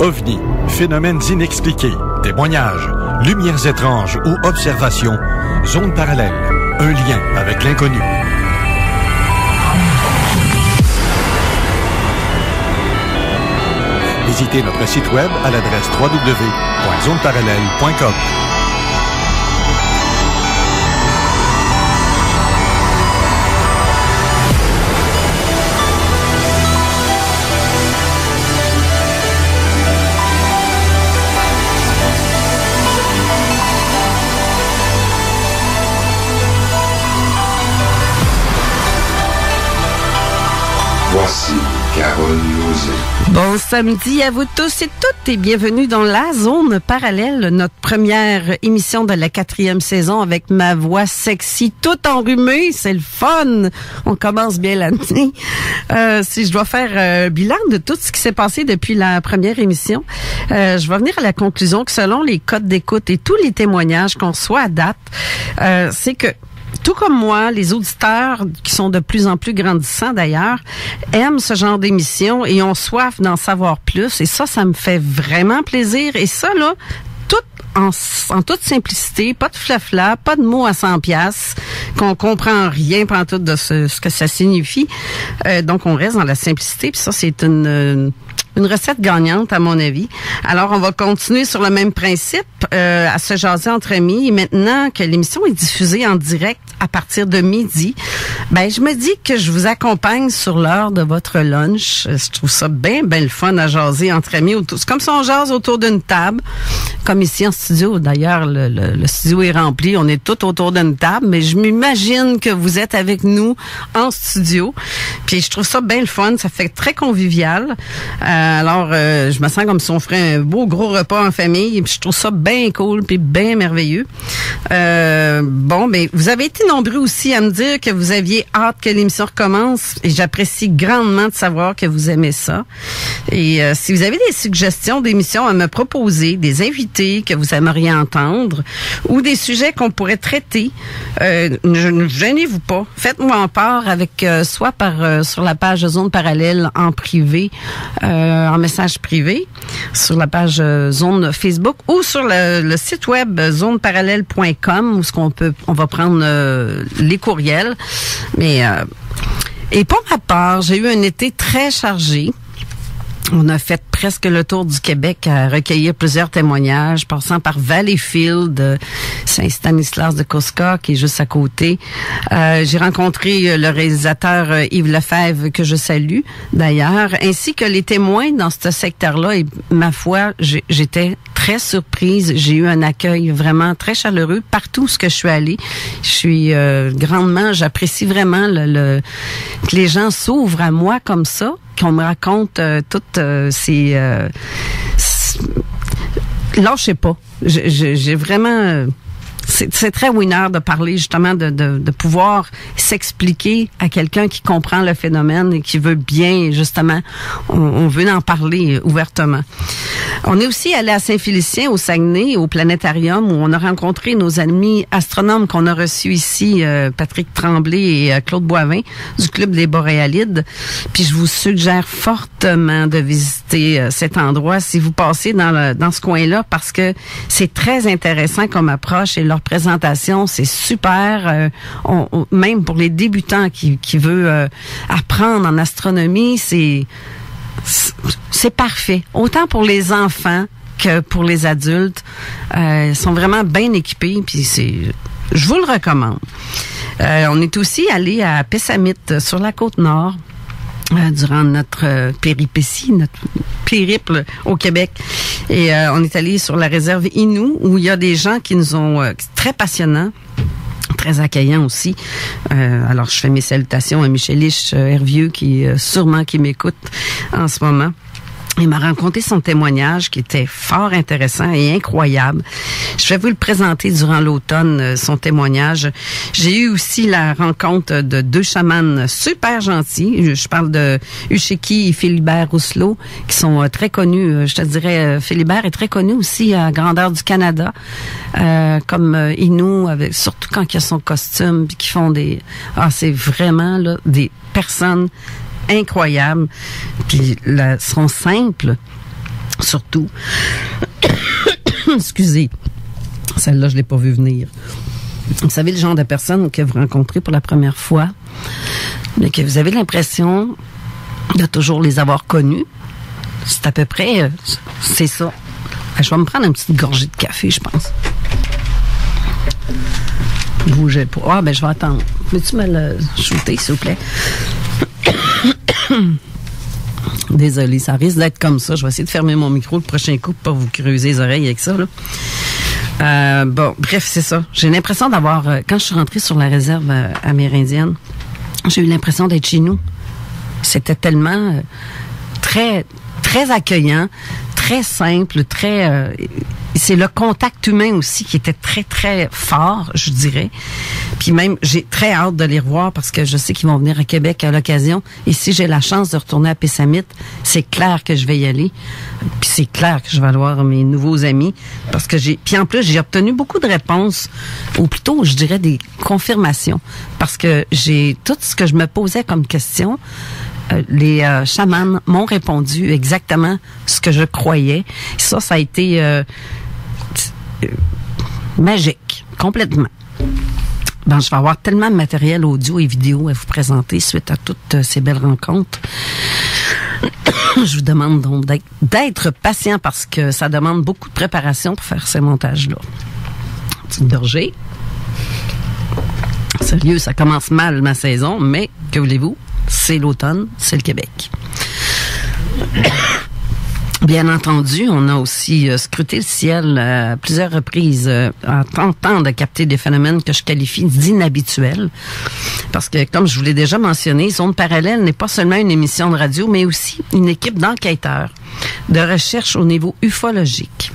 OVNI, phénomènes inexpliqués, témoignages, lumières étranges ou observations, zone parallèle, un lien avec l'inconnu. Visitez notre site web à l'adresse www.zoneparallèle.com. Voici Carole Lauzé. Bon samedi à vous tous et toutes et bienvenue dans la Zone Parallèle, notre première émission de la 4e saison avec ma voix sexy, toute enrhumée, c'est le fun. On commence bien l'année. Si je dois faire bilan de tout ce qui s'est passé depuis la première émission, je vais venir à la conclusion que selon les codes d'écoute et tous les témoignages qu'on reçoit à date, c'est que tout comme moi, les auditeurs, qui sont de plus en plus grandissants d'ailleurs, aiment ce genre d'émission et ont soif d'en savoir plus. Et ça me fait vraiment plaisir. Et ça, là, en toute simplicité, pas de flafla, pas de mots à 100 piastres, qu'on comprend rien pantoute de ce que ça signifie. Donc, on reste dans la simplicité. Puis ça, c'est une recette gagnante, à mon avis. Alors, on va continuer sur le même principe, à se jaser entre amis. Et maintenant que l'émission est diffusée en direct à partir de midi, ben je me dis que je vous accompagne sur l'heure de votre lunch. Je trouve ça bien le fun à jaser entre amis. C'est comme si on jase autour d'une table, comme ici en studio. D'ailleurs, le studio est rempli. On est tous autour d'une table, mais je m'imagine que vous êtes avec nous en studio. Puis je trouve ça bien le fun. Ça fait très convivial. Alors, je me sens comme si on ferait un beau gros repas en famille. Puis je trouve ça bien cool puis bien merveilleux. Bon, ben vous avez été nombreux aussi à me dire que vous aviez hâte que l'émission recommence et j'apprécie grandement de savoir que vous aimez ça. Et si vous avez des suggestions d'émissions à me proposer, des invités que vous aimeriez entendre ou des sujets qu'on pourrait traiter, ne gênez-vous pas. Faites-moi en part avec soit sur la page Zone Parallèle en privé, en message privé, sur la page Zone Facebook ou sur le site web zoneparallèle.com où on va prendre les courriels. Mais et pour ma part, j'ai eu un été très chargé. On a fait presque le tour du Québec à recueillir plusieurs témoignages, passant par Valleyfield, Saint-Stanislas de Kostka, qui est juste à côté. J'ai rencontré le réalisateur Yves Lefebvre, que je salue d'ailleurs, ainsi que les témoins dans ce secteur-là. Et ma foi, j'étais très surprise. J'ai eu un accueil vraiment très chaleureux partout où je suis allée. J'apprécie vraiment que les gens s'ouvrent à moi comme ça, qu'on me raconte toutes ces... lâchez pas. J'ai vraiment... C'est très winner de parler justement de pouvoir s'expliquer à quelqu'un qui comprend le phénomène et qui veut bien, justement, on veut en parler ouvertement. On est aussi allé à Saint-Félicien, au Saguenay, au planétarium, où on a rencontré nos amis astronomes qu'on a reçus ici, Patrick Tremblay et Claude Boivin, du Club des Boréalides. Puis je vous suggère fortement de visiter cet endroit si vous passez dans ce coin-là, parce que c'est très intéressant comme approche et leur présentation, c'est super. Même pour les débutants qui veulent apprendre en astronomie, c'est parfait. Autant pour les enfants que pour les adultes. Ils sont vraiment bien équipés, puis je vous le recommande. On est aussi allé à Pessamit, sur la Côte-Nord, durant notre péripétie, notre périple au Québec. Et on est allé sur la réserve Innu, où il y a des gens qui nous ont... très passionnants, très accueillants aussi. Alors, je fais mes salutations à Michelich Hervieux, qui m'écoute en ce moment. Il m'a raconté son témoignage qui était fort intéressant et incroyable. Je vais vous le présenter durant l'automne, son témoignage. J'ai eu aussi la rencontre de deux chamans super gentils. Je parle de Usheki et Philibert Rousselot, qui sont très connus. Je te dirais, Philibert est très connu aussi à grandeur du Canada, comme Innu, surtout quand il a son costume, puis qui font c'est vraiment là des personnes incroyables, puis sont simples. Surtout. Excusez. Celle-là, je l'ai pas vue venir. Vous savez, le genre de personne que vous rencontrez pour la première fois, mais que vous avez l'impression de toujours les avoir connus. C'est à peu près... c'est ça. Je vais me prendre une petite gorgée de café, je pense. Bougez pas. Ah, ben je vais attendre. Peux-tu me le shooter, s'il vous plaît? Désolée, ça risque d'être comme ça. Je vais essayer de fermer mon micro le prochain coup pour pas vous creuser les oreilles avec ça, là. Bon, bref, c'est ça. J'ai l'impression d'avoir... quand je suis rentrée sur la réserve amérindienne, j'ai eu l'impression d'être chez nous. C'était tellement très, très accueillant, très simple, très... c'est le contact humain aussi qui était très, très fort, je dirais. Puis même, j'ai très hâte de les revoir parce que je sais qu'ils vont venir à Québec à l'occasion. Et si j'ai la chance de retourner à Pessamit, c'est clair que je vais y aller. Puis c'est clair que je vais aller voir mes nouveaux amis parce que puis en plus, j'ai obtenu beaucoup de réponses, ou plutôt, je dirais, des confirmations. Parce que j'ai tout ce que je me posais comme question, les chamans m'ont répondu exactement ce que je croyais. Ça a été magique, complètement. Ben, je vais avoir tellement de matériel audio et vidéo à vous présenter suite à toutes ces belles rencontres. Je vous demande donc d'être patient parce que ça demande beaucoup de préparation pour faire ces montages-là. Petite gorgée. Sérieux, ça commence mal ma saison, mais que voulez-vous? C'est l'automne, c'est le Québec. Bien entendu, on a aussi scruté le ciel à plusieurs reprises en tentant de capter des phénomènes que je qualifie d'inhabituels. Parce que, comme je vous l'ai déjà mentionné, Zone Parallèle n'est pas seulement une émission de radio, mais aussi une équipe d'enquêteurs de recherche au niveau ufologique.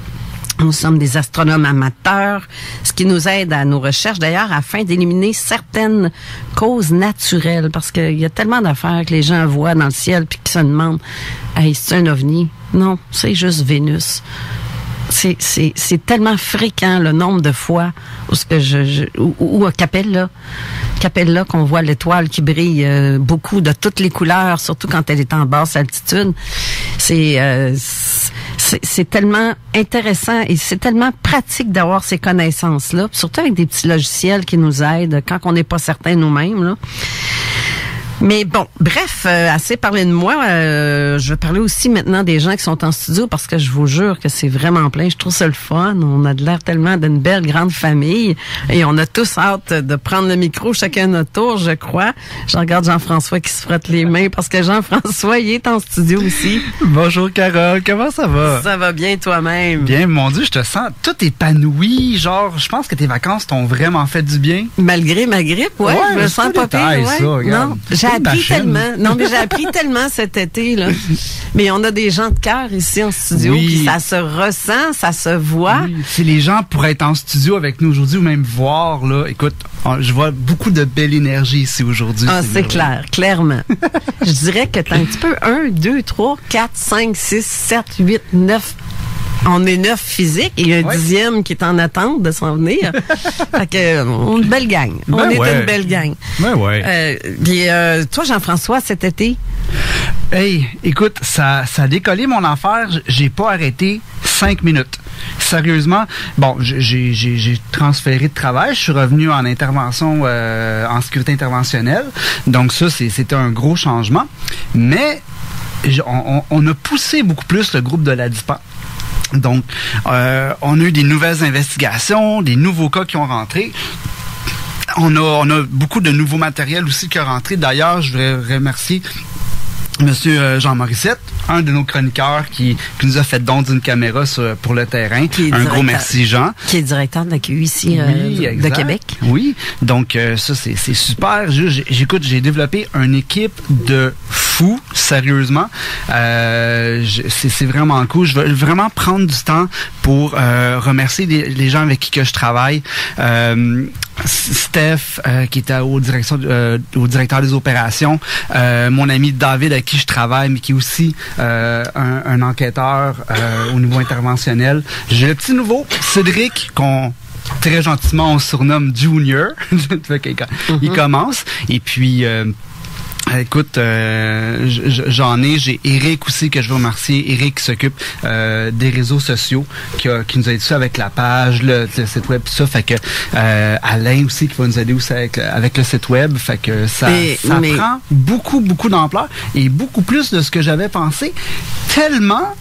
Nous sommes des astronomes amateurs, ce qui nous aide à nos recherches, d'ailleurs, afin d'éliminer certaines causes naturelles, parce qu'il y a tellement d'affaires que les gens voient dans le ciel puis qui se demandent « Hey, c'est un ovni? » Non, c'est juste Vénus. C'est tellement fréquent le nombre de fois où à Capella qu'on voit l'étoile qui brille beaucoup de toutes les couleurs, surtout quand elle est en basse altitude. C'est tellement intéressant et c'est tellement pratique d'avoir ces connaissances-là, surtout avec des petits logiciels qui nous aident quand on n'est pas certain nous-mêmes, là. Mais bon, bref, assez parlé de moi. Je vais parler aussi maintenant des gens qui sont en studio parce que je vous jure que c'est vraiment plein. Je trouve ça le fun. On a de l'air tellement d'une belle grande famille et on a tous hâte de prendre le micro chacun à notre tour, je crois. Je regarde Jean-François qui se frotte les mains parce que Jean-François, il est en studio aussi. Bonjour Carole, comment ça va? Ça va bien toi-même? Bien, mon Dieu, je te sens tout épanoui. Genre, je pense que tes vacances t'ont vraiment fait du bien. Malgré ma grippe, ouais je me sens pas pire. Ouais. Ça, regarde. Non, j'ai appris tellement. Non, mais j'ai appris tellement cet été, là. Mais on a des gens de cœur ici en studio, puis ça se ressent, ça se voit. Oui. Si les gens pourraient être en studio avec nous aujourd'hui ou même voir, là, écoute, je vois beaucoup de belle énergie ici aujourd'hui. Ah, c'est clair, clairement. Je dirais que t'as un petit peu 1, 2, 3, 4, 5, 6, 7, 8, 9. On est 9 physiques et un 10e qui est en attente de s'en venir. Fait que, on est une belle gang. On est une belle gang. Puis toi, Jean-François, cet été? Hey, écoute, ça a décollé mon affaire. J'ai pas arrêté 5 minutes. Sérieusement, bon, j'ai transféré de travail. Je suis revenu en intervention, en sécurité interventionnelle. Donc ça, c'était un gros changement. Mais on a poussé beaucoup plus le groupe de la DIPAN. Donc, on a eu des nouvelles investigations, des nouveaux cas qui ont rentré. On a beaucoup de nouveaux matériels aussi qui ont rentré. D'ailleurs, je voudrais remercier Monsieur Jean Morissette, un de nos chroniqueurs qui nous a fait don d'une caméra pour le terrain. Un gros merci, Jean. Qui est directeur de la QIC de Québec. Oui, donc ça, c'est super. J'écoute, j'ai développé une équipe de fous, sérieusement. C'est vraiment cool. Je veux vraiment prendre du temps pour remercier les gens avec qui que je travaille. Steph, qui était au directeur des opérations, mon ami David, avec qui je travaille, mais qui est aussi un enquêteur au niveau interventionnel. J'ai le petit nouveau, Cédric, qu'on très gentiment on surnomme Junior. Il commence. Et puis Écoute, j'ai Eric aussi que je veux remercier. Eric qui s'occupe des réseaux sociaux, qui nous a aidé ça avec la page, le site web, tout ça. Fait que Alain aussi qui va nous aider aussi avec le site web. Fait que ça prend beaucoup d'ampleur et beaucoup plus de ce que j'avais pensé. Tellement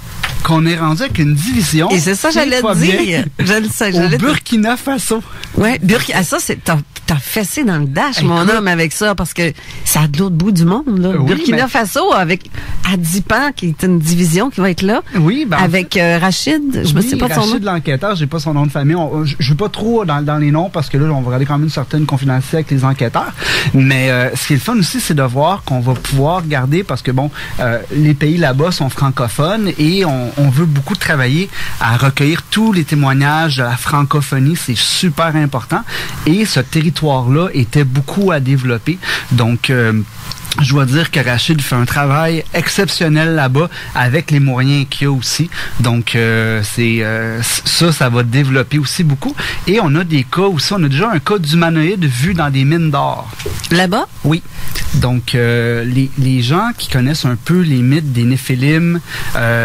qu'on est rendu avec une division. Et c'est ça, j'allais te dire. Au Burkina Faso. Oui, ça, t'as fessé dans le dash, mon homme, avec ça, parce que c'est à de l'autre bout du monde, là. Oui, Burkina Faso, avec Adipan, qui est une division qui va être là. Oui, avec Rachid, je me sais pas de son nom. Rachid l'enquêteur, j'ai pas son nom de famille. Je veux pas trop dans les noms, parce que là, on va regarder quand même une certaine confidentialité avec les enquêteurs. Mais ce qui est le fun aussi, c'est de voir qu'on va pouvoir garder, parce que les pays là-bas sont francophones et on veut beaucoup travailler à recueillir tous les témoignages de la francophonie. C'est super important. Et ce territoire-là était beaucoup à développer. Donc, je dois dire que Rachid fait un travail exceptionnel là-bas avec les moyens qu'il y a aussi. Donc, ça va développer aussi beaucoup. Et on a des cas aussi. On a déjà un cas d'humanoïde vu dans des mines d'or. Là-bas? Oui. Donc, les gens qui connaissent un peu les mythes des Néphilim,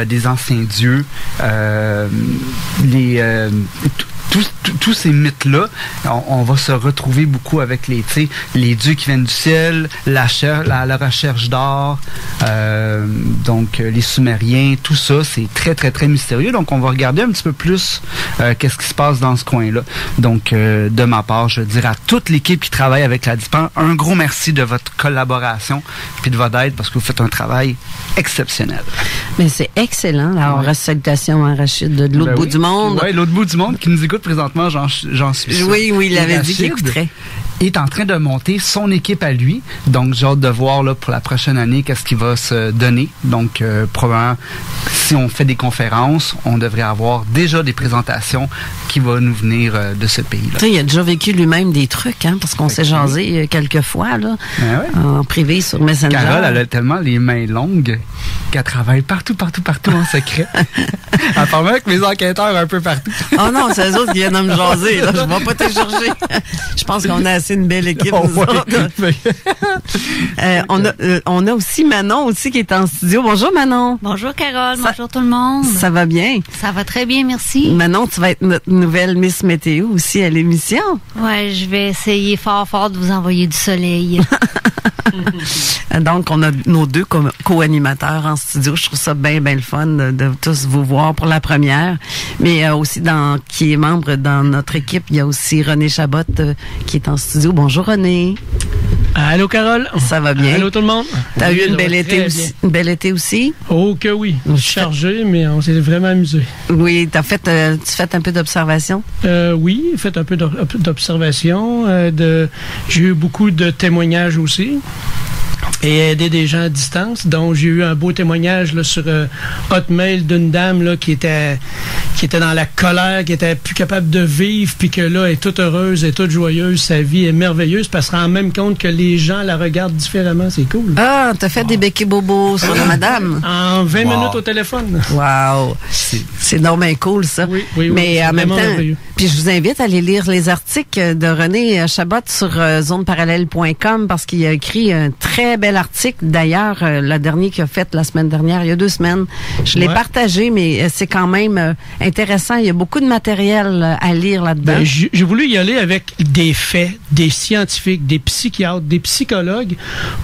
des anciens dieux, tous ces mythes-là, on va se retrouver beaucoup avec les dieux qui viennent du ciel, la recherche d'or, donc les Sumériens, tout ça, c'est très, très, très mystérieux. Donc, on va regarder un petit peu plus qu'est-ce qui se passe dans ce coin-là. Donc, de ma part, je veux dire à toute l'équipe qui travaille avec l'Adipan, un gros merci de votre collaboration puis de votre aide parce que vous faites un travail exceptionnel. Mais c'est excellent. Alors, salutations à Rachid de l'autre bout du monde. Oui, l'autre bout du monde qui nous écoute présentement, j'en suis sûr. Oui, il avait dit qu'il écouterait. Est en train de monter son équipe à lui. Donc, j'ai hâte de voir là, pour la prochaine année qu'est-ce qu'il va se donner. Donc, probablement, si on fait des conférences, on devrait avoir déjà des présentations qui vont nous venir de ce pays-là. Tu sais, il a déjà vécu lui-même des trucs, parce qu'on s'est jasé quelques fois là, en privé sur Messenger. Carole, elle a tellement les mains longues qu'elle travaille partout en secret. Elle parle avec mes enquêteurs un peu partout. Oh non, c'est eux autres qui viennent de me jaser. Là. Je ne vais pas te charger. Je pense qu'on a assez une belle équipe. On a aussi Manon aussi qui est en studio. Bonjour Manon. Bonjour Carole, bonjour tout le monde. Ça va bien? Ça va très bien, merci. Manon, tu vas être notre nouvelle Miss Météo aussi à l'émission. Ouais, je vais essayer fort de vous envoyer du soleil. Donc, on a nos deux co-animateurs en studio. Je trouve ça bien le fun de tous vous voir pour la première. Mais aussi, qui est membre dans notre équipe, il y a aussi René Chabot qui est en studio. Bonjour René. Allô Carole. Ça va bien? Allô tout le monde. T'as eu une belle été aussi? Oh que oui. Je suis chargé, mais on s'est vraiment amusé. Oui, tu fais un peu d'observation? Oui, j'ai fait un peu d'observation. J'ai eu beaucoup de témoignages aussi. Et aider des gens à distance. Donc, j'ai eu un beau témoignage là, sur Hotmail d'une dame là, qui était dans la colère, qui était plus capable de vivre, puis que là, elle est toute heureuse, elle est toute joyeuse, sa vie est merveilleuse, parce qu'elle se rend même compte que les gens la regardent différemment. C'est cool. Ah, t'as fait des béquets bobos sur la madame? En 20 minutes au téléphone. Wow! C'est normalement cool, ça. Oui, mais en même temps, puis je vous invite à aller lire les articles de René Chabot sur zoneparallèle.com parce qu'il a écrit un très bel article. D'ailleurs, le dernier qu'il a fait la semaine dernière, il y a 2 semaines. Je l'ai partagé, mais c'est quand même intéressant. Il y a beaucoup de matériel à lire là-dedans. Ben, j'ai voulu y aller avec des faits, des scientifiques, des psychiatres, des psychologues,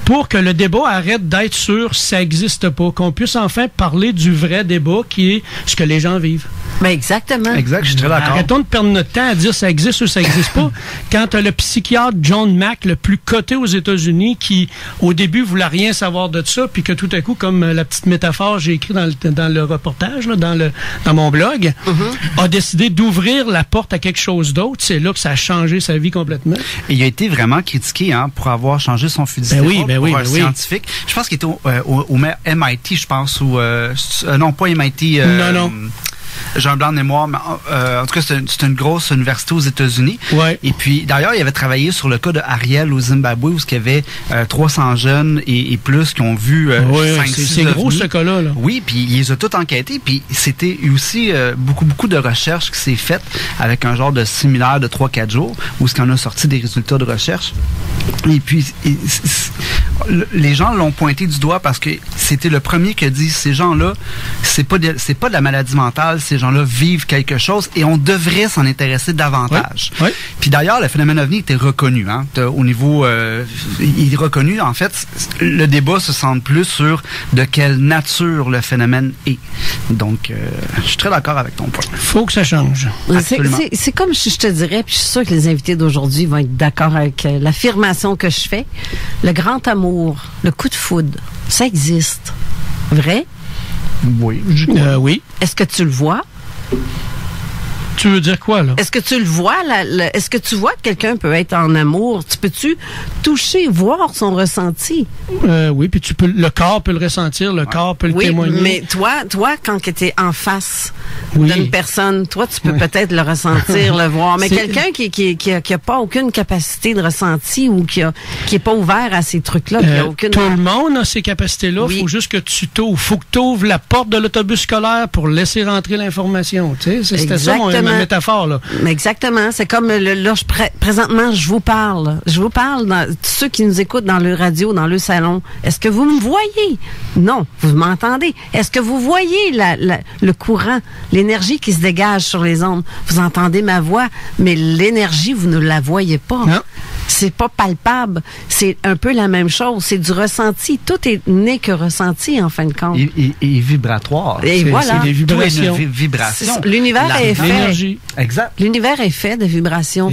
pour que le débat arrête d'être sur ça n'existe pas, qu'on puisse enfin parler du vrai débat qui est ce que les gens vivent. Ben exactement. Exact, je suis très d'accord. Arrêtons de perdre notre temps à dire ça existe ou ça n'existe pas. Quand tu as le psychiatre John Mack, le plus coté aux États-Unis, qui au début voulait rien savoir de ça, puis que tout à coup, comme la petite métaphore j'ai écrit dans le reportage, là, dans mon blog, a décidé d'ouvrir la porte à quelque chose d'autre. C'est là que ça a changé sa vie complètement. Et il a été vraiment critiqué pour avoir changé son fusil pour un scientifique. Je pense qu'il était au MIT, je pense, ou non, pas MIT. Non. J'ai un blanc de mémoire, mais en tout cas, c'est une grosse université aux États-Unis. Ouais. Et puis, d'ailleurs, il avait travaillé sur le cas de Ariel au Zimbabwe, où il y avait 300 jeunes et plus qui ont vu 5-6 c'est gros ce cas-là. Là. Oui, puis il les a tous enquêtés. Puis c'était aussi beaucoup de recherches qui s'est faites avec un genre de séminaire de 3-4 jours, où on a sorti des résultats de recherche. Et puis, les gens l'ont pointé du doigt parce que c'était le premier qui a dit ces gens-là, c'est pas de la maladie mentale, ces gens-là vivent quelque chose et on devrait s'en intéresser davantage. Oui. Puis d'ailleurs, le phénomène OVNI était reconnu. Au niveau, il est reconnu. En fait, le débat se centre plus sur de quelle nature le phénomène est. Donc, je suis très d'accord avec ton point. Faut que ça change. C'est comme je te dirais, puis je suis sûre que les invités d'aujourd'hui vont être d'accord avec l'affirmation que je fais. Le grand amour, le coup de foudre, ça existe. Vrai? Oui. Oui. Est-ce que tu le vois? Tu veux dire quoi, là? Est-ce que tu le vois? Est-ce que tu vois que quelqu'un peut être en amour? Peux-tu toucher, voir son ressenti? Oui, puis le corps peut le ressentir, le corps peut le témoigner. Mais toi, quand tu es en face d'une personne, toi, tu peux peut-être le ressentir, le voir. Mais quelqu'un qui a pas aucune capacité de ressenti ou qui est pas ouvert à ces trucs-là, tout le monde a ces capacités-là. Il faut juste que tu t'ouvres. Faut que tu ouvres la porte de l'autobus scolaire pour laisser rentrer l'information. C'était ça ma métaphore, là. Exactement. C'est comme là, présentement, je vous parle. Je vous parle ceux qui nous écoutent dans le radio, dans le salon. Est-ce que vous me voyez? Non. Vous m'entendez? Est-ce que vous voyez le courant, l'énergie qui se dégage sur les ondes? Vous entendez ma voix, mais l'énergie, vous ne la voyez pas. Non. C'est pas palpable. C'est un peu la même chose. C'est du ressenti. Tout n'est que ressenti, en fin de compte. Et vibratoire. Et voilà. C'est des vibrations. L'univers est fait. L'énergie. Exact. L'univers est fait de vibrations.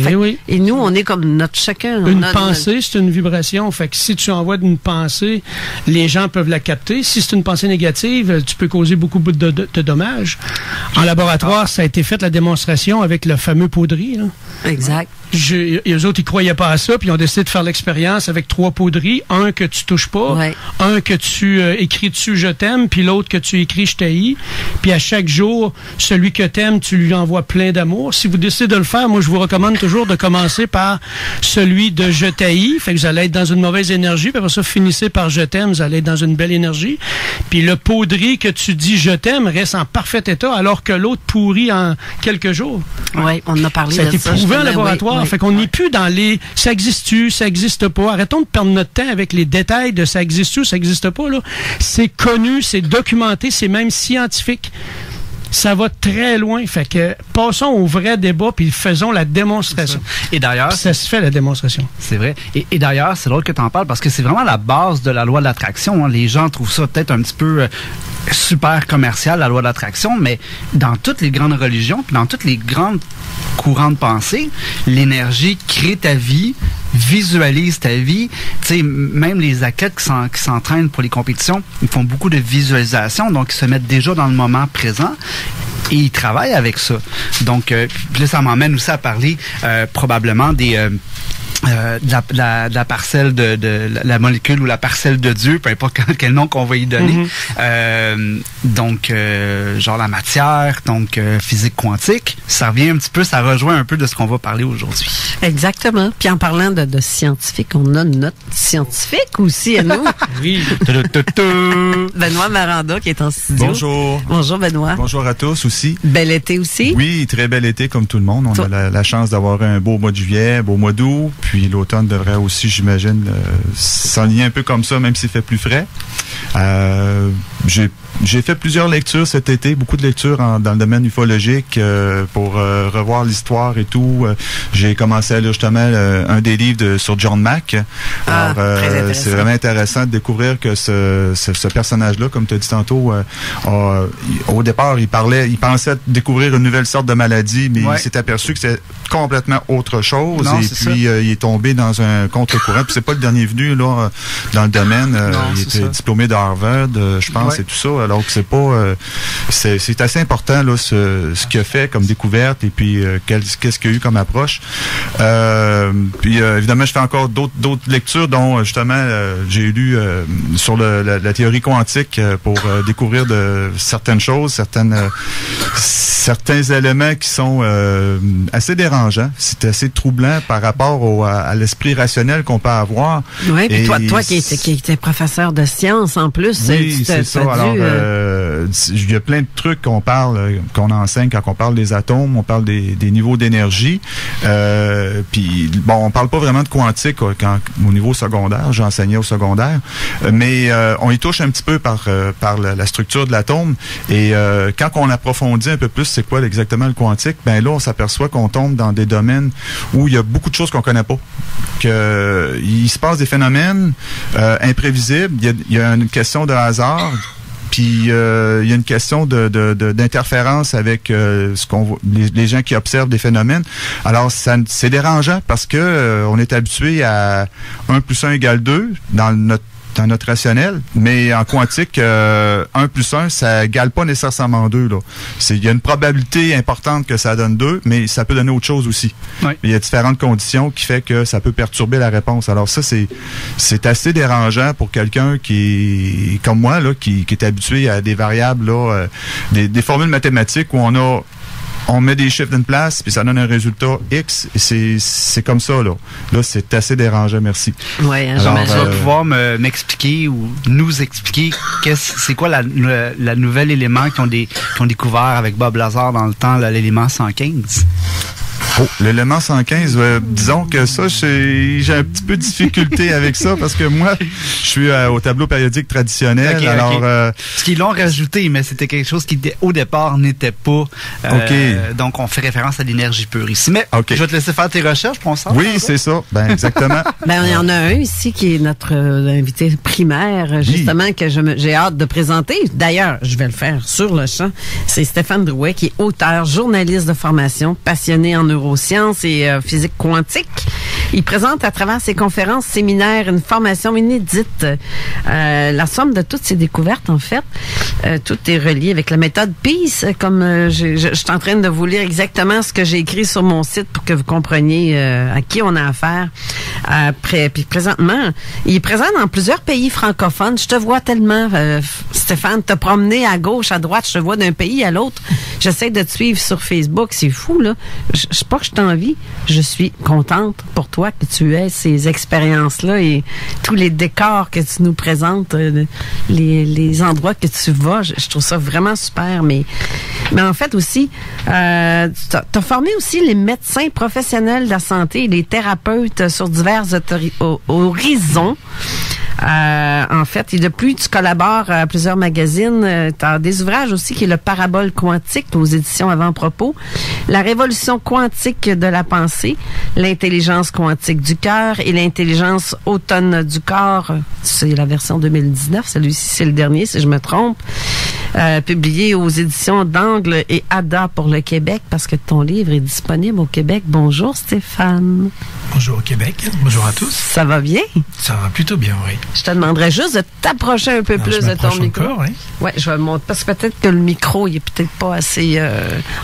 Et nous, on est comme notre chacun. Une pensée, c'est une vibration. Fait que si tu envoies une pensée, les gens peuvent la capter. Si c'est une pensée négative, tu peux causer beaucoup de dommages. En laboratoire, ça a été fait, la démonstration, avec le fameux poudrier. Là. Exact. Eux autres, ils croyaient pas à ça, puis ils ont décidé de faire l'expérience avec 3 poudries. Un que tu touches pas, un que tu écris dessus « je t'aime », puis l'autre que tu écris « je t'haïs ». Puis à chaque jour, celui que t'aimes, tu lui envoies plein d'amour. Si vous décidez de le faire, moi, je vous recommande toujours de commencer par celui de « je t'haïs ». Fait que vous allez être dans une mauvaise énergie, puis après ça, finissez par « je t'aime », vous allez être dans une belle énergie. Puis le poudrier que tu dis « je t'aime » reste en parfait état, alors que l'autre pourrit en quelques jours. Oui, on en a parlé de ça. Ça a été prouvé en laboratoire. Fait qu'on n'est plus dans les « ça existe-tu, ça existe pas ». Arrêtons de perdre notre temps avec les détails de « ça existe-tu, ça existe pas ». C'est connu, c'est documenté, c'est même scientifique. Ça va très loin. Fait que passons au vrai débat puis faisons la démonstration. Et d'ailleurs, ça se fait la démonstration. C'est vrai. Et d'ailleurs, c'est drôle que tu en parles parce que c'est vraiment la base de la loi de l'attraction. Les gens trouvent ça peut-être un petit peu super commercial, la loi de l'attraction, mais dans toutes les grandes religions, puis dans toutes les grandes courants de pensée, l'énergie crée ta vie, visualise ta vie. Tu sais, même les athlètes qui s'entraînent pour les compétitions, ils font beaucoup de visualisation, donc ils se mettent déjà dans le moment présent. Et ils travaillent avec ça. Donc, puis là, ça m'emmène aussi à parler probablement de la parcelle de la molécule ou la parcelle de Dieu, peu importe quel nom qu'on va y donner. Donc, genre la matière, donc physique quantique, ça revient un petit peu, ça rejoint un peu de ce qu'on va parler aujourd'hui. Exactement. Puis en parlant de scientifique, on a notre scientifique aussi à nous. Oui. Benoît Maranda qui est en studio. Bonjour. Bonjour Benoît. Bonjour à tous aussi. Bel été aussi. Oui, très bel été comme tout le monde. On a la chance d'avoir un beau mois de juillet, un beau mois d'août. Puis l'automne devrait aussi, j'imagine, s'enligner un peu comme ça, même s'il fait plus frais. J'ai fait plusieurs lectures cet été, beaucoup de lectures dans le domaine ufologique pour revoir l'histoire et tout. J'ai commencé à lire justement un des livres sur John Mack. Alors, c'est vraiment intéressant de découvrir que ce personnage-là, comme tu as dit tantôt, au départ, il pensait découvrir une nouvelle sorte de maladie, mais il s'est aperçu que c'était complètement autre chose. Non, et puis, il est tombé dans un contre-courant. Puis c'est pas le dernier venu là dans le domaine. Il était diplômé de Harvard, je pense, et tout ça. Alors que c'est pas, c'est assez important là ce qu'il a fait comme découverte et puis qu'est-ce qu'il y a eu comme approche. Puis évidemment, je fais encore d'autres lectures dont justement j'ai lu sur la théorie quantique pour découvrir de certaines choses, certains éléments qui sont assez dérangeants. C'est assez troublant par rapport à l'esprit rationnel qu'on peut avoir. Oui, puis toi qui étais professeur de sciences en plus, oui, c'est ça. Alors, il y a plein de trucs qu'on enseigne quand on parle des atomes, on parle des niveaux d'énergie. Puis bon, on parle pas vraiment de quantique au niveau secondaire. J'enseignais au secondaire, mais on y touche un petit peu par la structure de l'atome. Et quand on approfondit un peu plus, c'est quoi exactement le quantique? Ben là, on s'aperçoit qu'on tombe dans des domaines où il y a beaucoup de choses qu'on connaît pas. Il se passe des phénomènes imprévisibles. Il y a une question de hasard. Puis il y a une question d'interférence avec les gens qui observent des phénomènes. Alors c'est dérangeant parce que on est habitué à 1 + 1 = 2 dans notre rationnel, mais en quantique, 1 + 1, ça égale pas nécessairement 2. Il y a une probabilité importante que ça donne 2, mais ça peut donner autre chose aussi. Oui. Il y a différentes conditions qui fait que ça peut perturber la réponse. Alors ça, c'est assez dérangeant pour quelqu'un qui est comme moi, qui est habitué à des variables, des formules mathématiques où on met des chiffres d'une place, puis ça donne un résultat X, et c'est comme ça, là. Là, c'est assez dérangeant, merci. Oui, alors, tu vas pouvoir m'expliquer ou nous expliquer c'est quoi la nouvel élément qu'ils ont découvert avec Bob Lazar dans le temps, l'élément 115? Oh, l'élément 115, disons que ça, j'ai un petit peu de difficulté avec ça parce que moi, je suis au tableau périodique traditionnel. Okay, alors, ce qu'ils l'ont rajouté, mais c'était quelque chose qui au départ n'était pas. Donc, on fait référence à l'énergie pure ici. Mais je vais te laisser faire tes recherches pour ça. Oui, c'est ça. Ben exactement. Ben il y en a un ici qui est notre invité primaire, justement, que j'ai hâte de présenter. D'ailleurs, je vais le faire sur le champ. C'est Stéphane Drouet, qui est auteur, journaliste de formation, passionné en neurosciences et physique quantique. Il présente à travers ses conférences, séminaires, une formation inédite. La somme de toutes ces découvertes, en fait, tout est relié avec la méthode PEACE, comme je suis en train de vous lire exactement ce que j'ai écrit sur mon site pour que vous compreniez à qui on a affaire. Puis présentement, il est présent dans plusieurs pays francophones. Je te vois tellement, Stéphane, te promener à gauche, à droite, je te vois d'un pays à l'autre. J'essaie de te suivre sur Facebook, c'est fou, là. Je sais pas que je t'envie, je suis contente pour toi que tu aies ces expériences-là et tous les décors que tu nous présentes, les endroits que tu vas, je trouve ça vraiment super. Mais en fait aussi, t'as formé aussi les médecins professionnels de la santé et les thérapeutes sur divers horizons. En fait, et depuis, tu collabores à plusieurs magazines. Tu as des ouvrages aussi qui est le Parabole quantique aux éditions Avant-Propos, La révolution quantique de la pensée, L'intelligence quantique du cœur et L'intelligence autonome du corps. C'est la version 2019. Celui-ci, c'est le dernier, si je me trompe. Publié aux éditions d'Angle et Ada pour le Québec, parce que ton livre est disponible au Québec. Bonjour Stéphane. Bonjour au Québec. Bonjour à tous. Ça va bien? Ça va plutôt bien, oui. Je te demanderais juste de t'approcher un peu plus de ton micro. Encore, oui. Ouais, je vais le montrer parce que peut-être que le micro, il est peut-être pas assez.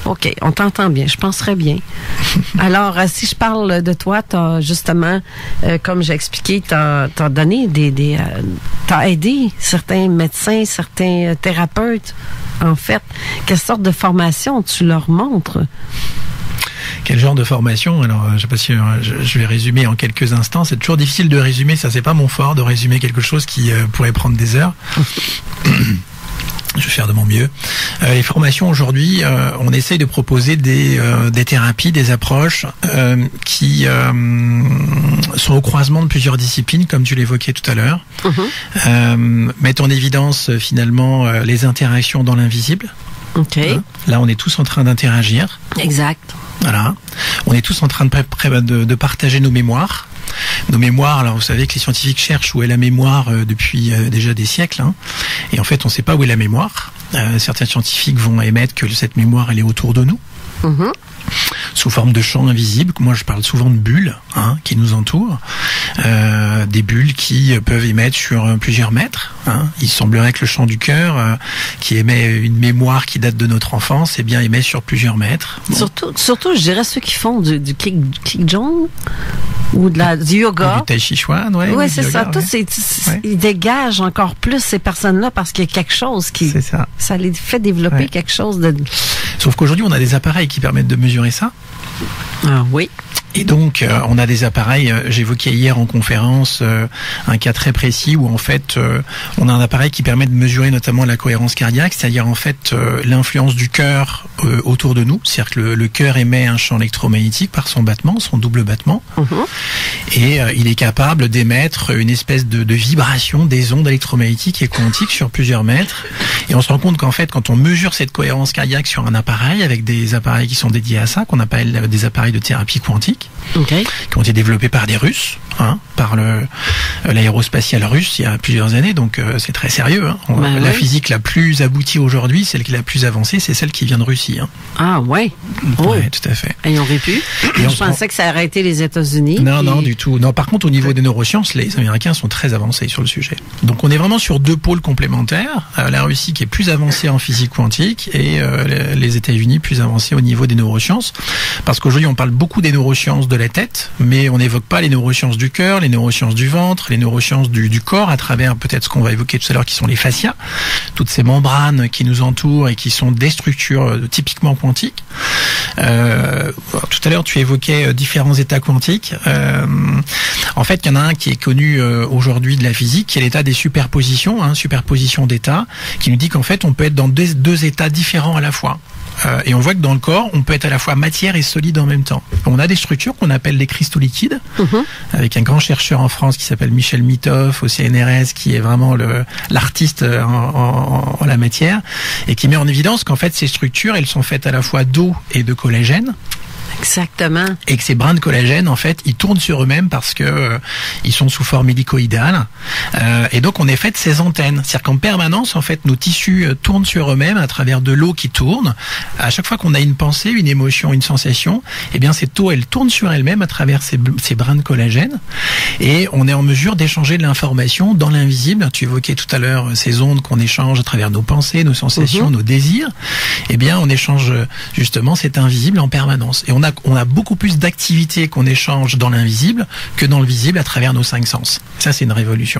OK, on t'entend bien. Je penserais bien. Alors, si je parle de toi, t'as justement, comme j'ai expliqué, t'as donné t'as aidé certains médecins, certains thérapeutes. En fait, quelle sorte de formation tu leur montres? Quel genre de formation? Alors, je sais pas si je vais résumer en quelques instants. C'est toujours difficile de résumer. Ça, c'est pas mon fort de résumer quelque chose qui pourrait prendre des heures. Je vais faire de mon mieux. Les formations aujourd'hui, on essaye de proposer des thérapies, des approches qui sont au croisement de plusieurs disciplines, comme tu l'évoquais tout à l'heure, mettent en évidence finalement les interactions dans l'invisible. Okay. Là, on est tous en train d'interagir. Exact. Voilà. On est tous en train de partager nos mémoires. Nos mémoires, alors vous savez que les scientifiques cherchent où est la mémoire depuis déjà des siècles. Hein, et en fait, on ne sait pas où est la mémoire. Certains scientifiques vont émettre que cette mémoire, elle est autour de nous. Sous forme de champs invisibles. Moi, je parle souvent de bulles qui nous entourent. Des bulles qui peuvent émettre sur plusieurs mètres. Il semblerait que le champ du cœur, qui émet une mémoire qui date de notre enfance, émet sur plusieurs mètres. Bon. Surtout, je dirais ceux qui font du Qigong ou du yoga. Ou du Tai Chi Chuan, ouais. Oui, c'est ça. Ils dégagent encore plus ces personnes-là parce qu'il y a quelque chose qui... C'est ça. Ça les fait développer quelque chose de... Sauf qu'aujourd'hui, on a des appareils qui permettent de mesurer ça. Ah oui. Et donc, on a des appareils, j'évoquais hier en conférence un cas très précis où en fait, on a un appareil qui permet de mesurer notamment la cohérence cardiaque, c'est-à-dire en fait l'influence du cœur autour de nous. C'est-à-dire que le cœur émet un champ électromagnétique par son battement, son double battement, et il est capable d'émettre une espèce de vibration des ondes électromagnétiques et quantiques sur plusieurs mètres. Et on se rend compte qu'en fait, quand on mesure cette cohérence cardiaque sur un appareil, avec des appareils qui sont dédiés à ça, qu'on appelle des appareils de thérapie quantique, qui ont été développés par des Russes, par l'aérospatiale russe il y a plusieurs années, donc c'est très sérieux. La physique la plus aboutie aujourd'hui, celle qui est la plus avancée, c'est celle qui vient de Russie. Ah ouais. Ouais, tout à fait. Et on aurait pu. Je pensais que ça aurait été les États-Unis. Non, du tout. Non, par contre, au niveau des neurosciences, les Américains sont très avancés sur le sujet. Donc on est vraiment sur deux pôles complémentaires. La Russie qui est plus avancée en physique quantique et les États-Unis plus avancés au niveau des neurosciences. Parce qu'aujourd'hui, on parle beaucoup des neurosciences de la tête, mais on n'évoque pas les neurosciences du cœur, les neurosciences du ventre, les neurosciences du corps, à travers peut-être ce qu'on va évoquer tout à l'heure, qui sont les fascias, toutes ces membranes qui nous entourent et qui sont des structures typiquement quantiques. Tout à l'heure, tu évoquais différents états quantiques. En fait, il y en a un qui est connu aujourd'hui de la physique, qui est l'état des superpositions, superposition d'états, qui nous dit qu'en fait, on peut être dans deux états différents à la fois. Et on voit que dans le corps, on peut être à la fois matière et solide en même temps. On a des structures qu'on appelle les cristaux liquides, avec un grand chercheur en France qui s'appelle Michel Mithoff au CNRS, qui est vraiment l'artiste en la matière, et qui met en évidence qu'en fait, ces structures, elles sont faites à la fois d'eau et de collagène. Exactement. Et que ces brins de collagène, en fait, ils tournent sur eux-mêmes parce que ils sont sous forme hélicoïdale. Et donc, on est fait de ces antennes. C'est-à-dire qu'en permanence, en fait, nos tissus tournent sur eux-mêmes à travers de l'eau qui tourne. À chaque fois qu'on a une pensée, une émotion, une sensation, eh bien, cette eau, elle tourne sur elle-même à travers ces brins de collagène. Et on est en mesure d'échanger de l'information dans l'invisible. Tu évoquais tout à l'heure ces ondes qu'on échange à travers nos pensées, nos sensations, nos désirs. Eh bien, on échange justement cet invisible en permanence. Et on a beaucoup plus d'activités qu'on échange dans l'invisible que dans le visible à travers nos 5 sens. Ça, c'est une révolution.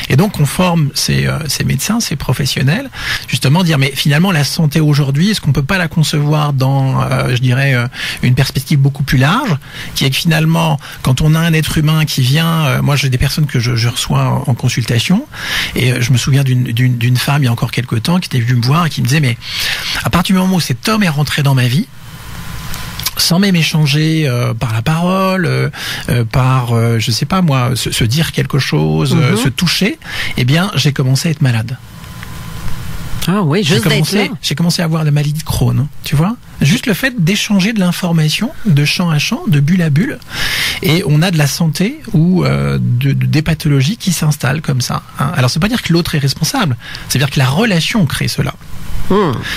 Et donc, on forme ces médecins, ces professionnels, justement dire, mais finalement, la santé aujourd'hui, est-ce qu'on peut pas la concevoir dans, je dirais, une perspective beaucoup plus large, qui est que finalement, quand on a un être humain qui vient, moi, j'ai des personnes que je reçois en consultation, et je me souviens d'une femme, il y a encore quelques temps, qui était venue me voir et qui me disait, mais à partir du moment où cet homme est rentré dans ma vie, sans même échanger par la parole, par, je sais pas moi, se dire quelque chose, se toucher, eh bien, j'ai commencé à être malade. Ah oui, j'ai commencé à avoir la maladie de Crohn, tu vois. Juste le fait d'échanger de l'information de champ à champ, de bulle à bulle, et on a de la santé ou des pathologies qui s'installent comme ça. Alors, c'est pas dire que l'autre est responsable, c'est dire que la relation crée cela.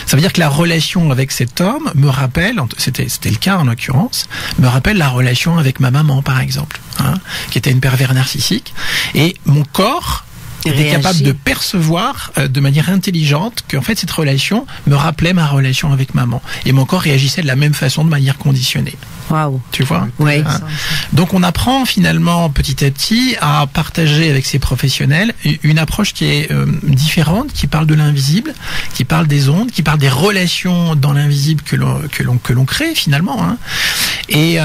Ça veut dire que la relation avec cet homme me rappelle, c'était le cas en l'occurrence, me rappelle la relation avec ma maman par exemple, qui était une pervers narcissique, et mon corps était capable de percevoir de manière intelligente qu'en fait cette relation me rappelait ma relation avec maman, et mon corps réagissait de la même façon de manière conditionnée. Waouh. Tu vois. Oui. Donc on apprend finalement petit à petit à partager avec ces professionnels une approche qui est différente, qui parle de l'invisible, qui parle des ondes, qui parle des relations dans l'invisible que l'on crée finalement. Et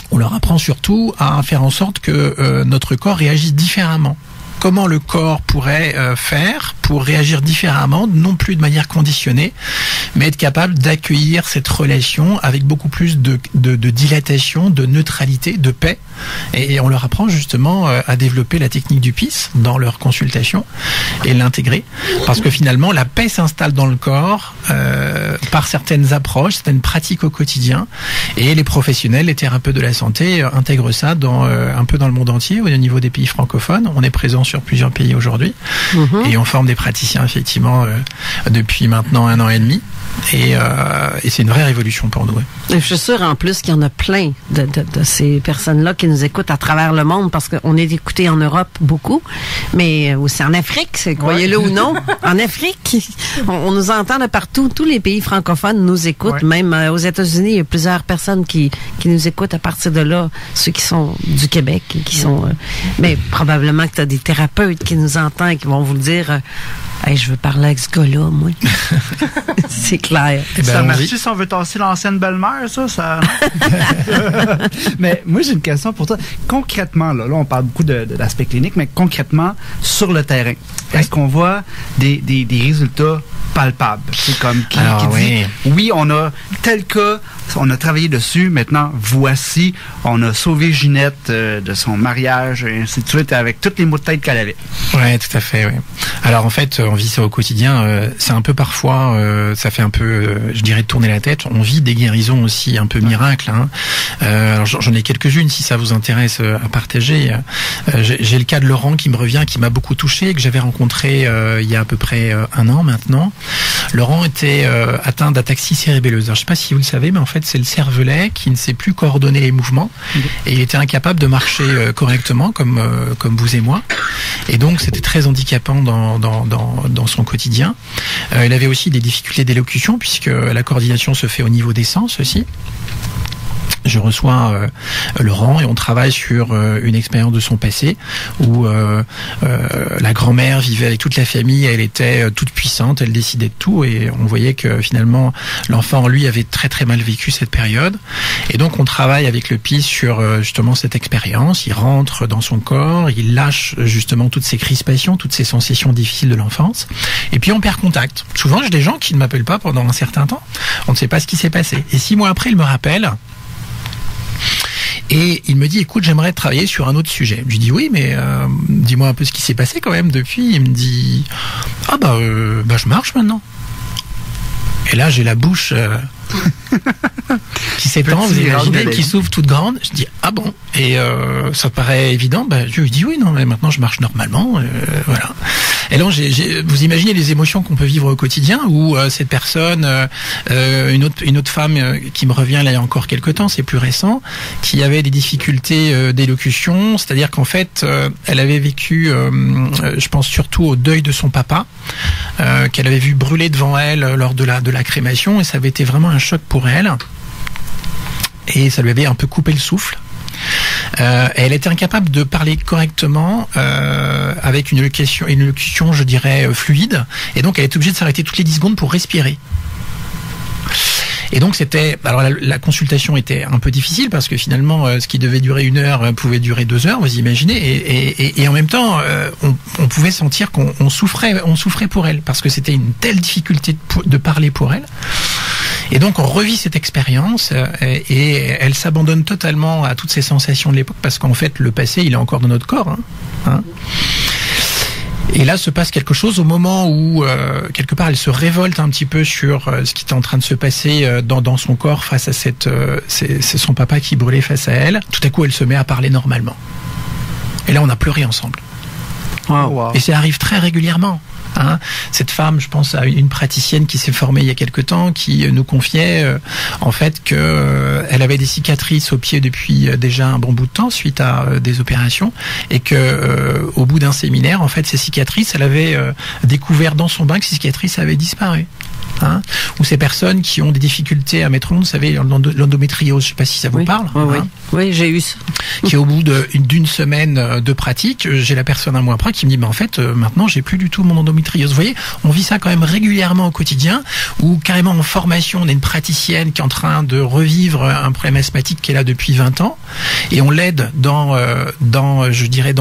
on leur apprend surtout à faire en sorte que notre corps réagisse différemment. Comment le corps pourrait faire pour réagir différemment, non plus de manière conditionnée, mais être capable d'accueillir cette relation avec beaucoup plus de dilatation, de neutralité, de paix. Et on leur apprend justement à développer la technique du PIS dans leur consultation et l'intégrer. Parce que finalement, la paix s'installe dans le corps par certaines approches, certaines pratiques au quotidien. Et les professionnels, les thérapeutes de la santé intègrent ça un peu dans le monde entier, au niveau des pays francophones. On est présent sur plusieurs pays aujourd'hui. Et on forme des praticiens effectivement depuis maintenant 1 an et demi. Et c'est une vraie révolution pour nous. Et je suis sûre en plus qu'il y en a plein de ces personnes-là qui nous écoutent à travers le monde, parce qu'on est écoutés en Europe beaucoup, mais aussi en Afrique, croyez-le ou non. En Afrique, on nous entend de partout. Tous les pays francophones nous écoutent. Même aux États-Unis, il y a plusieurs personnes qui nous écoutent à partir de là, ceux qui sont du Québec et qui sont... mais probablement que tu as des thérapeutes qui nous entendent et qui vont vous le dire... Hey, je veux parler avec ce gars-là, moi. C'est clair. Ça marche si on veut tasser l'ancienne belle-mère, ça? Mais moi, j'ai une question pour toi. Concrètement, là on parle beaucoup de l'aspect clinique, mais concrètement, sur le terrain, est-ce qu'on voit des résultats palpables? C'est comme qui dit, oui, on a tel cas, on a travaillé dessus, maintenant, voici, on a sauvé Ginette de son mariage, et ainsi de suite, avec toutes les maux de tête qu'elle avait. Oui, tout à fait, oui. Alors, en fait, on vit ça au quotidien. C'est un peu parfois, ça fait un peu, je dirais, tourner la tête. On vit des guérisons aussi un peu miracles. Hein. Alors, j'en ai quelques-unes, si ça vous intéresse à partager. J'ai le cas de Laurent qui me revient, qui m'a beaucoup touché, que j'avais rencontré il y a à peu près 1 an maintenant. Laurent était atteint d'ataxie cérébelleuse. Alors, je ne sais pas si vous le savez, mais en fait, c'est le cervelet qui ne sait plus coordonner les mouvements et il était incapable de marcher correctement comme vous et moi. Et donc, c'était très handicapant dans son quotidien. Il avait aussi des difficultés d'élocution puisque la coordination se fait au niveau des sens aussi. Je reçois Laurent et on travaille sur une expérience de son passé où la grand-mère vivait avec toute la famille, elle était toute puissante, elle décidait de tout et on voyait que finalement l'enfant lui avait très très mal vécu cette période et donc on travaille avec le PIS sur justement cette expérience, il rentre dans son corps, il lâche justement toutes ces crispations, toutes ces sensations difficiles de l'enfance et puis on perd contact. Souvent j'ai des gens qui ne m'appellent pas pendant un certain temps, on ne sait pas ce qui s'est passé et 6 mois après il me rappelle. Et il me dit, écoute, j'aimerais travailler sur un autre sujet. Je lui dis, oui, mais dis-moi un peu ce qui s'est passé quand même depuis. Il me dit, je marche maintenant. Et là, j'ai la bouche qui s'étend, vous imaginez, qui s'ouvre toute grande. Je dis, ah bon? Et ça paraît évident. Je lui dis, oui, non, mais maintenant je marche normalement. Voilà. Et là, vous imaginez les émotions qu'on peut vivre au quotidien où cette personne, une autre femme qui me revient là il y a encore quelques temps, c'est plus récent, qui avait des difficultés d'élocution, c'est-à-dire qu'en fait, elle avait vécu, je pense surtout au deuil de son papa, qu'elle avait vu brûler devant elle lors de la crémation, et ça avait été vraiment un choc pour elle. Et ça lui avait un peu coupé le souffle. Elle était incapable de parler correctement avec une élocution, je dirais, fluide. Et donc, elle était obligée de s'arrêter toutes les 10 secondes pour respirer. Et donc alors la consultation était un peu difficile parce que finalement ce qui devait durer 1 heure pouvait durer 2 heures, vous imaginez, et en même temps on pouvait sentir qu'on souffrait pour elle parce que c'était une telle difficulté de parler pour elle. Et donc on revit cette expérience et elle s'abandonne totalement à toutes ces sensations de l'époque parce qu'en fait le passé il est encore dans notre corps. Hein. Et là se passe quelque chose au moment où quelque part elle se révolte un petit peu sur ce qui était en train de se passer dans son corps face à c'est son papa qui brûlait face à elle. Tout à coup elle se met à parler normalement. Et là on a pleuré ensemble. Wow. Et ça arrive très régulièrement. Hein. Cette femme, je pense à une praticienne qui s'est formée il y a quelque temps, qui nous confiait en fait que elle avait des cicatrices au pied depuis déjà un bon bout de temps suite à des opérations, et que au bout d'un séminaire, en fait, ces cicatrices, elle avait découvert dans son bain que ces cicatrices avaient disparu. Hein, ou ces personnes qui ont des difficultés à mettre au monde, vous savez, l'endométriose, je ne sais pas si ça vous parle. Oui, j'ai eu ça. Qui au bout d'une semaine de pratique, j'ai la personne un mois après qui me dit, mais en fait, maintenant, j'ai plus du tout mon endométriose. Vous voyez, on vit ça quand même régulièrement au quotidien, ou carrément en formation, on a une praticienne qui est en train de revivre un problème asthmatique qui est là depuis 20 ans, et on l'aide dans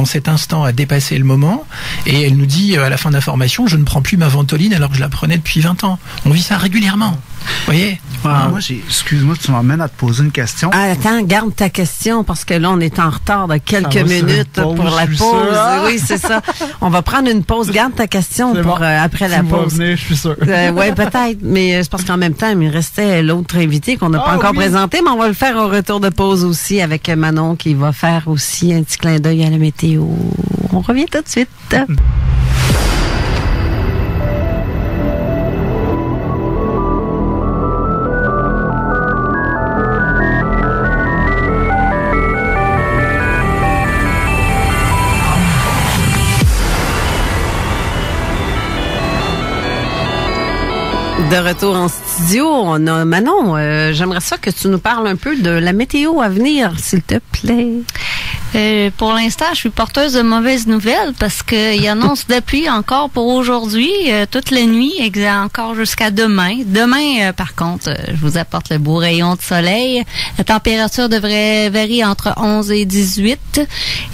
cet instant à dépasser le moment, et elle nous dit à la fin de la formation, je ne prends plus ma Ventoline alors que je la prenais depuis 20 ans. On vit ça régulièrement. Vous voyez? Moi, excuse-moi, tu m'emmènes à te poser une question. Ah, attends, garde ta question parce que là, on est en retard de quelques minutes pour la pause. Oui, c'est ça. On va prendre une pause. Garde ta question pour après la pause. Venir, je suis sûr. Oui, peut-être. Mais c'est parce qu'en même temps, il restait l'autre invité qu'on n'a pas encore présenté, mais on va le faire au retour de pause aussi avec Manon qui va faire aussi un petit clin d'œil à la météo. On revient tout de suite. De retour en studio, on a Manon. J'aimerais ça que tu nous parles un peu de la météo à venir, s'il te plaît. Pour l'instant, je suis porteuse de mauvaises nouvelles parce qu'il annonce de la pluie encore pour aujourd'hui, toute la nuit, encore jusqu'à demain. Demain, par contre, je vous apporte le beau rayon de soleil. La température devrait varier entre 11 et 18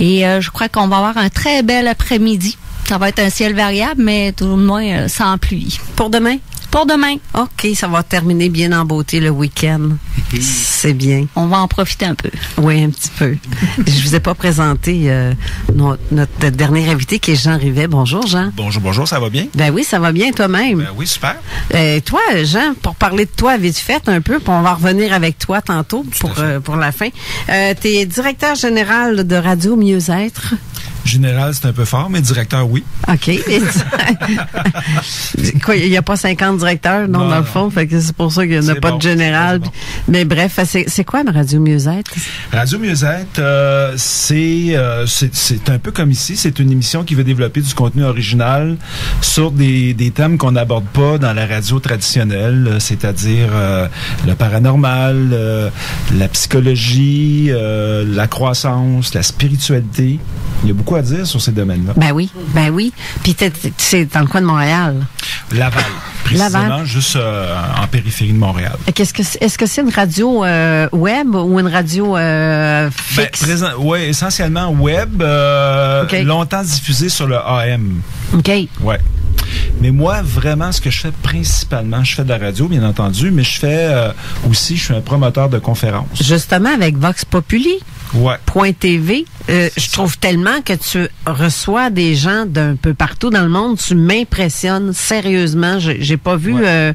et je crois qu'on va avoir un très bel après-midi. Ça va être un ciel variable, mais tout le moins sans pluie. Pour demain? Pour demain. OK, ça va terminer bien en beauté le week-end. C'est bien. On va en profiter un peu. Oui, un petit peu. Je vous ai pas présenté notre dernier invité qui est Jean Rivet. Bonjour, Jean. Bonjour, ça va bien? Ben oui, ça va bien toi-même. Ben oui, super. Toi, Jean, pour parler de toi vite fait un peu, puis on va revenir avec toi tantôt pour la fin. Tu es directeur général de Radio Mieux-être. Général, c'est un peu fort, mais directeur, oui. OK. Quoi, il n'y a pas 50 directeurs, non, dans le fond, fait que c'est pour ça qu'il n'y en a pas de général. Mais bref, c'est quoi Radio Mieux-être? Radio Mieux-être, c'est un peu comme ici, c'est une émission qui veut développer du contenu original sur des thèmes qu'on n'aborde pas dans la radio traditionnelle, c'est-à-dire le paranormal, la psychologie, la croissance, la spiritualité. Il y a beaucoup à dire sur ces domaines-là. Ben oui. Puis c'est dans le coin de Montréal. Laval. Précisément, juste en périphérie de Montréal. Est-ce que c'est une radio web ou une radio fixe? Oui, essentiellement web, longtemps diffusé sur le AM. OK. Ouais. Mais moi, vraiment, ce que je fais principalement, je fais de la radio, bien entendu, mais je fais aussi, je suis un promoteur de conférences. Justement, avec Vox Populi. Ouais. .tv, je trouve tellement que tu reçois des gens d'un peu partout dans le monde. Tu m'impressionnes sérieusement. J'ai pas vu... Ouais.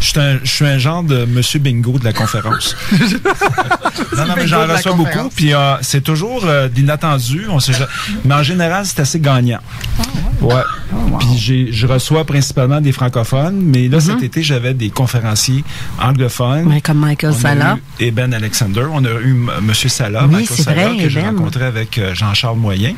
Je suis un genre de monsieur bingo de la conférence. non, mais j'en reçois beaucoup. Puis c'est toujours d'inattendu. Mais en général, c'est assez gagnant. Ouais. Puis je reçois principalement des francophones. Mais là, cet été, j'avais des conférenciers anglophones. Ouais, comme Michael Sala. Et Ben Alexander. On a eu monsieur Sala, oui, Michael Sala, que j'ai rencontré avec Jean-Charles Moyen.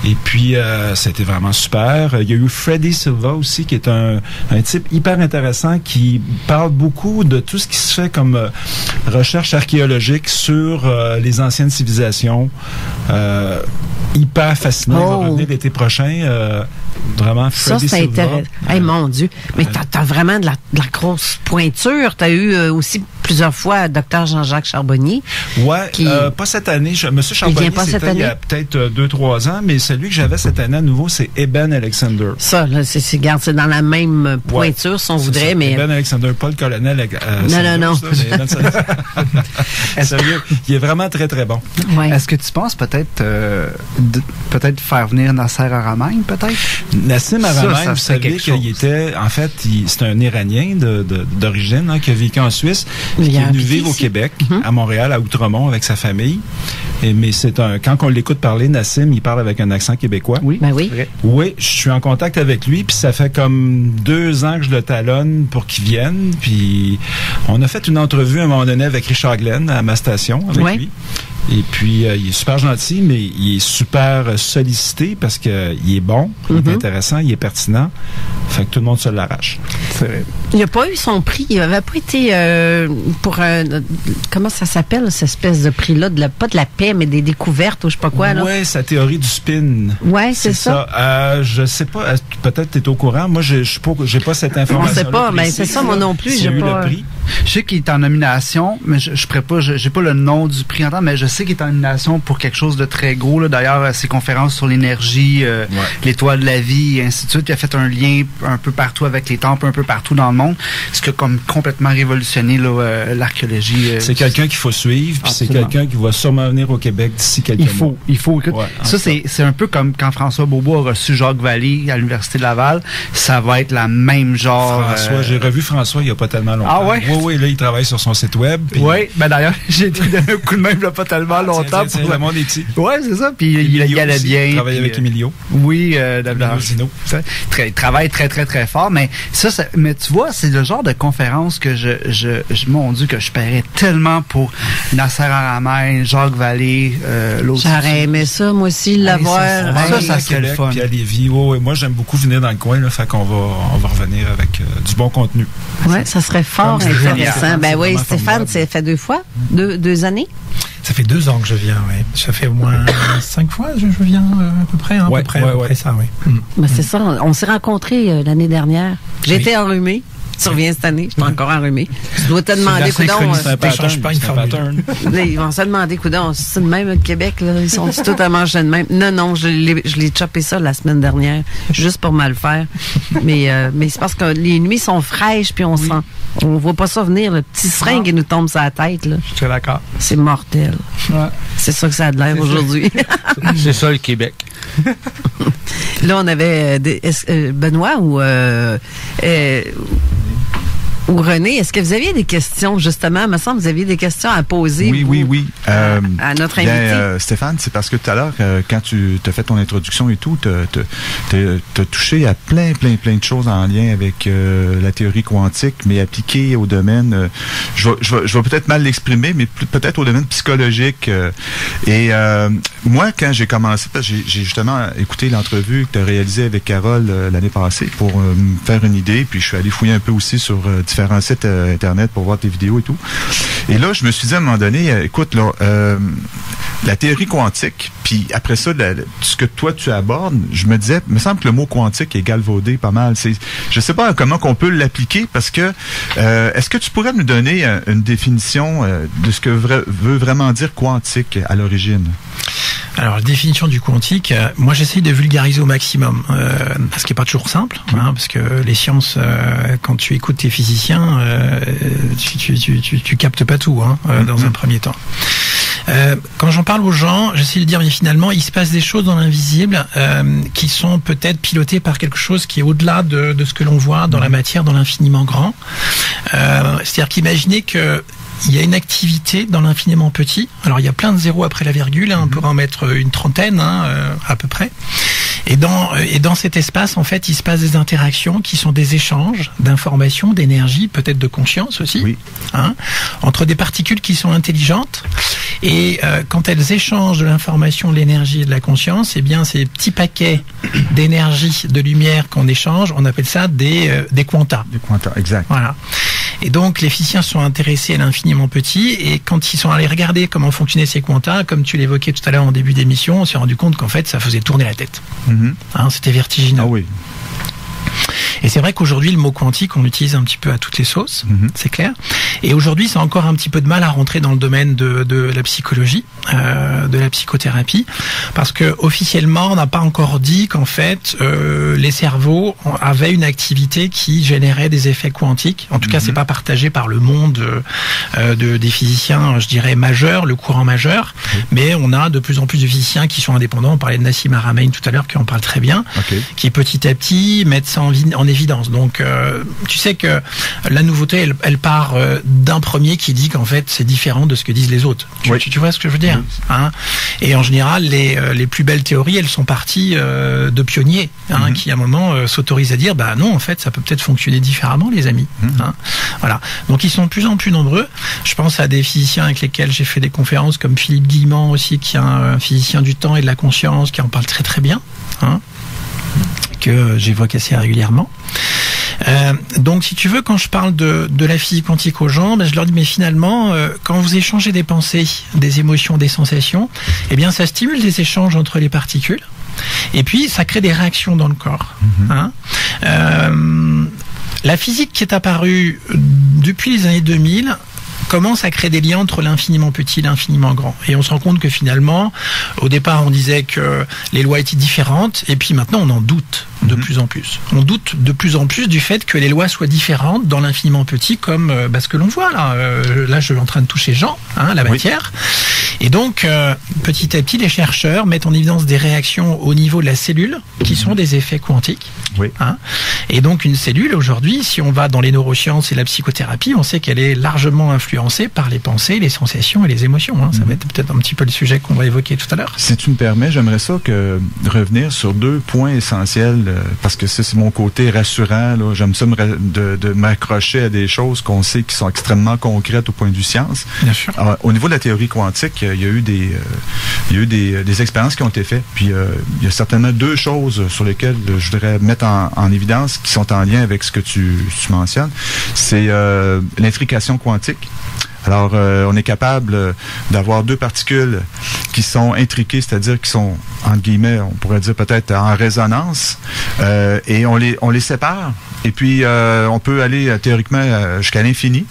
Et puis, c'était vraiment super. Il y a eu Freddy Silva aussi, qui est un type hyper intéressant qui parle beaucoup de tout ce qui se fait comme recherche archéologique sur les anciennes civilisations. Hyper fascinant. Il va revenir l'été prochain. Vraiment, Freddy Silva. Ça, c'est intéressant. Hey, mon Dieu. Mais t'as vraiment de la grosse pointure. T'as eu aussi plusieurs fois Dr Jean-Jacques Charbonnier. Ouais, pas cette année. Monsieur Charbonnier, c'était il y a peut-être 2-3 ans, mais celui que j'avais cette année à nouveau, c'est Eben Alexander. Ça, là, c'est dans la même pointure, si on voudrait, ça. Mais... Eben Alexander, pas le colonel. Non. Sérieux, il est vraiment très, très bon. Ouais. Est-ce que tu penses peut-être faire venir Nasser Aramain, peut-être? Nassim Aramain, vous savez qu'il était, en fait, c'est un Iranien d'origine, qui a vécu en Suisse, qui est venu vivre au Québec, à Montréal, à Outremont, avec sa famille. Mais quand on l'écoute parler, Nassim, il parle avec un accent québécois. Oui. Ben oui. Oui, je suis en contact avec lui, puis ça fait comme 2 ans que je le talonne pour qu'il vienne. Puis on a fait une entrevue à un moment donné avec Richard Glenn à ma station, avec lui. Et puis, il est super gentil, mais il est super sollicité parce qu'il est bon, il est intéressant, il est pertinent. Fait que tout le monde se l'arrache. C'est vrai. Il n'a pas eu son prix. Il n'avait pas été pour comment ça s'appelle, cette espèce de prix-là, pas de la paix, mais des découvertes ou je sais pas quoi. Oui, sa théorie du spin. Oui, c'est ça. Je sais pas, peut-être tu es au courant. Moi, j'ai pas cette information. On sait pas, mais c'est ça, moi non plus. J'ai eu le prix. Je sais qu'il est en nomination, mais je pourrais pas, j'ai pas le nom du prix en temps, mais je sais qu'il est en nomination pour quelque chose de très gros, là. D'ailleurs, ses conférences sur l'énergie, l'étoile de la vie, et ainsi de suite. Il a fait un lien un peu partout avec les temples, un peu partout dans le monde. Ce qui a comme complètement révolutionné l'archéologie. C'est quelqu'un qu'il faut suivre, puis c'est quelqu'un qui va sûrement venir au Québec d'ici quelques mois. Il faut. Écoute, ça, c'est un peu comme quand François Beaubois a reçu Jacques Vallée à l'Université de Laval. Ça va être la même genre... François, j'ai revu François il n'y a pas tellement longtemps. Ah ouais? Oui, là, il travaille sur son site web. Oui, d'ailleurs, j'ai donné un coup de main il n'y a pas tellement longtemps. Tiens, le monde est petit. Oui, c'est ça. Puis il allait bien. Il travaille avec Emilio. Oui, Zino. Il travaille très, très, très fort. Mais mais tu vois, c'est le genre de conférence que mon Dieu, que je paierais tellement pour Nasser Aramain, Jacques Vallée, l'autre. J'aurais aimé ça, moi aussi, l'avoir. Ça serait le fun. Puis à Lévis. Moi, j'aime beaucoup venir dans le coin, là, fait qu'on va revenir avec du bon contenu. Oui, ça serait fort intéressant. Ben oui, Stéphane, c'est fait 2 fois, 2 années. Ça fait 2 ans que je viens, oui. Ça fait au moins 5 fois je viens à peu près, à peu près ça, oui. Ben, c'est ça, on s'est rencontrés l'année dernière. J'étais enrhumée. Tu reviens cette année, je suis encore enrhumé. Tu dois te demander, coudonc. Ils vont se demander, coudonc, c'est de même, le Québec, là, ils sont tous à manger de même. Non, je l'ai chopé ça la semaine dernière, juste pour mal faire. Mais c'est parce que les nuits sont fraîches, puis on voit pas ça venir, le petit seringue qui nous tombe sur la tête, là. Je suis d'accord. C'est mortel. Ouais. C'est ça que ça a de l'air aujourd'hui. C'est ça, le Québec. Là, on avait Benoît ou René, est-ce que vous aviez des questions, justement? Il me semble que vous aviez des questions à poser oui. À notre invité. Stéphane, c'est parce que tout à l'heure, quand tu as fait ton introduction et tout, tu as touché à plein de choses en lien avec la théorie quantique, mais appliquée au domaine, je vais peut-être mal l'exprimer, mais peut-être au domaine psychologique. Moi, quand j'ai commencé, parce que j'ai justement écouté l'entrevue que tu as réalisée avec Carole l'année passée pour me faire une idée, puis je suis allé fouiller un peu aussi sur différents sites Internet pour voir tes vidéos et tout. Et là, je me suis dit à un moment donné, écoute, là, la théorie quantique, puis après ça, ce que toi, tu abordes, je me disais, il me semble que le mot quantique est galvaudé pas mal. Je sais pas comment qu'on peut l'appliquer, parce que est-ce que tu pourrais nous donner une définition de ce que veut vraiment dire quantique à l'origine? Alors, la définition du quantique, moi j'essaye de vulgariser au maximum, ce qui n'est pas toujours simple, parce que les sciences, quand tu écoutes tes physiciens, tu captes pas tout, dans un premier temps. Quand j'en parle aux gens, j'essaie de dire, mais finalement, il se passe des choses dans l'invisible qui sont peut-être pilotées par quelque chose qui est au-delà de ce que l'on voit dans la matière, dans l'infiniment grand. C'est-à-dire qu'imaginez que il y a une activité dans l'infiniment petit. Alors, il y a plein de zéros après la virgule. On pourrait en mettre une trentaine, à peu près. Et dans cet espace, en fait, il se passe des interactions qui sont des échanges d'informations, d'énergie, peut-être de conscience aussi, entre des particules qui sont intelligentes. Et quand elles échangent de l'information, de l'énergie et de la conscience, eh bien, ces petits paquets d'énergie, de lumière qu'on échange, on appelle ça des quantas. Des quantas, exact. Voilà. Et donc, les physiciens sont intéressés à l'infiniment petit, et quand ils sont allés regarder comment fonctionnaient ces quantas, comme tu l'évoquais tout à l'heure en début d'émission, on s'est rendu compte qu'en fait, ça faisait tourner la tête. C'était vertigineux. Ah oui. Et c'est vrai qu'aujourd'hui, le mot quantique, on l'utilise un petit peu à toutes les sauces, c'est clair. Et aujourd'hui, c'est encore un petit peu de mal à rentrer dans le domaine de la psychologie, de la psychothérapie, parce que officiellement, on n'a pas encore dit qu'en fait, les cerveaux avaient une activité qui générait des effets quantiques. En tout cas, c'est pas partagé par le monde des physiciens, je dirais, majeurs, le courant majeur, mais on a de plus en plus de physiciens qui sont indépendants. On parlait de Nassim Haramein tout à l'heure, qui en parle très bien, qui petit à petit mettent ça en évidence. Donc, tu sais que la nouveauté, elle part d'un premier qui dit qu'en fait, c'est différent de ce que disent les autres. Tu vois ce que je veux dire, Et en général, les plus belles théories, elles sont parties de pionniers, qui à un moment s'autorisent à dire, bah non, en fait, ça peut peut-être fonctionner différemment, les amis. Voilà. Donc, ils sont de plus en plus nombreux. Je pense à des physiciens avec lesquels j'ai fait des conférences, comme Philippe Guillemant aussi, qui est un physicien du temps et de la conscience, qui en parle très très bien. Que j'évoque assez régulièrement. Donc, si tu veux, quand je parle de la physique quantique aux gens, je leur dis, mais finalement, quand vous échangez des pensées, des émotions, des sensations, eh bien, ça stimule des échanges entre les particules, et puis ça crée des réactions dans le corps. La physique qui est apparue depuis les années 2000 commence à créer des liens entre l'infiniment petit et l'infiniment grand. Et on se rend compte que finalement, au départ, on disait que les lois étaient différentes, et puis maintenant, on en doute de plus en plus. On doute de plus en plus du fait que les lois soient différentes dans l'infiniment petit, comme ce que l'on voit là. Là, je suis en train de toucher Jean, la matière. Et donc, petit à petit, les chercheurs mettent en évidence des réactions au niveau de la cellule, qui sont des effets quantiques. Et donc, une cellule, aujourd'hui, si on va dans les neurosciences et la psychothérapie, on sait qu'elle est largement influencée par les pensées, les sensations et les émotions. Ça va être peut-être un petit peu le sujet qu'on va évoquer tout à l'heure. Si tu me permets, j'aimerais ça revenir sur 2 points essentiels, parce que c'est mon côté rassurant. J'aime ça de m'accrocher à des choses qu'on sait qui sont extrêmement concrètes au point de vue science. Bien sûr. Alors, au niveau de la théorie quantique, il y a eu des expériences qui ont été faites, puis il y a certainement 2 choses sur lesquelles je voudrais mettre en évidence qui sont en lien avec ce que tu mentionnes. C'est l'intrication quantique. Alors, on est capable d'avoir deux particules qui sont intriquées, c'est-à-dire qui sont, entre guillemets, on pourrait dire peut-être en résonance, et on les sépare. Et puis, on peut aller théoriquement jusqu'à l'infini.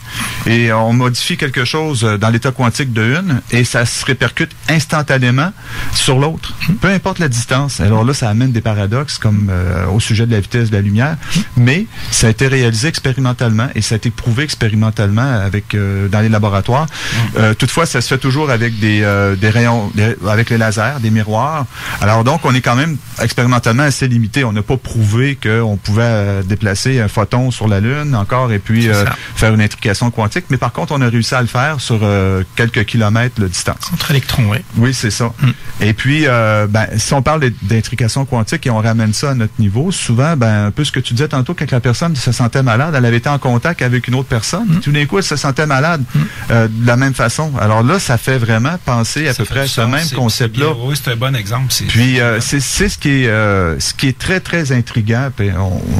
Et on modifie quelque chose dans l'état quantique de une, et ça se répercute instantanément sur l'autre, peu importe la distance. Alors là, ça amène des paradoxes, comme au sujet de la vitesse de la lumière, mais ça a été réalisé expérimentalement, et ça a été prouvé expérimentalement avec dans les laboratoires. Toutefois, ça se fait toujours avec des rayons, avec les lasers, des miroirs. Alors donc, on est quand même expérimentalement assez limité. On n'a pas prouvé qu'on pouvait déplacer un photon sur la Lune encore et puis faire une intrication quantique, mais par contre, on a réussi à le faire sur quelques kilomètres de distance. Entre électrons, oui. Oui, c'est ça. Et puis, si on parle d'intrication quantique et on ramène ça à notre niveau, souvent, un peu ce que tu disais tantôt, quand la personne se sentait malade, elle avait été en contact avec une autre personne, tout d'un coup, elle se sentait malade de la même façon. Alors là, ça fait vraiment penser à peu près à ce même concept-là. Oui, c'est un bon exemple. Puis, c'est ce qui est très, très intriguant. Puis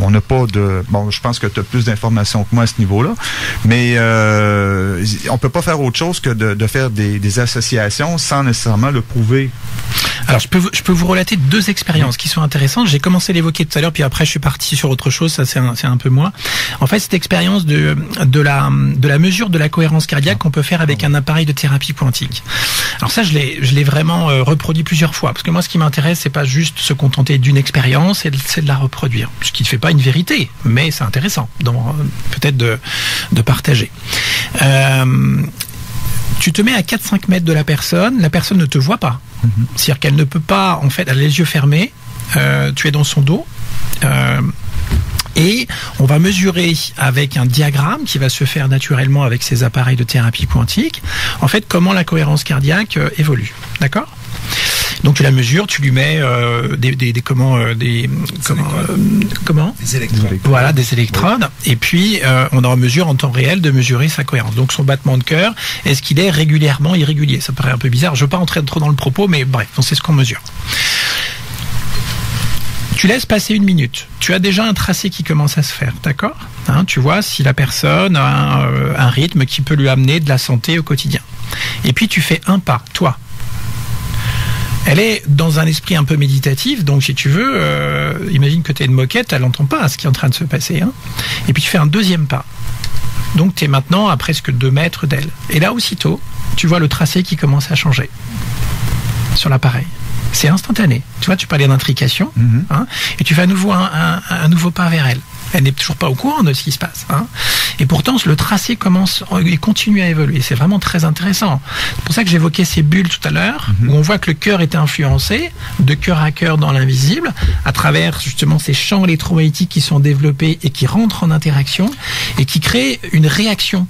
on n'a pas de... Bon, je pense que tu as plus d'informations que moi à ce niveau-là, mais on peut pas faire autre chose que de faire des associations sans nécessairement le prouver. Alors, je peux vous relater deux expériences qui sont intéressantes. J'ai commencé à l'évoquer tout à l'heure, puis après, je suis parti sur autre chose. Ça, c'est un peu moi. En fait, cette expérience de la mesure de la cohérence cardiaque qu'on peut faire avec un appareil de thérapie quantique. Alors ça, je l'ai vraiment reproduit plusieurs fois, parce que moi, ce qui m'intéresse, c'est pas juste se contenter d'une expérience, c'est de la reproduire. Ce qui ne fait pas une vérité, mais c'est intéressant, peut-être de partager. Tu te mets à 4-5 mètres de la personne ne te voit pas. C'est-à-dire qu'elle ne peut pas, en fait, elle a les yeux fermés, tu es dans son dos, et on va mesurer avec un diagramme qui va se faire naturellement avec ces appareils de thérapie quantique, en fait, comment la cohérence cardiaque évolue. D'accord ? Donc tu la mesures, tu lui mets des électrodes. Voilà, des électrodes. Et puis on en mesure en temps réel de mesurer sa cohérence. Donc son battement de cœur, est-ce qu'il est régulièrement irrégulier? Ça paraît un peu bizarre. Je ne veux pas entrer trop dans le propos, mais bref, donc c'est ce qu'on mesure. Tu laisses passer 1 minute. Tu as déjà un tracé qui commence à se faire, d'accord ? Tu vois si la personne a un rythme qui peut lui amener de la santé au quotidien. Et puis tu fais un pas, toi. Elle est dans un esprit un peu méditatif, donc si tu veux, imagine que tu es une moquette, elle n'entend pas ce qui est en train de se passer. Et puis tu fais un deuxième pas. Donc tu es maintenant à presque 2 mètres d'elle. Et là, aussitôt, tu vois le tracé qui commence à changer sur l'appareil. C'est instantané. Tu vois, tu parlais d'intrication, et tu fais à nouveau un nouveau pas vers elle. Elle n'est toujours pas au courant de ce qui se passe. Et pourtant, le tracé commence et continue à évoluer. C'est vraiment très intéressant. C'est pour ça que j'évoquais ces bulles tout à l'heure, où on voit que le cœur est influencé de cœur à cœur dans l'invisible, à travers justement ces champs électromagnétiques qui sont développés et qui rentrent en interaction et qui créent une réaction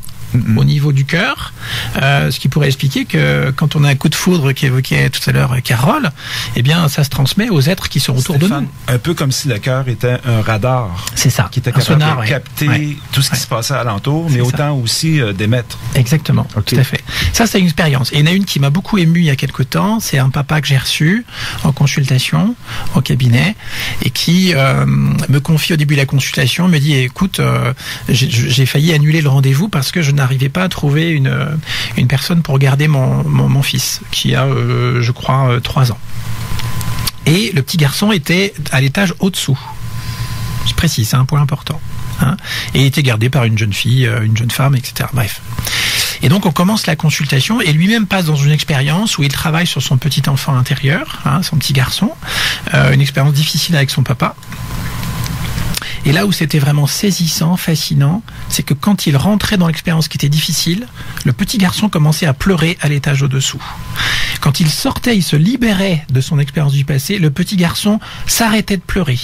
au niveau du cœur, ce qui pourrait expliquer que quand on a un coup de foudre qu'évoquait tout à l'heure Carole, eh bien ça se transmet aux êtres qui sont autour de nous. Un peu comme si le cœur était un radar. C'est ça. Qui était capable de capter tout ce qui se passait alentour, mais autant aussi d'émettre. Exactement, tout à fait. Ça, c'est une expérience. Et il y en a une qui m'a beaucoup ému il y a quelque temps. C'est un papa que j'ai reçu en consultation au cabinet et qui me confie au début de la consultation, me dit écoute, j'ai failli annuler le rendez-vous parce que je n'arrivais pas à trouver une personne pour garder mon fils qui a, je crois, 3 ans. Et le petit garçon était à l'étage au-dessous. Je précise, c'est un point important. Et il était gardé par une jeune fille, une jeune femme, etc. Bref. Et donc on commence la consultation et lui-même passe dans une expérience où il travaille sur son petit enfant intérieur, son petit garçon, une expérience difficile avec son papa. Et là où c'était vraiment saisissant, fascinant, c'est que quand il rentrait dans l'expérience qui était difficile, le petit garçon commençait à pleurer à l'étage au-dessous. Quand il sortait, il se libérait de son expérience du passé, le petit garçon s'arrêtait de pleurer.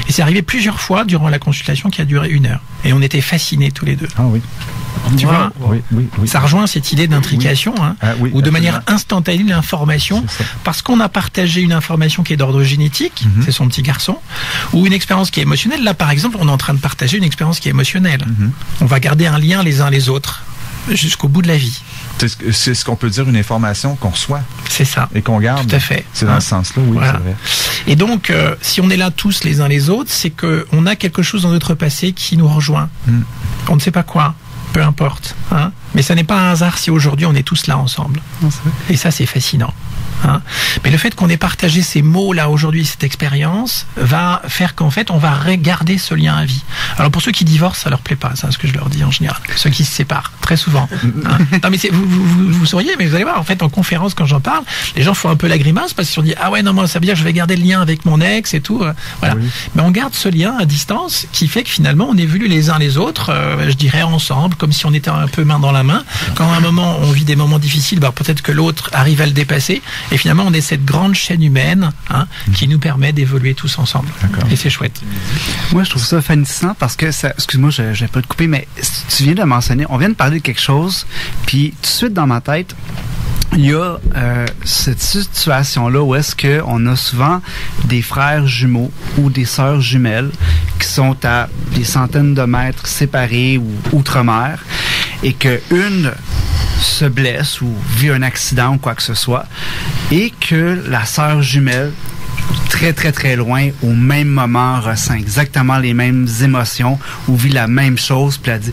Et c'est arrivé plusieurs fois durant la consultation qui a duré 1 heure. Et on était fascinés tous les deux. Ah oui. Tu vois, ça rejoint cette idée d'intrication, où de manière instantanée l'information, parce qu'on a partagé une information qui est d'ordre génétique, c'est son petit garçon, ou une expérience qui est émotionnelle. Là, par exemple, on est en train de partager une expérience qui est émotionnelle. On va garder un lien les uns les autres jusqu'au bout de la vie. C'est ce qu'on peut dire, une information qu'on reçoit. C'est ça. Et qu'on garde. Tout à fait. C'est dans ce sens-là, oui, voilà. C'est vrai. Et donc, si on est là tous les uns les autres, c'est qu'on a quelque chose dans notre passé qui nous rejoint. On ne sait pas quoi. peu importe. Hein. Mais ça n'est pas un hasard si aujourd'hui on est tous là ensemble. Et ça, c'est fascinant. Hein. Mais le fait qu'on ait partagé ces mots-là aujourd'hui, cette expérience, va faire qu'en fait, on va garder ce lien à vie. Alors pour ceux qui divorcent, ça leur plaît pas, c'est ce que je leur dis en général. Ceux qui se séparent, très souvent. Hein. Non mais vous souriez, mais vous allez voir, en fait, en conférence, quand j'en parle, les gens font un peu la grimace parce qu'ils se disent, ah ouais, non, moi, ça veut dire que je vais garder le lien avec mon ex et tout. Voilà. Oui. Mais on garde ce lien à distance qui fait que finalement, on évolue les uns les autres, je dirais ensemble, comme si on était un peu main dans la main. Quand à un moment, on vit des moments difficiles, bah, peut-être que l'autre arrive à le dépasser. Et finalement, on est cette grande chaîne humaine qui nous permet d'évoluer tous ensemble. Et c'est chouette. Moi, je trouve ça fascinant parce que, excuse-moi, je vais pas te couper, mais tu viens de mentionner, on vient de parler de quelque chose, puis tout de suite dans ma tête, il y a cette situation-là où est-ce qu'on a souvent des frères jumeaux ou des sœurs jumelles qui sont à des centaines de mètres séparés ou outre-mer et qu'une se blesse ou vit un accident ou quoi que ce soit et que la sœur jumelle très très très loin au même moment ressent exactement les mêmes émotions ou vit la même chose puis elle dit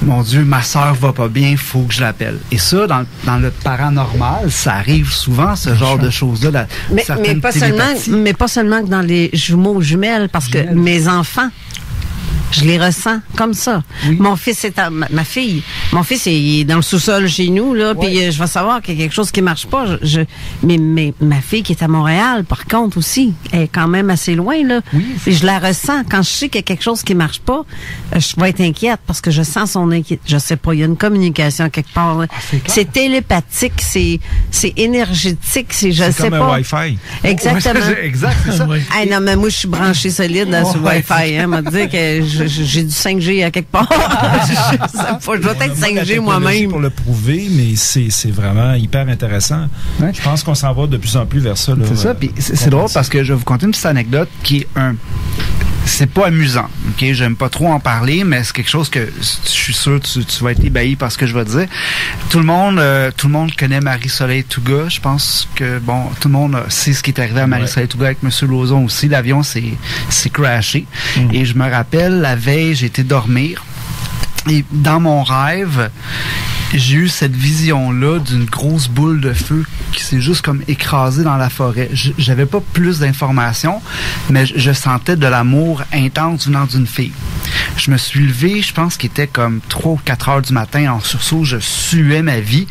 mon Dieu ma sœur va pas bien, faut que je l'appelle. Et ça dans le paranormal ça arrive souvent ce genre de choses là. Mais pas seulement que dans les jumeaux ou jumelles parce que mes enfants je les ressens comme ça. Oui. Mon fils est ma fille. Mon fils il est dans le sous-sol chez nous là, puis je vais savoir qu'il y a quelque chose qui marche pas. Mais ma fille qui est à Montréal, par contre aussi, elle est quand même assez loin là. Oui, et je la ressens quand je sais qu'il y a quelque chose qui marche pas. Je vais être inquiète parce que je sens son inquiétude. Je sais pas, il y a une communication quelque part. C'est télépathique, c'est énergétique, c'est je sais pas. C'est comme un Wi-Fi. Exactement. Exact, c'est ça. Hey, non mais moi je suis branché solide dans ce Wi-Fi. M'a dit que j'ai du 5G à quelque part. Je dois être 5G moi-même. Pour le prouver, mais c'est vraiment hyper intéressant. Ouais. Je pense qu'on s'en va de plus en plus vers ça. C'est ça, puis c'est drôle parce que je vais vous conter une petite anecdote qui est c'est pas amusant, ok? J'aime pas trop en parler, mais c'est quelque chose que je suis sûr tu vas être ébahi par ce que je vais te dire. Tout le monde connaît Marie-Soleil Touga. Je pense que tout le monde sait ce qui est arrivé à Marie-Soleil Touga avec M. Lauzon aussi. L'avion s'est crashé. Et je me rappelle, la veille, j'ai été dormir. Et dans mon rêve, j'ai eu cette vision-là d'une grosse boule de feu qui s'est juste comme écrasée dans la forêt. J'avais pas plus d'informations, mais je sentais de l'amour intense venant d'une fille. Je me suis levé, je pense qu'il était comme 3 ou 4 heures du matin en sursaut, je suais ma vie.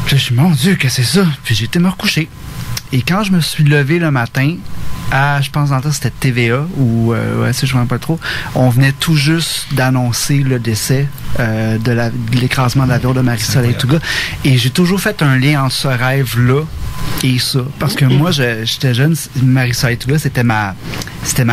Puis je me suis dit, mon Dieu, qu'est-ce que c'est ça? Puis j'ai été me recoucher. Et quand je me suis levé le matin, je pense dans le temps c'était TVA ou si je ne me rappelle pas trop, on venait tout juste d'annoncer le décès de l'écrasement de l'avion de Marie-Soleil Touga. Et j'ai toujours fait un lien entre ce rêve-là et ça. Parce que moi, j'étais jeune, Marie-Soleil Touga, c'était ma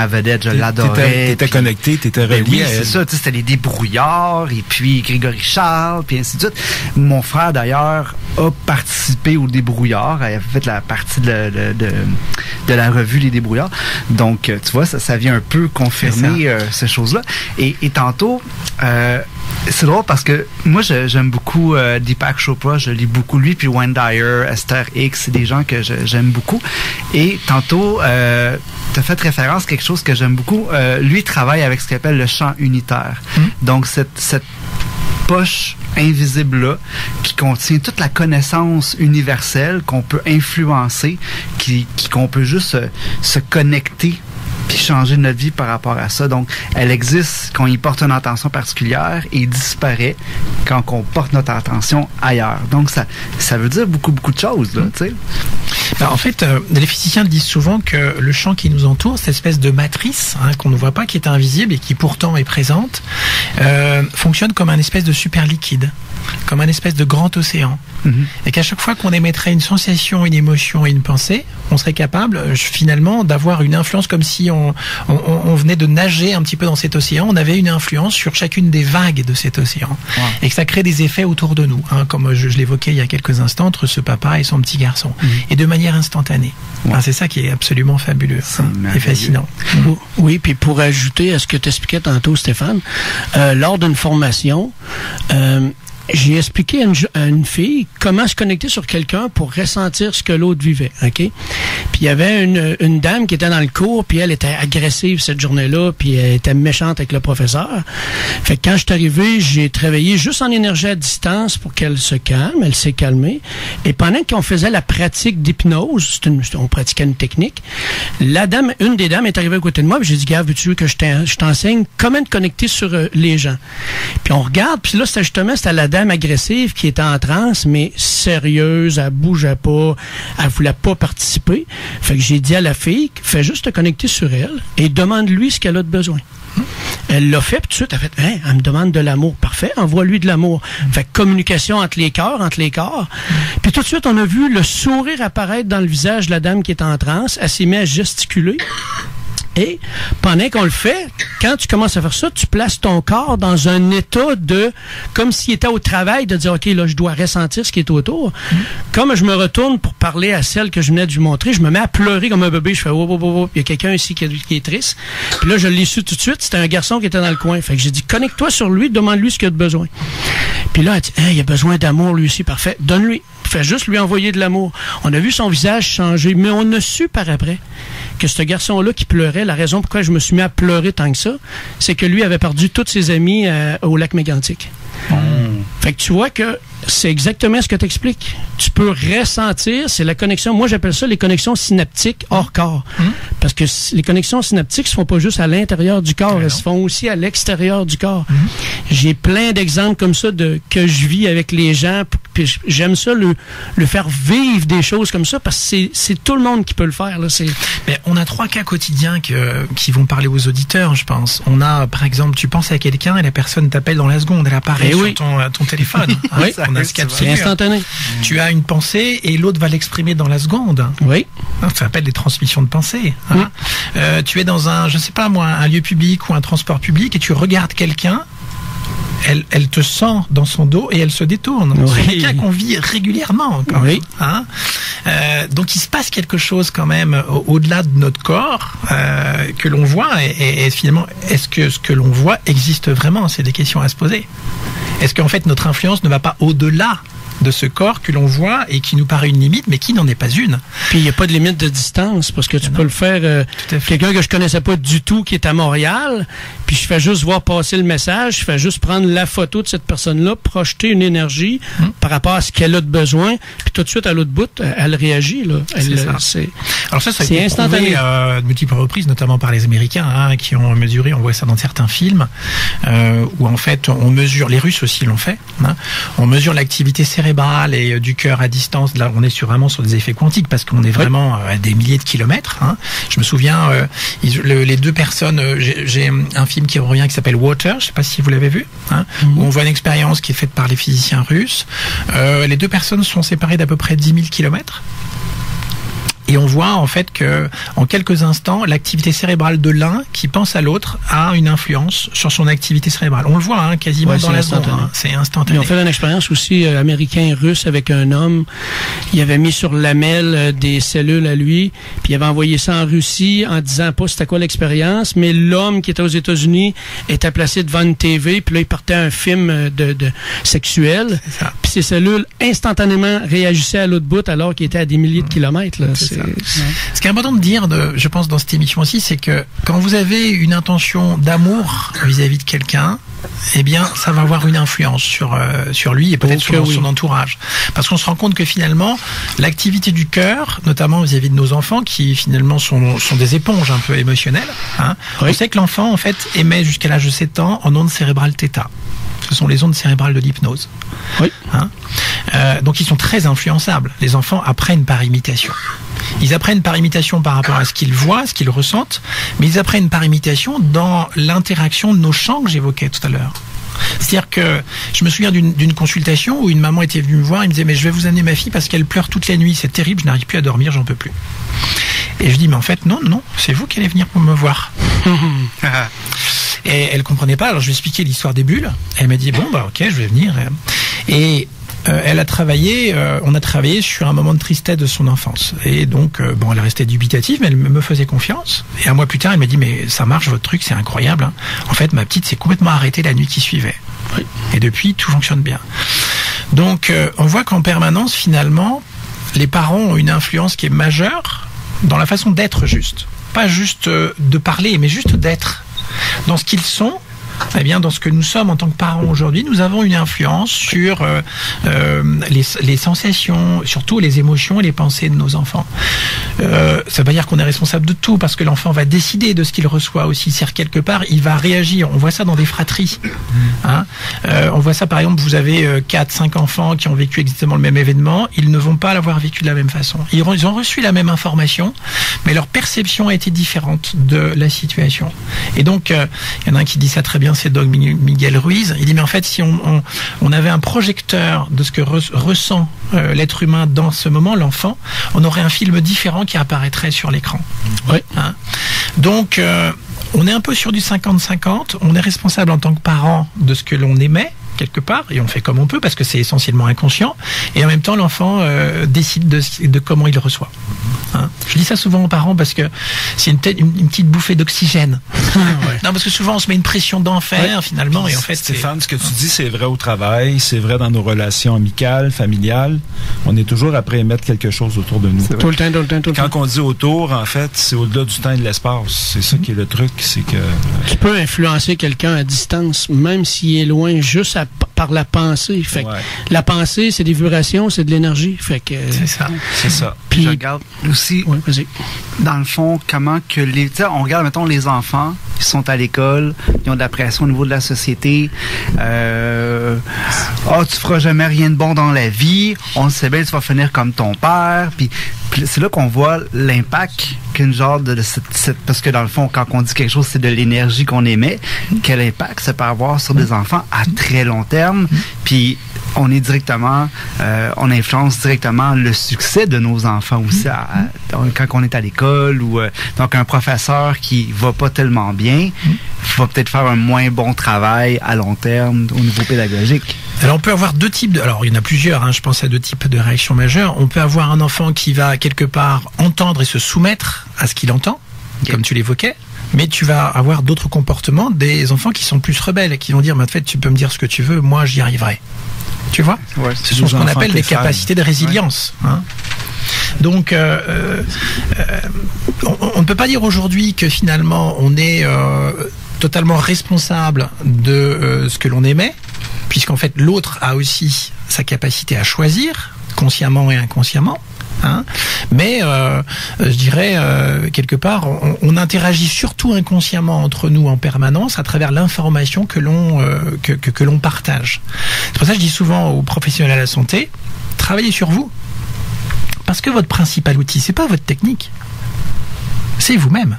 vedette, je l'adorais. T'étais connecté, t'étais relié à elle. C'est ça, c'était les débrouillards, et puis Grégory Charles, puis ainsi de suite. Mon frère, d'ailleurs, a participé aux débrouillards, il a fait la partie de la revue Les Débrouillards. Donc, tu vois, ça vient un peu confirmer ces choses-là. Et tantôt, c'est drôle parce que moi, j'aime beaucoup Deepak Chopra, je lis beaucoup lui, puis Wayne Dyer, Esther Hicks, c'est des gens que j'aime beaucoup. Et tantôt, tu as fait référence à quelque chose que j'aime beaucoup. Lui travaille avec ce qu'il appelle le champ unitaire. Donc, cette poche invisible-là qui contient toute la connaissance universelle qu'on peut influencer, qu'on peut juste se connecter puis changer notre vie par rapport à ça. Donc, elle existe quand il porte une attention particulière et disparaît quand on porte notre attention ailleurs. Donc, ça veut dire beaucoup de choses, là, tu sais. Ben, en fait, les physiciens disent souvent que le champ qui nous entoure, cette espèce de matrice qu'on ne voit pas, qui est invisible et qui pourtant est présente, fonctionne comme un espèce de super liquide, comme un espèce de grand océan. Et qu'à chaque fois qu'on émettrait une sensation, une émotion et une pensée, on serait capable finalement d'avoir une influence comme si on venait de nager un petit peu dans cet océan, on avait une influence sur chacune des vagues de cet océan. Wow. Et que ça crée des effets autour de nous, comme je l'évoquais il y a quelques instants, entre ce papa et son petit garçon. Et de manière instantanée. Wow. C'est ça qui est absolument fabuleux et fascinant. Oui, puis pour ajouter à ce que tu expliquais tantôt, Stéphane, lors d'une formation, j'ai expliqué à une fille comment se connecter sur quelqu'un pour ressentir ce que l'autre vivait, OK? Puis il y avait une dame qui était dans le cours, puis elle était agressive cette journée-là, puis elle était méchante avec le professeur. Fait que quand je suis arrivé, j'ai travaillé juste en énergie à distance pour qu'elle se calme. Elle s'est calmée. Et pendant qu'on faisait la pratique d'hypnose, on pratiquait une technique, une des dames est arrivée à côté de moi, puis j'ai dit, Gab, veux-tu que je t'enseigne comment te connecter sur les gens? Puis on regarde, puis là, c'était la dame agressive qui était en transe, mais sérieuse, elle bougeait pas, elle voulait pas participer. Fait que j'ai dit à la fille, fais juste te connecter sur elle et demande-lui ce qu'elle a de besoin. Elle l'a fait, puis tout de suite, elle a fait, elle me demande de l'amour. Parfait, envoie-lui de l'amour. Fait que communication entre les corps. Puis tout de suite, on a vu le sourire apparaître dans le visage de la dame qui est en transe. Elle s'est mise à gesticuler. Et pendant qu'on le fait, quand tu commences à faire ça, tu places ton corps dans un état de, comme s'il était au travail, de dire, OK, là, je dois ressentir ce qui est autour. Comme je me retourne pour parler à celle que je venais de lui montrer, je me mets à pleurer comme un bébé. Je fais, oh. Il y a quelqu'un ici qui est triste. Puis là, je l'ai su tout de suite. C'était un garçon qui était dans le coin. Fait que j'ai dit, connecte-toi sur lui, demande-lui ce qu'il a de besoin. Puis là, elle dit, il a besoin d'amour, lui aussi. Parfait. Donne-lui. Fais juste lui envoyer de l'amour. On a vu son visage changer, mais on a su par après que ce garçon-là qui pleurait, la raison pourquoi je me suis mis à pleurer tant que ça, c'est que lui avait perdu tous ses amis au lac Mégantic. Fait que tu vois que c'est exactement ce que tu expliques. Tu peux ressentir, c'est la connexion, moi j'appelle ça les connexions synaptiques hors corps. Parce que les connexions synaptiques se font pas juste à l'intérieur du corps, elles se font aussi à l'extérieur du corps. J'ai plein d'exemples comme ça que je vis avec les gens, puis j'aime ça le faire vivre des choses comme ça, parce que c'est tout le monde qui peut le faire. Là. Mais on a 3 cas quotidiens qui vont parler aux auditeurs, je pense. On a, par exemple, tu penses à quelqu'un et la personne t'appelle dans la seconde, elle apparaît sur ton téléphone. Oui, c'est instantané. Tu as une pensée et l'autre va l'exprimer dans la seconde. Oui. Ça s'appelle des transmissions de pensée. Tu es dans un lieu public ou un transport public et tu regardes quelqu'un. Elle te sent dans son dos et elle se détourne. C'est quelqu'un qu'on vit régulièrement. Donc il se passe quelque chose quand même au-delà de notre corps que l'on voit. Et finalement, est-ce que ce que l'on voit existe vraiment? C'est des questions à se poser. Est-ce qu'en fait notre influence ne va pas au-delà de ce corps que l'on voit et qui nous paraît une limite, mais qui n'en est pas une. Puis il n'y a pas de limite de distance, parce que tu peux le faire... quelqu'un que je connaissais pas du tout, qui est à Montréal, puis je fais juste voir passer le message, je fais juste prendre la photo de cette personne-là, projeter une énergie par rapport à ce qu'elle a de besoin, puis tout de suite, à l'autre bout, elle réagit. Là. Alors ça a été instantané. De multiples reprises, notamment par les Américains, qui ont mesuré, on voit ça dans certains films, où en fait, on mesure, les Russes aussi l'ont fait, on mesure l'activité cérébrale et du cœur à distance. Là, on est vraiment sur des effets quantiques parce qu'on est vraiment à des milliers de kilomètres. Je me souviens, les 2 personnes, j'ai un film qui revient qui s'appelle Water, je ne sais pas si vous l'avez vu, où on voit une expérience qui est faite par les physiciens russes. Les 2 personnes sont séparées d'à peu près 10 000 kilomètres. Et on voit en fait que en quelques instants, l'activité cérébrale de l'un qui pense à l'autre a une influence sur son activité cérébrale. On le voit quasiment dans la seconde. C'est instantané. Ils ont fait une expérience aussi américain et russe avec un homme. Il avait mis sur lamelle des cellules à lui, puis il avait envoyé ça en Russie en disant pas c'était quoi l'expérience, mais l'homme qui était aux États-Unis était placé devant une TV, puis là il partait un film de sexuel. Puis ces cellules instantanément réagissaient à l'autre bout alors qu'il était à des milliers de kilomètres. Là. Ce qui est important de dire, je pense, dans cette émission aussi, c'est que quand vous avez une intention d'amour vis-à-vis de quelqu'un, eh bien, ça va avoir une influence sur lui et peut-être sur son entourage. Parce qu'on se rend compte que finalement, l'activité du cœur, notamment vis-à-vis de nos enfants, qui finalement sont des éponges un peu émotionnelles, on sait que l'enfant, en fait, émet jusqu'à l'âge de 7 ans en ondes cérébrales θ. Ce sont les ondes cérébrales de l'hypnose. Donc ils sont très influençables. Les enfants apprennent par imitation. Ils apprennent par imitation par rapport à ce qu'ils voient, ce qu'ils ressentent, mais ils apprennent par imitation dans l'interaction de nos champs que j'évoquais tout à l'heure. C'est-à-dire que je me souviens d'une consultation où une maman était venue me voir et me disait « mais je vais vous amener ma fille parce qu'elle pleure toute la nuit, c'est terrible, je n'arrive plus à dormir, j'en peux plus ». Et je dis « mais en fait non, c'est vous qui allez venir pour me voir ». Et elle comprenait pas, alors je lui ai expliqué l'histoire des bulles. Elle m'a dit bon ok, je vais venir. Et elle a travaillé, on a travaillé sur un moment de tristesse de son enfance. Et donc, bon, elle restait dubitative, mais elle me faisait confiance. Et un mois plus tard, elle m'a dit, mais ça marche, votre truc, c'est incroyable. Hein. En fait, ma petite s'est complètement arrêtée la nuit qui suivait. Oui. Et depuis, tout fonctionne bien. Donc, on voit qu'en permanence, finalement, les parents ont une influence qui est majeure dans la façon d'être juste. Pas juste de parler, mais juste d'être. Dans ce qu'ils sont, eh bien, dans ce que nous sommes en tant que parents aujourd'hui, nous avons une influence sur les sensations, surtout les émotions et les pensées de nos enfants. Ça veut pas dire qu'on est responsable de tout, parce que l'enfant va décider de ce qu'il reçoit aussi. C'est-à-dire, quelque part, il va réagir. On voit ça dans des fratries. Hein, on voit ça, par exemple, vous avez 4-5 enfants qui ont vécu exactement le même événement. Ils ne vont pas l'avoir vécu de la même façon. Ils ont reçu la même information, mais leur perception a été différente de la situation. Et donc, il y en a un qui dit ça très bien, c'est Doug Miguel Ruiz. Il dit, mais en fait, si on avait un projecteur de ce que ressent l'être humain dans ce moment, l'enfant, on aurait un film différent qui apparaîtrait sur l'écran. Oui. Hein, donc, on est un peu sur du 50-50. On est responsable en tant que parent de ce que l'on émet, quelque part, et on fait comme on peut parce que c'est essentiellement inconscient, et en même temps l'enfant décide de comment il le reçoit. Hein, je dis ça souvent aux parents parce que c'est une petite bouffée d'oxygène. Ouais. Non, parce que souvent on se met une pression d'enfer, finalement, et en fait Stéphane, ce que tu dis, c'est vrai au travail, c'est vrai dans nos relations amicales, familiales. On est toujours après émettre quelque chose autour de nous. Tout le temps. Quand on dit autour, en fait, c'est au-delà du temps et de l'espace. C'est ça qui est le truc, c'est que... Tu peux influencer quelqu'un à distance, même s'il est loin, juste par la pensée. Fait que la pensée, c'est des vibrations, c'est de l'énergie. Fait que c'est ça. Puis je regarde aussi, dans le fond, comment que on regarde, mettons, les enfants, ils sont à l'école, ils ont de la pression au niveau de la société. Tu feras jamais rien de bon dans la vie. On le sait bien, tu vas finir comme ton père. Puis c'est là qu'on voit l'impact qu'une genre de parce que dans le fond, quand on dit quelque chose, c'est de l'énergie qu'on émet. Quel impact ça peut avoir sur des enfants à très long terme. Puis on est directement, on influence directement le succès de nos enfants aussi quand on est à l'école ou donc un professeur qui va pas tellement bien va peut-être faire un moins bon travail à long terme au niveau pédagogique. Alors on peut avoir deux types, alors il y en a plusieurs, hein, je pense à deux types de réactions majeures. On peut avoir un enfant qui va quelque part entendre et se soumettre à ce qu'il entend, comme tu l'évoquais. Mais tu vas avoir d'autres comportements, des enfants qui sont plus rebelles, qui vont dire, mais en fait, tu peux me dire ce que tu veux, moi j'y arriverai. Tu vois, ce sont ce qu'on appelle des capacités de résilience. Hein. Donc, on ne peut pas dire aujourd'hui que finalement on est totalement responsable de ce que l'on émet, puisqu'en fait l'autre a aussi sa capacité à choisir, consciemment et inconsciemment. Hein, mais je dirais quelque part on interagit surtout inconsciemment entre nous en permanence à travers l'information que l'on partage. C'est pour ça que je dis souvent aux professionnels de la santé, travaillez sur vous, parce que votre principal outil, c'est pas votre technique, c'est vous-même.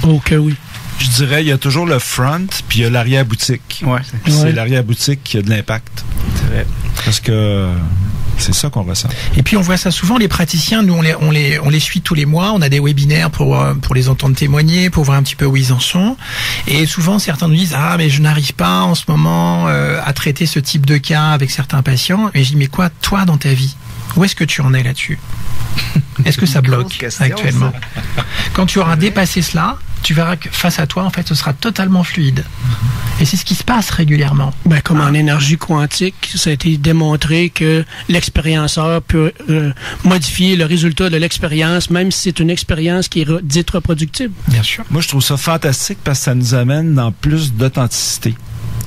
Ok, oui. Je dirais, il y a toujours le front, puis il y a l'arrière-boutique. C'est l'arrière-boutique qui a de l'impact. C'est vrai. Parce que c'est ça qu'on ressent. Et puis on voit ça souvent, les praticiens, nous on les suit tous les mois, on a des webinaires pour les entendre témoigner, pour voir un petit peu où ils en sont. Et souvent certains nous disent, ah mais je n'arrive pas en ce moment à traiter ce type de cas avec certains patients. Et je dis, mais quoi, toi dans ta vie, où est-ce que tu en es là-dessus? Est-ce que ça bloque actuellement? Quand tu auras dépassé cela, tu verras que face à toi, en fait, ce sera totalement fluide. Et c'est ce qui se passe régulièrement. Ben, comme en énergie quantique, ça a été démontré que l'expérienceur peut modifier le résultat de l'expérience, même si c'est une expérience qui est dite reproductible. Bien sûr. Moi, je trouve ça fantastique parce que ça nous amène dans plus d'authenticité.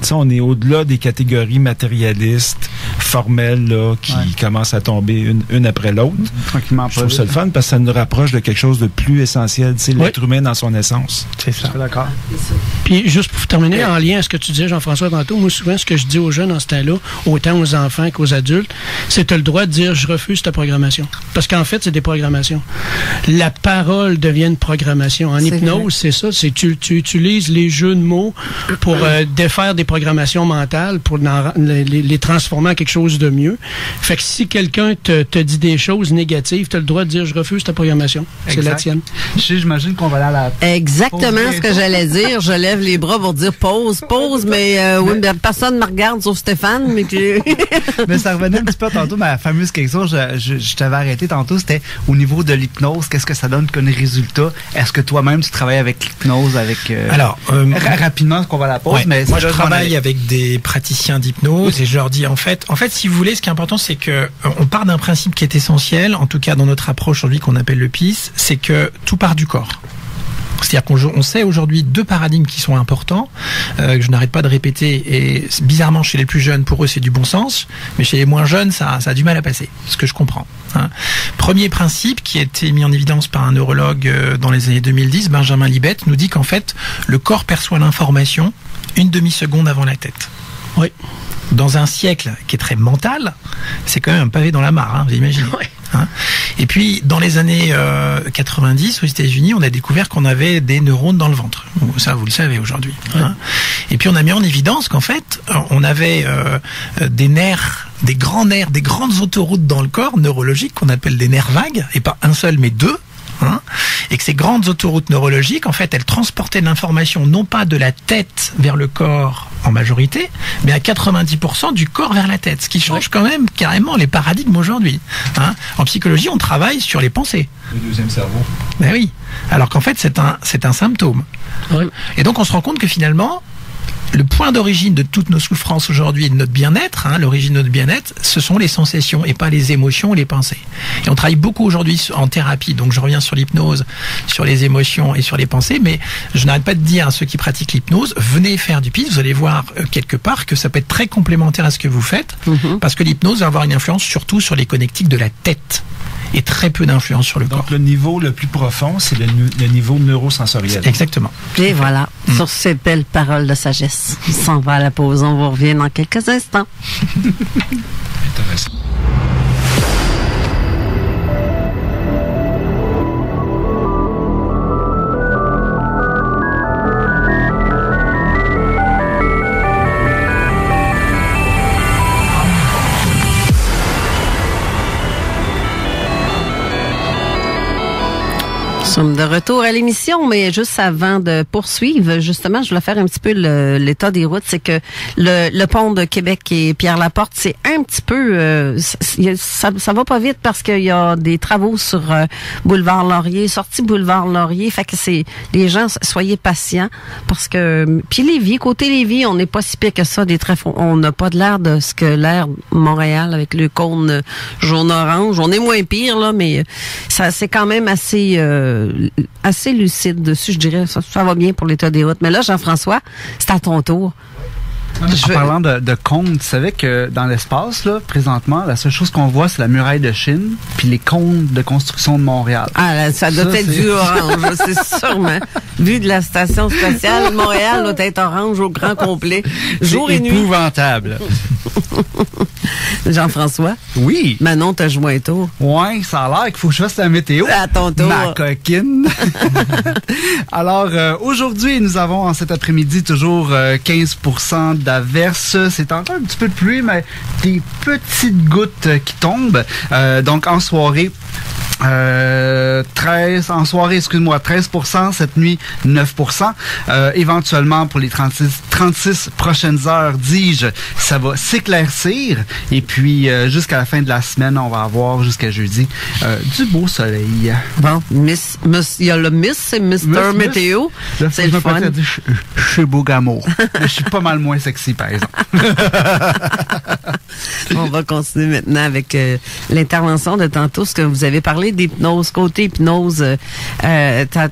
T'sais, on est au-delà des catégories matérialistes, formelles, là, qui commencent à tomber une après l'autre. Tranquillement. Je trouve ça le fun parce que ça nous rapproche de quelque chose de plus essentiel. C'est l'être humain dans son essence. C'est ça. Je suis d'accord. Puis, juste pour terminer, en lien à ce que tu disais, Jean-François, tantôt, moi, souvent, ce que je dis aux jeunes en ce temps-là, autant aux enfants qu'aux adultes, c'est que tu as le droit de dire « je refuse ta programmation ». Parce qu'en fait, c'est des programmations. La parole devient une programmation. En hypnose, c'est ça. C'est tu utilises les jeux de mots pour défaire des programmations mentales, pour les transformer en quelque chose chose de mieux. Fait que si quelqu'un te dit des choses négatives, tu as le droit de dire « Je refuse ta programmation. » C'est la tienne. J'imagine qu'on va aller à la... Exactement ce que j'allais dire. Je lève les bras pour dire pause, mais oui, personne ne me regarde sauf Stéphane. Mais ça revenait un petit peu tantôt, ma fameuse question, je t'avais arrêté tantôt, c'était au niveau de l'hypnose, qu'est-ce que ça donne comme résultat? Est-ce que toi-même, tu travailles avec l'hypnose, Alors, rapidement, qu'on va à la pause, mais moi, je travaille avec des praticiens d'hypnose et je leur dis, en fait, si vous voulez, ce qui est important, c'est que on part d'un principe qui est essentiel, en tout cas dans notre approche aujourd'hui qu'on appelle le PIS, c'est que tout part du corps. C'est-à-dire qu'on sait aujourd'hui 2 paradigmes qui sont importants, que je n'arrête pas de répéter, et bizarrement chez les plus jeunes, pour eux c'est du bon sens, mais chez les moins jeunes ça a du mal à passer, ce que je comprends. Premier principe qui a été mis en évidence par un neurologue dans les années 2010, Benjamin Libet, nous dit qu'en fait le corps perçoit l'information 1 demi-seconde avant la tête. Oui. Dans un siècle qui est très mental, c'est quand même un pavé dans la mare, vous imaginez. Oui. Et puis, dans les années 90, aux États-Unis, on a découvert qu'on avait des neurones dans le ventre. Ça, vous le savez aujourd'hui. Oui. Et puis, on a mis en évidence qu'en fait, on avait des nerfs, des grands nerfs, des grandes autoroutes dans le corps neurologiques qu'on appelle des nerfs vagues, et pas un seul, mais 2. Et que ces grandes autoroutes neurologiques, en fait, elles transportaient de l'information non pas de la tête vers le corps en majorité, mais à 90% du corps vers la tête, ce qui change quand même carrément les paradigmes aujourd'hui. En psychologie, on travaille sur les pensées. Le deuxième cerveau. Ben oui, alors qu'en fait, c'est un symptôme. Oui. Et donc, on se rend compte que finalement, le point d'origine de toutes nos souffrances aujourd'hui et de notre bien-être, l'origine de notre bien-être, ce sont les sensations et pas les émotions ou les pensées. Et on travaille beaucoup aujourd'hui en thérapie, donc je reviens sur l'hypnose, sur les émotions et sur les pensées, mais je n'arrête pas de dire à ceux qui pratiquent l'hypnose, venez faire du PIS, vous allez voir quelque part que ça peut être très complémentaire à ce que vous faites, parce que l'hypnose va avoir une influence surtout sur les connectiques de la tête. Et très peu d'influence sur le corps. Donc, le niveau le plus profond, c'est le niveau neurosensoriel. Exactement. Et voilà, sur ces belles paroles de sagesse, on s'en va à la pause. On vous revient dans quelques instants. Intéressant. Nous sommes de retour à l'émission, mais juste avant de poursuivre, justement, je voulais faire un petit peu l'état des routes. C'est que le pont de Québec et Pierre-Laporte, c'est un petit peu... ça va pas vite parce qu'il y a des travaux sur Boulevard Laurier, sortie Boulevard Laurier. Fait que c'est... Les gens, soyez patients parce que... Puis Lévis, côté Lévis, on n'est pas si pire que ça, des trains. On n'a pas de l'air de ce que l'air Montréal avec le cône jaune-orange. On est moins pire, là, mais ça c'est quand même assez lucide dessus, je dirais. Ça va bien pour l'état des routes. Mais là, Jean-François, c'est à ton tour. En parlant de cônes, tu savais que dans l'espace, là, présentement, la seule chose qu'on voit, c'est la muraille de Chine, puis les cônes de construction de Montréal. Ah, là, ça doit être du orange, c'est sûrement. Vu de la station spatiale, Montréal doit être orange au grand complet, jour et nuit. C'est épouvantable. Jean-François? Oui. Manon, t'as joué un tour. Ouais, ça a l'air qu'il faut que je fasse la météo. À ton tour. Ma coquine. Alors, aujourd'hui, nous avons en cet après-midi toujours 15% d'averses. C'est encore un petit peu de pluie, mais des petites gouttes qui tombent. Donc, en soirée, 13%, cette nuit 9%. Éventuellement, pour les 36 prochaines heures, dis-je, ça va s'éclaircir. Et puis, jusqu'à la fin de la semaine, on va avoir jusqu'à jeudi du beau soleil. Bon, il y a le Miss et Mr. Météo. C'est le fun. Je suis beau gamour. Je suis pas mal moins sexy, par exemple. On va continuer maintenant avec l'intervention de tantôt, ce que vous avez parlé d'hypnose. Côté hypnose,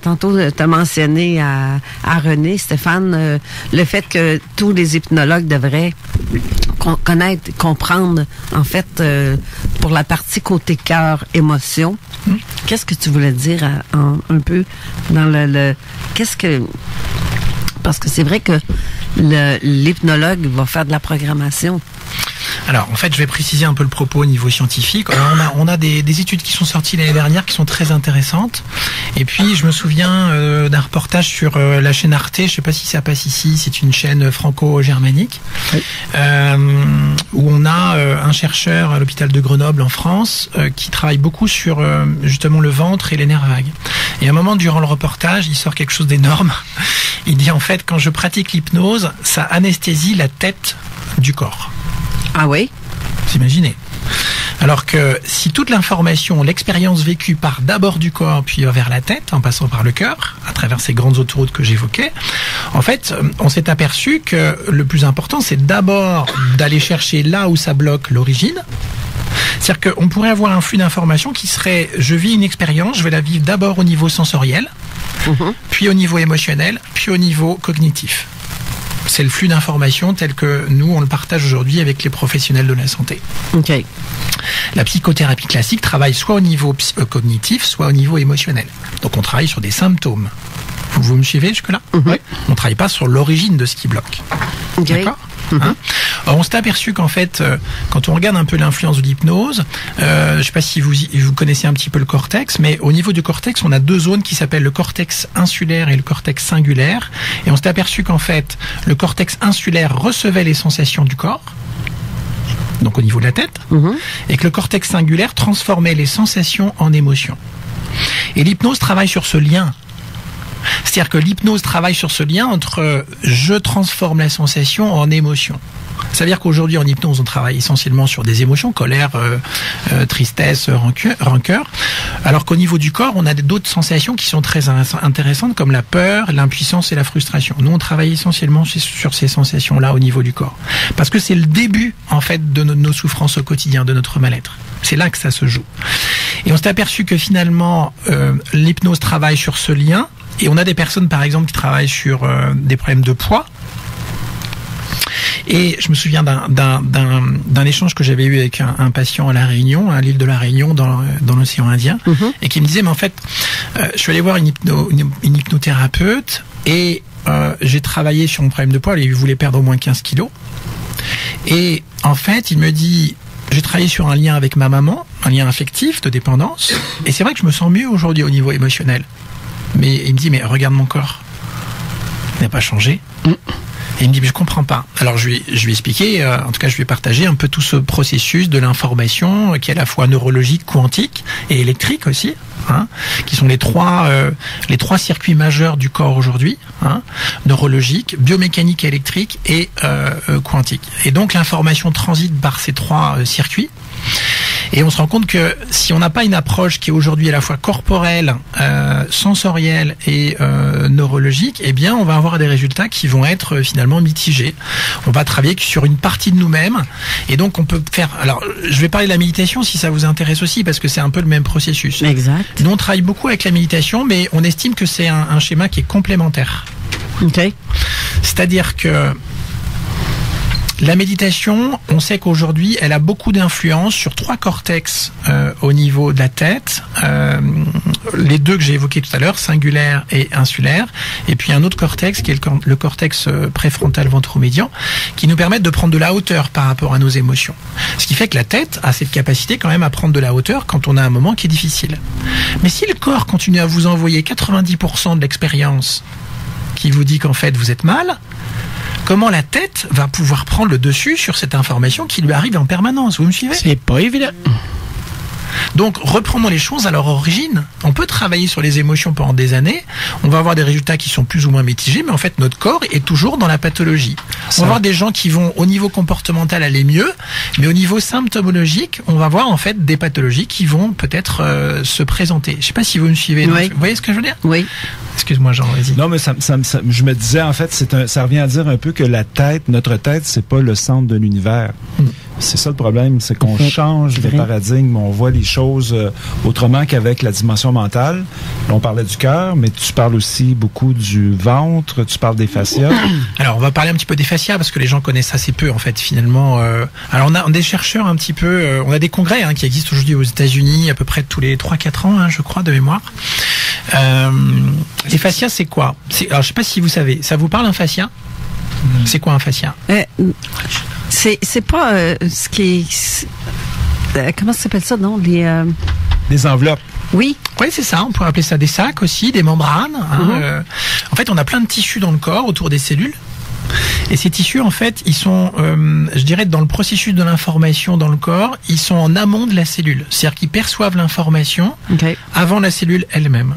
tantôt, tu as mentionné à René, Stéphane, le fait que tous les hypnologues devraient connaître, comprendre, en fait, pour la partie côté cœur, émotion. Qu'est-ce que tu voulais dire un peu dans qu'est-ce que... Parce que c'est vrai que l'hypnologue va faire de la programmation. Alors, en fait, je vais préciser un peu le propos au niveau scientifique. Alors, on a des études qui sont sorties l'année dernière qui sont très intéressantes. Et puis, je me souviens d'un reportage sur la chaîne Arte. Je sais pas si ça passe ici. C'est une chaîne franco-germanique. Oui. Où on a un chercheur à l'hôpital de Grenoble en France qui travaille beaucoup sur justement le ventre et les nerfs vagues. Et à un moment, durant le reportage, il sort quelque chose d'énorme. Il dit, en fait, quand je pratique l'hypnose, ça anesthésie la tête du corps. Ah oui? Vous imaginez? Alors que si toute l'information, l'expérience vécue part d'abord du corps, puis vers la tête, en passant par le cœur, à travers ces grandes autoroutes que j'évoquais, en fait, on s'est aperçu que le plus important, c'est d'abord d'aller chercher là où ça bloque l'origine. C'est-à-dire qu'on pourrait avoir un flux d'informations qui serait, je vis une expérience, je vais la vivre d'abord au niveau sensoriel, puis au niveau émotionnel, puis au niveau cognitif. C'est le flux d'informations tel que nous, on le partage aujourd'hui avec les professionnels de la santé. Okay. La psychothérapie classique travaille soit au niveau cognitif, soit au niveau émotionnel. Donc on travaille sur des symptômes. Vous me suivez jusque-là? Oui. On ne travaille pas sur l'origine de ce qui bloque. Okay. D'accord? Alors, on s'est aperçu qu'en fait, quand on regarde un peu l'influence de l'hypnose, je ne sais pas si vous connaissez un petit peu le cortex, mais au niveau du cortex, on a deux zones qui s'appellent le cortex insulaire et le cortex singulaire. Et on s'est aperçu qu'en fait, le cortex insulaire recevait les sensations du corps, donc au niveau de la tête, et que le cortex singulaire transformait les sensations en émotions. Et l'hypnose travaille sur ce lien. C'est-à-dire que l'hypnose travaille sur ce lien entre je transforme la sensation en émotion. Ça veut dire qu'aujourd'hui en hypnose on travaille essentiellement sur des émotions, colère, tristesse, rancœur, alors qu'au niveau du corps on a d'autres sensations qui sont très intéressantes comme la peur, l'impuissance et la frustration. Nous on travaille essentiellement sur ces sensations-là au niveau du corps. Parce que c'est le début en fait de nos souffrances au quotidien, de notre mal-être. C'est là que ça se joue. Et on s'est aperçu que finalement l'hypnose travaille sur ce lien. Et on a des personnes, par exemple, qui travaillent sur des problèmes de poids. Et je me souviens d'un échange que j'avais eu avec un patient à La Réunion, à l'île de La Réunion, dans l'océan Indien, et qui me disait, mais en fait, je suis allé voir une hypnothérapeute, et j'ai travaillé sur mon problème de poids, il voulait perdre au moins 15 kilos. Et en fait, il me dit, j'ai travaillé sur un lien avec ma maman, un lien affectif, de dépendance, et c'est vrai que je me sens mieux aujourd'hui au niveau émotionnel. Mais il me dit, mais regarde mon corps. Il n'a pas changé. Et il me dit, mais je comprends pas. Alors je lui ai expliqué, en tout cas je lui ai partagé un peu tout ce processus de l'information qui est à la fois neurologique, quantique et électrique aussi, qui sont les trois circuits majeurs du corps aujourd'hui, neurologique, biomécanique électrique et quantique. Et donc l'information transite par ces trois circuits. Et on se rend compte que si on n'a pas une approche qui est aujourd'hui à la fois corporelle, sensorielle et neurologique, eh bien on va avoir des résultats qui vont être finalement mitigés. On va travailler sur une partie de nous-mêmes et donc on peut faire... Alors je vais parler de la méditation si ça vous intéresse aussi parce que c'est un peu le même processus. Exact. Nous on travaille beaucoup avec la méditation mais on estime que c'est un schéma qui est complémentaire. Okay. C'est-à-dire que la méditation, on sait qu'aujourd'hui, elle a beaucoup d'influence sur trois cortex au niveau de la tête. Les deux que j'ai évoqués tout à l'heure, singulaire et insulaire. Et puis un autre cortex qui est le cortex préfrontal ventromédian, qui nous permettent de prendre de la hauteur par rapport à nos émotions. Ce qui fait que la tête a cette capacité quand même à prendre de la hauteur quand on a un moment qui est difficile. Mais si le corps continue à vous envoyer 90% de l'expérience qui vous dit qu'en fait vous êtes mal, comment la tête va pouvoir prendre le dessus sur cette information qui lui arrive en permanence? Vous me suivez? C'est pas évident. Donc, reprenons les choses à leur origine. On peut travailler sur les émotions pendant des années. On va avoir des résultats qui sont plus ou moins mitigés, mais en fait, notre corps est toujours dans la pathologie. On va avoir des gens qui vont, au niveau comportemental, aller mieux, mais au niveau symptomologique, on va voir en fait des pathologies qui vont peut-être se présenter. Je sais pas si vous me suivez. Oui. Vous voyez ce que je veux dire? Oui. Excuse-moi, Jean, vas-y. Non, mais je me disais, en fait, ça revient à dire un peu que notre tête, c'est pas le centre de l'univers. C'est ça le problème, c'est qu'on change de paradigme, on voit les choses autrement qu'avec la dimension mentale. Là, on parlait du cœur, mais tu parles aussi beaucoup du ventre, tu parles des fascias. Alors, on va parler un petit peu des fascias, parce que les gens connaissent assez peu, en fait, finalement. Alors, on a des chercheurs un petit peu... on a des congrès qui existent aujourd'hui aux États-Unis, à peu près tous les 3-4 ans, je crois, de mémoire. Les fascias, c'est quoi? Alors, je sais pas si vous savez. Ça vous parle, un fascia? C'est quoi un fascia? C'est pas ce qui est... comment ça s'appelle ça, non? Des enveloppes. Oui. Oui, c'est ça. On pourrait appeler ça des sacs aussi, des membranes. En fait, on a plein de tissus dans le corps autour des cellules. Et ces tissus, en fait, ils sont, je dirais, dans le processus de l'information dans le corps, ils sont en amont de la cellule. C'est-à-dire qu'ils perçoivent l'information avant la cellule elle-même.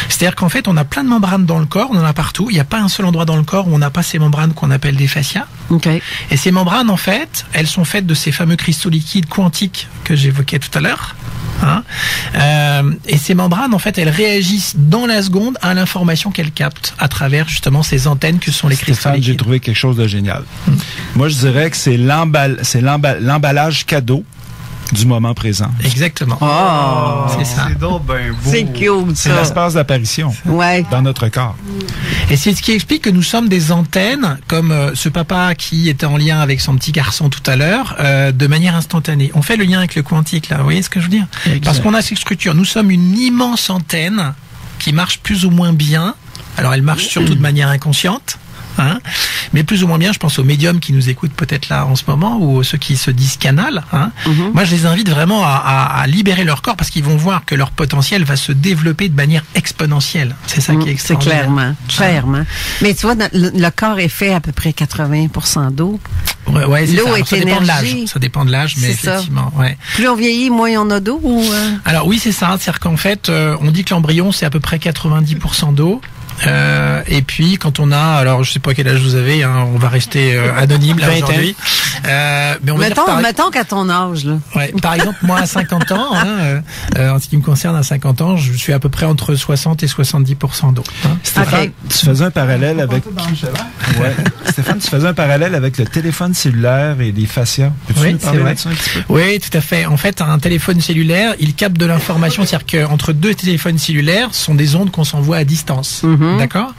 C'est-à-dire qu'en fait, on a plein de membranes dans le corps, on en a partout. Il n'y a pas un seul endroit dans le corps où on n'a pas ces membranes qu'on appelle des fascias. Et ces membranes, en fait, elles sont faites de ces fameux cristaux liquides quantiques que j'évoquais tout à l'heure. Et ces membranes, en fait, elles réagissent dans la seconde à l'information qu'elles captent à travers justement ces antennes que sont les cristaux liquides. J'ai trouvé quelque chose de génial. Moi, je dirais que c'est l'emballage cadeau du moment présent. Exactement. Oh, c'est ça. C'est donc ben beau. C'est cute, c'est ça. l'espace d'apparition dans notre corps. Et c'est ce qui explique que nous sommes des antennes, comme ce papa qui était en lien avec son petit garçon tout à l'heure, de manière instantanée. On fait le lien avec le quantique, là. Vous voyez ce que je veux dire? Exact. Parce qu'on a cette structure. Nous sommes une immense antenne qui marche plus ou moins bien. Alors, elle marche surtout de manière inconsciente. Mais plus ou moins bien, je pense aux médiums qui nous écoutent peut-être là en ce moment ou ceux qui se disent canal. Moi, je les invite vraiment à libérer leur corps parce qu'ils vont voir que leur potentiel va se développer de manière exponentielle. C'est ça qui est extraordinaire. C'est clairement. Mais tu vois, le corps est fait à peu près 80% d'eau. Ouais, c'est l'eau ça. est Ça dépend de l'âge. Ça dépend de l'âge, mais effectivement. Ouais. Plus on vieillit, moins on a d'eau ou Alors oui, c'est ça. C'est-à-dire qu'en fait, on dit que l'embryon, c'est à peu près 90% d'eau. Et puis quand on a, alors je sais pas quel âge vous avez, on va rester anonyme là aujourd'hui. Mais on va mettons qu'à ton âge là. Ouais, par exemple moi à 50 ans, en ce qui me concerne à 50 ans, je suis à peu près entre 60 et 70% d'eau. Stéphane, tu faisais un parallèle avec. Stéphane, tu faisais un parallèle avec le téléphone cellulaire et les fascias. Peux-tu nous parler de ça un petit peu? Oui, tout à fait. En fait, un téléphone cellulaire, il capte de l'information, c'est-à-dire qu'entre deux téléphones cellulaires, ce sont des ondes qu'on s'envoie à distance. D'accord.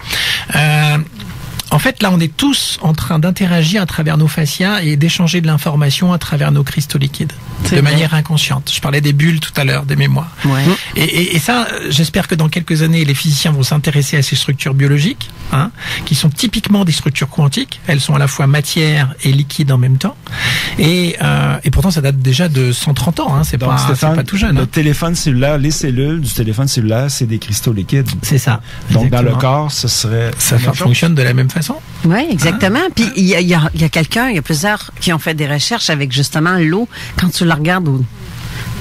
En fait, là, on est tous en train d'interagir à travers nos fascias et d'échanger de l'information à travers nos cristaux liquides, de manière inconsciente. Je parlais des bulles tout à l'heure, des mémoires. Ouais. Et ça, j'espère que dans quelques années, les physiciens vont s'intéresser à ces structures biologiques, qui sont typiquement des structures quantiques. Elles sont à la fois matière et liquide en même temps. Et pourtant, ça date déjà de 130 ans. C'est pas tout jeune. Le téléphone cellulaire, les cellules du téléphone cellulaire, c'est des cristaux liquides. C'est ça. Donc, dans le corps, ce serait... Ça fonctionne de la même façon. Oui, exactement. Puis il y a plusieurs qui ont fait des recherches avec justement l'eau. Quand tu la regardes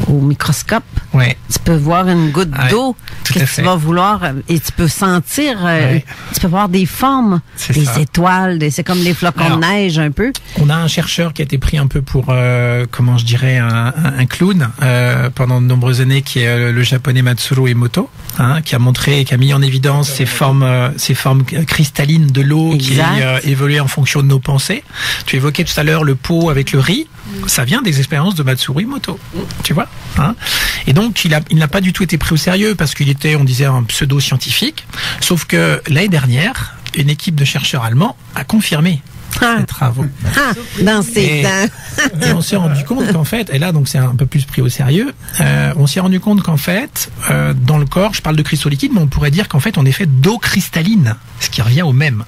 au microscope, tu peux voir une goutte d'eau que tu vas vouloir et tu peux sentir, tu peux voir des formes, des étoiles, c'est comme des flocons de neige un peu. On a un chercheur qui a été pris un peu pour, comment je dirais, un clown pendant de nombreuses années, qui est le japonais Matsuro Emoto, qui a mis en évidence ces formes cristallines de l'eau qui évoluaient en fonction de nos pensées. Tu évoquais tout à l'heure le pot avec le riz. Ça vient des expériences de Matsuro Emoto, tu vois. Et donc, il n'a pas du tout été pris au sérieux parce qu'il était, on disait, un pseudo-scientifique. Sauf que l'année dernière, une équipe de chercheurs allemands a confirmé ces travaux. Dans ces temps. Et on s'est rendu compte qu'en fait, et là, donc c'est un peu plus pris au sérieux, on s'est rendu compte qu'en fait, dans le corps, je parle de cristaux liquides, mais on pourrait dire qu'en fait, on est fait d'eau cristalline, ce qui revient au même.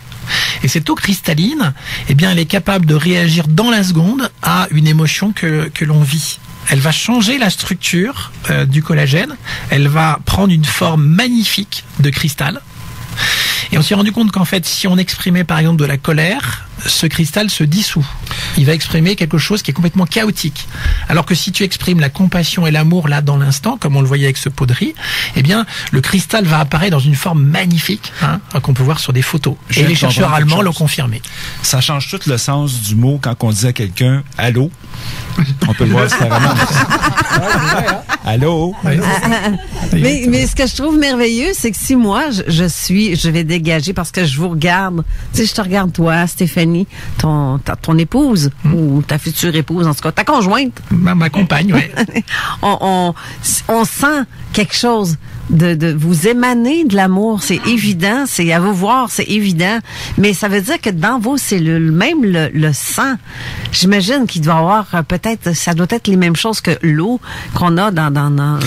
Et cette eau cristalline, eh bien, elle est capable de réagir dans la seconde à une émotion que l'on vit. Elle va changer la structure du collagène. Elle va prendre une forme magnifique de cristal. Et on s'est rendu compte qu'en fait, si on exprimait par exemple de la colère, ce cristal se dissout. Il va exprimer quelque chose qui est complètement chaotique. Alors que si tu exprimes la compassion et l'amour là dans l'instant, comme on le voyait avec ce pot de riz, eh bien, le cristal va apparaître dans une forme magnifique, qu'on peut voir sur des photos. Et les chercheurs allemands l'ont confirmé. Ça change tout le sens du mot quand on dit à quelqu'un « Allô ». On peut le voir différemment. Allô? Mais ce que je trouve merveilleux, c'est que si moi, je vais dégager parce que je vous regarde. Tu sais, je te regarde toi, Stéphanie, ton épouse, ou ta future épouse, en tout cas, ta conjointe. Ma compagne, oui. on sent quelque chose vous émaner de l'amour, c'est évident, c'est à vous voir, c'est évident, mais ça veut dire que dans vos cellules, même le sang, j'imagine qu'il doit avoir peut-être, ça doit être les mêmes choses que l'eau qu'on a dans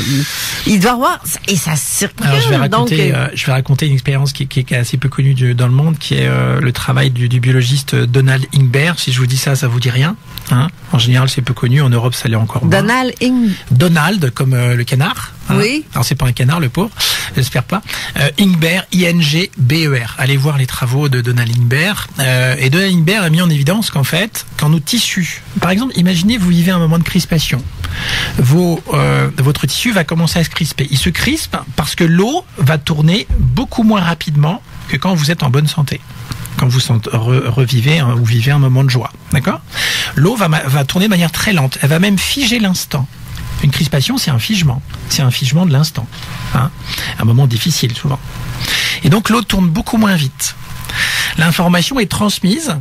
il doit avoir, et ça circule. Alors, je vais raconter une expérience qui est assez peu connue dans le monde, qui est le travail du biologiste Donald Ingber. Si je vous dis ça vous dit rien, hein? En général, c'est peu connu. En Europe, ça l'est encore moins. Donald, comme le canard. Hein? Oui. Alors, c'est pas un canard, le pauvre. J'espère pas. Ingber, I-N-G-B-E-R. Allez voir les travaux de Donald Ingber. Et Donald Ingber a mis en évidence qu'en fait, quand nos tissus, par exemple, imaginez, vous vivez un moment de crispation. Votre tissu va commencer à se crisper. Il se crispe parce que l'eau va tourner beaucoup moins rapidement que quand vous êtes en bonne santé. Quand vous revivez ou vivez un moment de joie. D'accord ? L'eau va tourner de manière très lente. Elle va même figer l'instant. Une crispation, c'est un figement. C'est un figement de l'instant. Hein ? Un moment difficile, souvent. Et donc, l'eau tourne beaucoup moins vite. L'information est transmise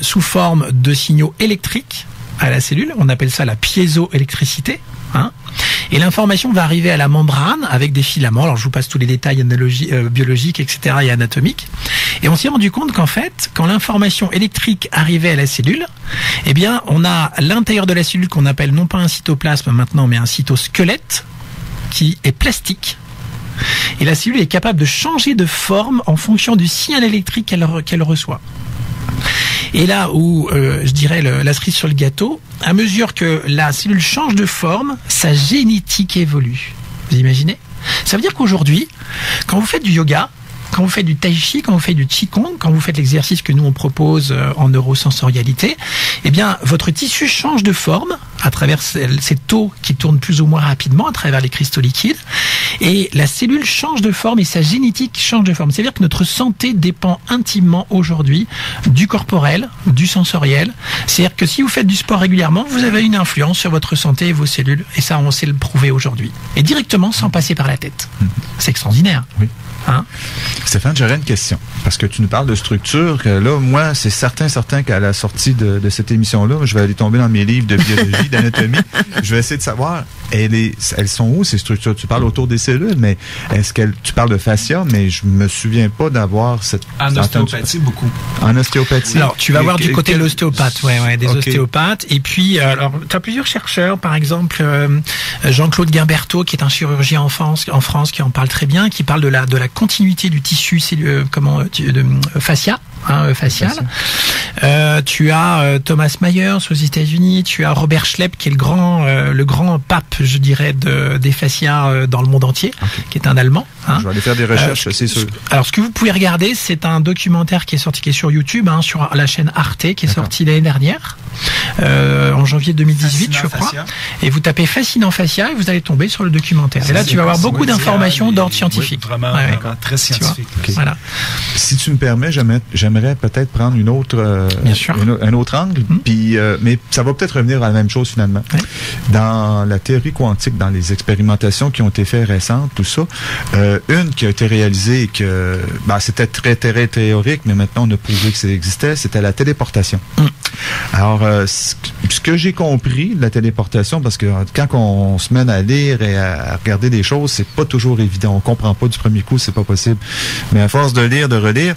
sous forme de signaux électriques à la cellule. On appelle ça la piézoélectricité. Hein ? Et l'information va arriver à la membrane avec des filaments. Alors, je vous passe tous les détails biologiques, etc. et anatomiques. Et on s'est rendu compte qu'en fait, quand l'information électrique arrivait à la cellule, eh bien, on a l'intérieur de la cellule qu'on appelle non pas un cytoplasme maintenant, mais un cytosquelette qui est plastique. Et la cellule est capable de changer de forme en fonction du signal électrique qu'elle reçoit. Et là où, je dirais, la cerise sur le gâteau, à mesure que la cellule change de forme, sa génétique évolue. Vous imaginez ? Ça veut dire qu'aujourd'hui, quand vous faites du yoga, quand vous faites du tai chi, quand vous faites du qigong, quand vous faites l'exercice que nous on propose en neurosensorialité, eh bien votre tissu change de forme à travers ces taux qui tournent plus ou moins rapidement à travers les cristaux liquides, et la cellule change de forme et sa génétique change de forme. C'est-à-dire que notre santé dépend intimement aujourd'hui du corporel, du sensoriel. C'est-à-dire que si vous faites du sport régulièrement, vous avez une influence sur votre santé et vos cellules, et ça on sait le prouver aujourd'hui. Et directement sans passer par la tête. C'est extraordinaire. Oui. Hein? Stéphane, j'aurais une question. Parce que tu nous parles de structure. Là, moi, c'est certain qu'à la sortie de cette émission-là, je vais aller tomber dans mes livres de biologie, d'anatomie. Je vais essayer de savoir, elles sont où, ces structures? Tu parles autour des cellules, mais tu parles de fascia, mais je me souviens pas d'avoir cette... En ostéopathie, beaucoup. En ostéopathie. Alors, tu vas voir du côté de l'ostéopathe, des ostéopathes. Et puis, alors, tu as plusieurs chercheurs, par exemple, Jean-Claude Guimberteau, qui est un chirurgien en France, qui en parle très bien, qui parle de la continuité du tissu facial. Tu as Thomas Myers aux États-Unis, tu as Robert Schlepp qui est le grand pape, je dirais, des fascias dans le monde entier, qui est un Allemand. Hein. Je vais aller faire des recherches, c'est sûr. Alors, ce que vous pouvez regarder, c'est un documentaire qui est sur YouTube, sur la chaîne Arte, qui est sorti l'année dernière, en janvier 2018, je crois. Fascia. Et vous tapez Fascinant Fascia et vous allez tomber sur le documentaire. Et là, tu vas avoir beaucoup d'informations d'ordre scientifique. Vraiment, très scientifique. Okay. Voilà. Si tu me permets, j'aimerais peut-être prendre un autre angle, puis, mais ça va peut-être revenir à la même chose finalement. Oui. Dans la théorie quantique, dans les expérimentations qui ont été faites récentes, tout ça, une qui a été réalisée et que c'était très théorique, mais maintenant on a prouvé que ça existait, c'était la téléportation. Alors, ce que j'ai compris de la téléportation, parce que quand on se mène à lire et à regarder des choses, c'est pas toujours évident. On comprend pas du premier coup, c'est pas possible. Mais à force de lire, de relire,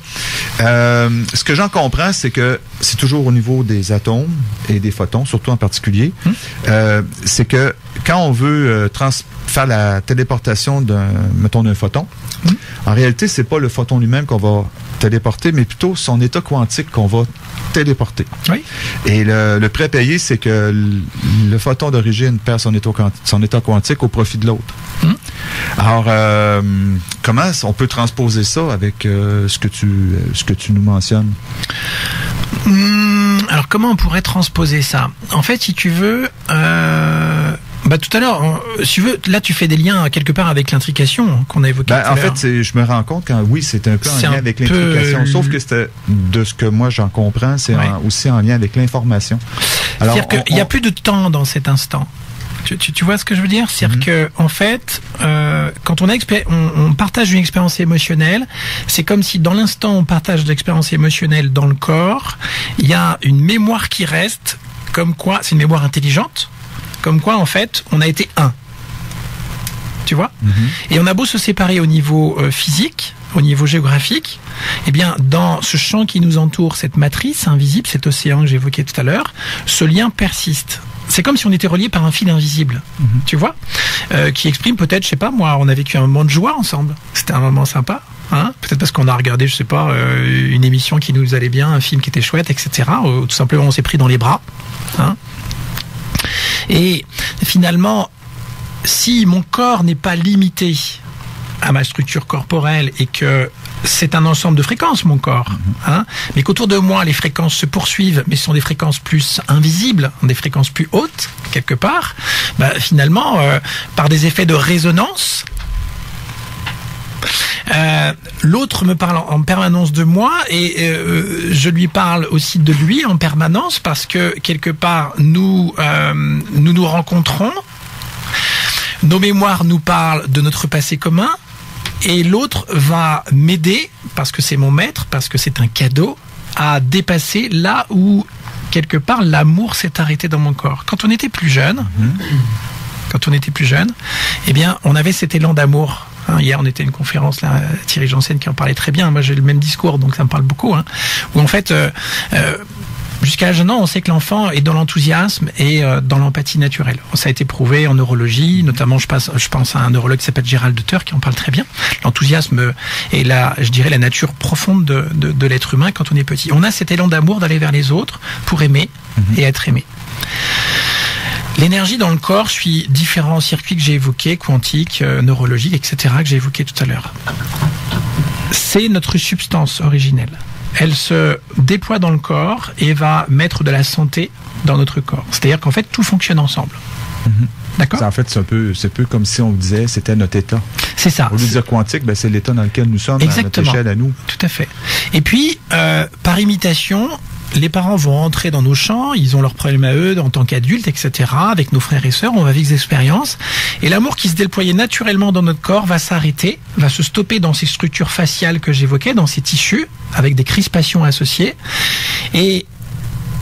ce que j'en comprends, c'est que c'est toujours au niveau des atomes et des photons, surtout en particulier. C'est que quand on veut faire la téléportation d'un photon, en réalité, c'est pas le photon lui-même qu'on va téléporter, mais plutôt son état quantique qu'on va téléporter. Oui. Et le prêt payé, c'est que le photon d'origine perd son état quantique au profit de l'autre. Alors, comment on peut transposer ça avec ce que tu nous mentionnes? Alors, comment on pourrait transposer ça? En fait, si tu veux... tout à l'heure, si tu veux, là tu fais des liens quelque part avec l'intrication qu'on a évoqué tout à l'heure. En fait, je me rends compte que oui, c'est un peu en lien avec l'intrication, sauf que c'était, de ce que moi j'en comprends, c'est aussi en lien avec l'information. C'est-à-dire qu'il n'y a plus de temps dans cet instant. Tu vois ce que je veux dire? C'est-à-dire que, en fait, quand on partage une expérience émotionnelle, c'est comme si dans l'instant on partage de l'expérience émotionnelle dans le corps, il y a une mémoire qui reste, comme quoi, c'est une mémoire intelligente, comme quoi, en fait, on a été un. Tu vois? Et on a beau se séparer au niveau physique, au niveau géographique, eh bien, dans ce champ qui nous entoure, cette matrice invisible, cet océan que j'évoquais tout à l'heure, ce lien persiste. C'est comme si on était reliés par un fil invisible, tu vois, qui exprime peut-être, je sais pas moi, on a vécu un moment de joie ensemble. C'était un moment sympa. Hein, peut-être parce qu'on a regardé, je sais pas, une émission qui nous allait bien, un film qui était chouette, etc. Ou tout simplement on s'est pris dans les bras. Hein. Et finalement, si mon corps n'est pas limité à ma structure corporelle et que c'est un ensemble de fréquences, mon corps, hein, mais qu'autour de moi, les fréquences se poursuivent, mais ce sont des fréquences plus invisibles, des fréquences plus hautes, quelque part, bah, finalement, par des effets de résonance, l'autre me parle en permanence de moi et je lui parle aussi de lui en permanence parce que quelque part nous nous rencontrons, nos mémoires nous parlent de notre passé commun et l'autre va m'aider parce que c'est mon maître, parce que c'est un cadeau à dépasser là où quelque part l'amour s'est arrêté dans mon corps. Quand on était plus jeune, eh bien on avait cet élan d'amour. Hier, on était à une conférence, là, Thierry Janssen qui en parlait très bien. Moi, j'ai le même discours, donc ça me parle beaucoup. Hein, où en fait, jusqu'à l'âge d'un an, on sait que l'enfant est dans l'enthousiasme et dans l'empathie naturelle. Ça a été prouvé en neurologie, notamment je pense à un neurologue qui s'appelle Gérald Deuter qui en parle très bien. L'enthousiasme est je dirais, la nature profonde de l'être humain quand on est petit. On a cet élan d'amour d'aller vers les autres pour aimer et être aimé. L'énergie dans le corps suit différents circuits que j'ai évoqués, quantiques, neurologiques, etc., que j'ai évoqués tout à l'heure. C'est notre substance originelle. Elle se déploie dans le corps et va mettre de la santé dans notre corps. C'est-à-dire qu'en fait, tout fonctionne ensemble. D'accord? En fait, c'est un peu comme si on disait c'était notre état. C'est ça. Au lieu de dire quantique, ben, c'est l'état dans lequel nous sommes, exactement, à notre échelle à nous. Tout à fait. Et puis, par imitation, les parents vont entrer dans nos champs, ils ont leurs problèmes à eux en tant qu'adultes, etc. Avec nos frères et sœurs, on va vivre des expériences. Et l'amour qui se déployait naturellement dans notre corps va s'arrêter, va se stopper dans ces structures faciales que j'évoquais, dans ces tissus, avec des crispations associées. Et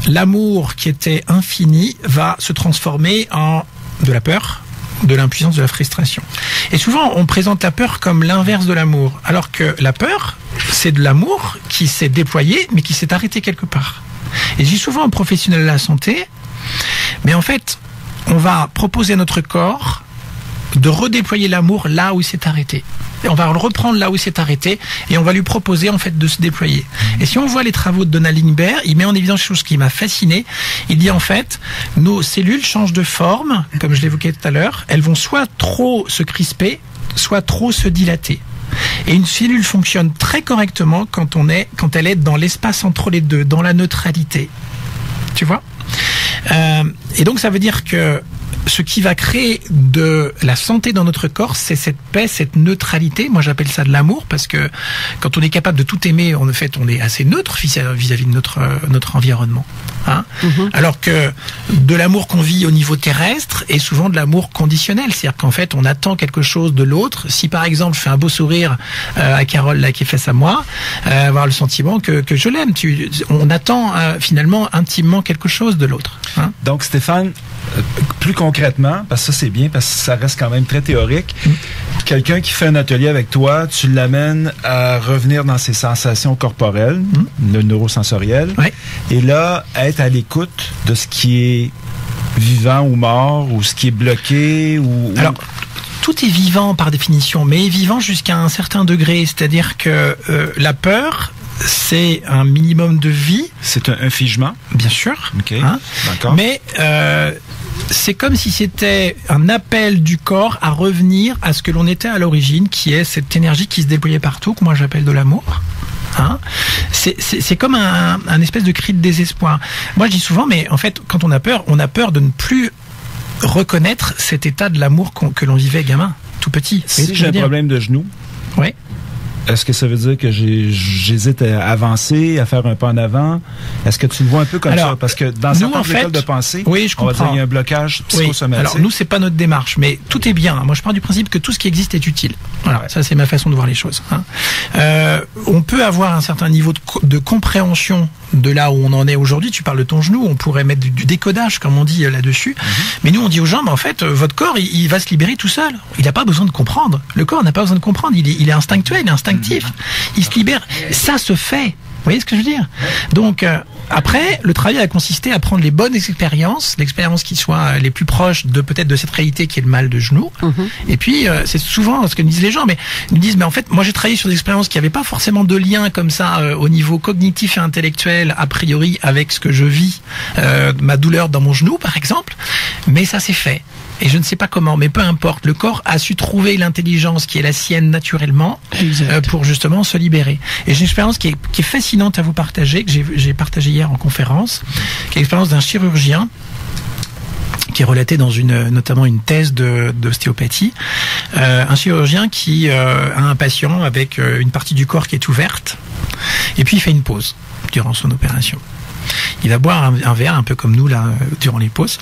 l'amour qui était infini va se transformer en de la peur, de l'impuissance, de la frustration. Et souvent, on présente la peur comme l'inverse de l'amour, alors que la peur, c'est de l'amour qui s'est déployé, mais qui s'est arrêté quelque part. Et je dis souvent aux professionnels de la santé, mais en fait, on va proposer à notre corps de redéployer l'amour là où il s'est arrêté. Et on va le reprendre là où il s'est arrêté et on va lui proposer en fait de se déployer. Et si on voit les travaux de Donald Lindbergh, il met en évidence quelque chose qui m'a fasciné. Il dit en fait, nos cellules changent de forme, comme je l'évoquais tout à l'heure. Elles vont soit trop se crisper, soit trop se dilater. Et une cellule fonctionne très correctement quand elle est dans l'espace entre les deux, dans la neutralité. Tu vois ? Et donc ça veut dire que ce qui va créer de la santé dans notre corps, c'est cette paix, cette neutralité. Moi, j'appelle ça de l'amour parce que quand on est capable de tout aimer, en fait, on est assez neutre vis-à-vis de notre environnement. Hein. Alors que de l'amour qu'on vit au niveau terrestre est souvent de l'amour conditionnel. C'est-à-dire qu'en fait, on attend quelque chose de l'autre. Si par exemple, je fais un beau sourire à Carole là qui est face à moi, avoir le sentiment que je l'aime. On attend finalement intimement quelque chose de l'autre. Hein. Donc, Stéphane, plus concrètement, parce que ça c'est bien, parce que ça reste quand même très théorique, quelqu'un qui fait un atelier avec toi, tu l'amènes à revenir dans ses sensations corporelles, le neurosensoriel, et là, être à l'écoute de ce qui est vivant ou mort, ou ce qui est bloqué, ou... Alors, tout est vivant par définition, mais est vivant jusqu'à un certain degré, c'est-à-dire que la peur... c'est un minimum de vie. C'est un figement? Bien sûr. OK. Hein? D'accord. Mais c'est comme si c'était un appel du corps à revenir à ce que l'on était à l'origine, qui est cette énergie qui se déployait partout, que moi j'appelle de l'amour. Hein? C'est comme un espèce de cri de désespoir. Moi je dis souvent, mais en fait, quand on a peur de ne plus reconnaître cet état de l'amour que l'on vivait gamin, tout petit. Si j'ai un problème de genou, ouais. Est-ce que ça veut dire que j'hésite à avancer, à faire un pas en avant? Est-ce que tu le vois un peu comme ça? Parce que dans certaines écoles de pensée, oui, je on va comprends. dire qu'il y a un blocage psychosomatique. Alors nous, c'est pas notre démarche, mais tout est bien. Moi, je pars du principe que tout ce qui existe est utile. Voilà, ça c'est ma façon de voir les choses. Hein. On peut avoir un certain niveau de compréhension de là où on en est aujourd'hui. Tu parles de ton genou, on pourrait mettre du décodage, comme on dit là-dessus. Mais nous, on dit aux gens, en fait, votre corps, il va se libérer tout seul. Il n'a pas besoin de comprendre. Le corps n'a pas besoin de comprendre. Il est instinctuel, il est instinctif. Il se libère. Ça se fait. Vous voyez ce que je veux dire? Donc, après, le travail a consisté à prendre les bonnes expériences, l'expérience qui soit les plus proches de peut-être de cette réalité qui est le mal de genou. Et puis, c'est souvent ce que nous disent les gens, mais ils nous disent, mais en fait, moi j'ai travaillé sur des expériences qui n'avaient pas forcément de lien comme ça au niveau cognitif et intellectuel, a priori, avec ce que je vis, ma douleur dans mon genou, par exemple, mais ça s'est fait. Et je ne sais pas comment, mais peu importe. Le corps a su trouver l'intelligence qui est la sienne naturellement pour justement se libérer. Et j'ai une expérience qui est fascinante à vous partager, que j'ai partagée hier en conférence, qui est l'expérience d'un chirurgien qui est relaté dans notamment une thèse d'ostéopathie. Un chirurgien qui a un patient avec une partie du corps qui est ouverte, et puis il fait une pause durant son opération. Il va boire un verre, un peu comme nous là, durant les pauses.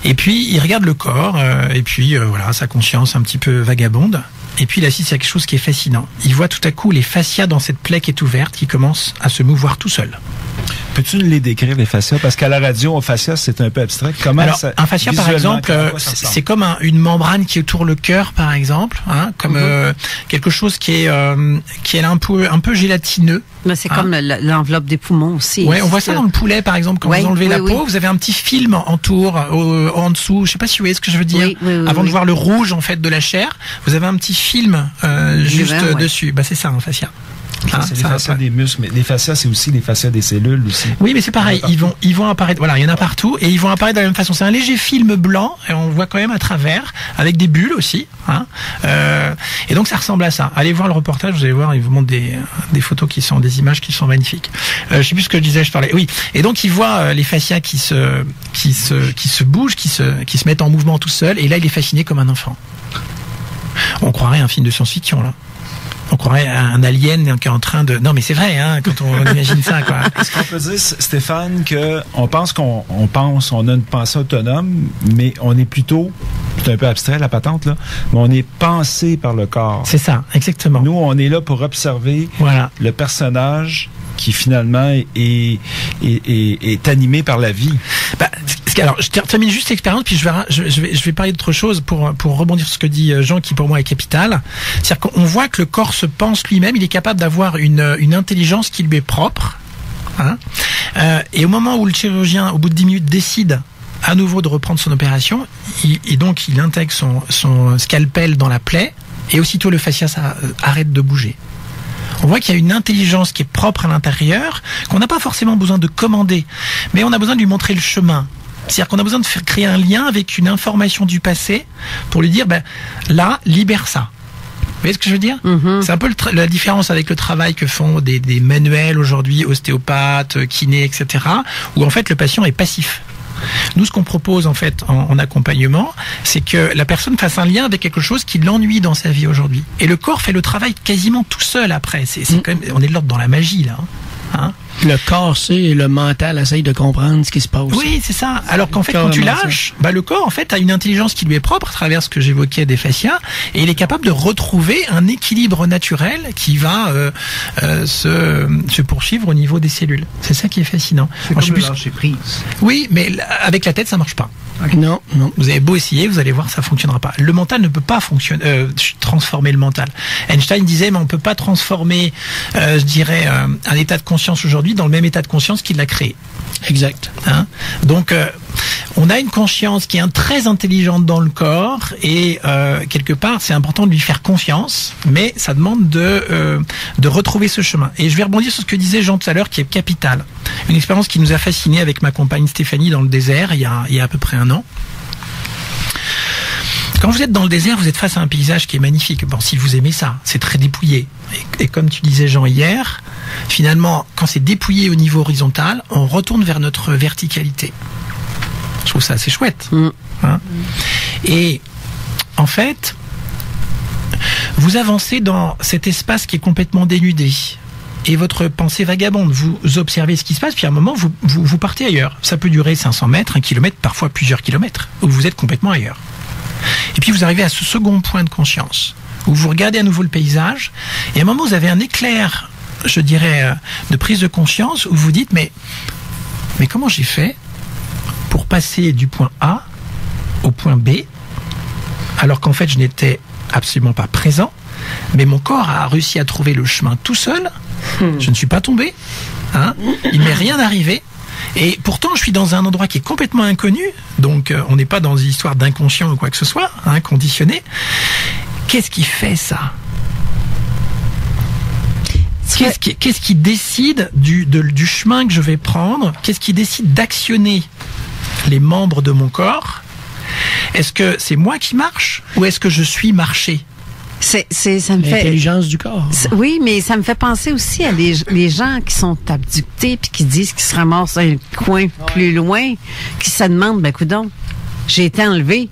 Et puis il regarde le corps, et puis voilà, sa conscience un petit peu vagabonde. Et puis il assiste à quelque chose qui est fascinant. Il voit tout à coup les fascias dans cette plaie qui est ouverte qui commencent à se mouvoir tout seul. Peux-tu les décrire, les fascias? Parce qu'à la radio, un fascia, c'est un peu abstrait. Comment alors, ça, un fascia, par exemple, c'est comme une membrane qui entoure le cœur, par exemple, hein, comme quelque chose qui est un peu gélatineux. Mais c'est comme l'enveloppe des poumons aussi. Ouais, on voit ça dans le poulet, par exemple, quand vous enlevez la peau, vous avez un petit film en dessous. Je sais pas si vous voyez ce que je veux dire. Avant de voir le rouge, en fait, de la chair, vous avez un petit film juste dessus. Bah, c'est ça, un fascia. C'est les fascias des muscles, mais les fascias, c'est aussi les fascias des cellules aussi. Oui, mais c'est pareil. Ils vont apparaître. Voilà, il y en a partout et ils vont apparaître de la même façon. C'est un léger film blanc et on voit quand même à travers, avec des bulles aussi. Hein. Et donc ça ressemble à ça. Allez voir le reportage, vous allez voir, ils vous montrent des photos qui sont des images qui sont magnifiques. Je sais plus ce que je disais, je parlais. Oui. Et donc ils voient les fascias qui se bougent, qui se mettent en mouvement tout seuls. Et là, il est fasciné comme un enfant. On croirait un film de science-fiction là. On croirait un alien qui est en train de... Non, mais c'est vrai, hein, quand on imagine ça, quoi. Est-ce qu'on peut dire, Stéphane, qu'on pense qu'on a une pensée autonome, mais on est plutôt... C'est un peu abstrait, la patente, là. Mais on est pensé par le corps. C'est ça, exactement. Nous, on est là pour observer le personnage qui, finalement, est animé par la vie. Bah, alors, je termine juste l'expérience, puis je vais parler d'autre chose pour rebondir sur ce que dit Jean, qui pour moi est capital. C'est-à-dire qu'on voit que le corps se pense lui-même, il est capable d'avoir une intelligence qui lui est propre. Hein, et au moment où le chirurgien, au bout de 10 minutes, décide à nouveau de reprendre son opération, et donc il intègre son scalpel dans la plaie, et aussitôt le fascia arrête de bouger. On voit qu'il y a une intelligence qui est propre à l'intérieur, qu'on n'a pas forcément besoin de commander, mais on a besoin de lui montrer le chemin. C'est-à-dire qu'on a besoin de faire créer un lien avec une information du passé pour lui dire, là, libère ça. Vous voyez ce que je veux dire? C'est un peu la différence avec le travail que font des manuels aujourd'hui, ostéopathes, kinés, etc., où en fait le patient est passif. Nous, ce qu'on propose en fait en accompagnement, c'est que la personne fasse un lien avec quelque chose qui l'ennuie dans sa vie aujourd'hui. Et le corps fait le travail quasiment tout seul après. Quand même, on est de l'ordre dans la magie là. Hein? Le corps sait et le mental essaye de comprendre ce qui se passe. Oui, c'est ça. Alors qu'en fait, quand tu lâches, le corps en fait a une intelligence qui lui est propre à travers ce que j'évoquais des fascias, et il est capable de retrouver un équilibre naturel qui va se poursuivre au niveau des cellules. C'est ça qui est fascinant. C'est comme le lâcher prise. Oui, mais avec la tête, ça marche pas. Okay. Non. Vous avez beau essayer, vous allez voir, ça fonctionnera pas. Le mental ne peut pas transformer le mental. Einstein disait, mais on peut pas transformer, un état de conscience aujourd'hui dans le même état de conscience qu'il l'a créé. Exact. Hein? Donc, on a une conscience qui est très intelligente dans le corps et quelque part, c'est important de lui faire confiance, mais ça demande de retrouver ce chemin. Et je vais rebondir sur ce que disait Jean tout à l'heure, qui est capital. Une expérience qui nous a fascinés avec ma compagne Stéphanie dans le désert il y a à peu près 1 an. Quand vous êtes dans le désert, vous êtes face à un paysage qui est magnifique. Bon, si vous aimez ça, c'est très dépouillé. Et comme tu disais, Jean, hier, finalement, quand c'est dépouillé au niveau horizontal, on retourne vers notre verticalité. Je trouve ça assez chouette. Hein? Et en fait, vous avancez dans cet espace qui est complètement dénudé. Et votre pensée vagabonde, vous observez ce qui se passe, puis à un moment, vous partez ailleurs. Ça peut durer 500 mètres, 1 kilomètre, parfois plusieurs kilomètres, où vous êtes complètement ailleurs. Et puis vous arrivez à ce second point de conscience, où vous regardez à nouveau le paysage, et à un moment, vous avez un éclair je dirais, de prise de conscience où vous dites, mais comment j'ai fait pour passer du point A au point B, alors qu'en fait, je n'étais absolument pas présent, mais mon corps a réussi à trouver le chemin tout seul. Je ne suis pas tombé. Hein, il m'est rien arrivé. Et pourtant, je suis dans un endroit qui est complètement inconnu. Donc, on n'est pas dans une histoire d'inconscient ou quoi que ce soit, hein, conditionné. Qu'est-ce qui fait ça ? Qu'est-ce qui décide du chemin que je vais prendre ? Qu'est-ce qui décide d'actionner les membres de mon corps ? Est-ce que c'est moi qui marche ou est-ce que je suis marché ? Ça me fait l'intelligence du corps. Oui, mais ça me fait penser aussi à les gens qui sont abductés puis qui disent qu'ils se ramassent un coin plus loin, qui se demandent, ben coudonc, j'ai été enlevé.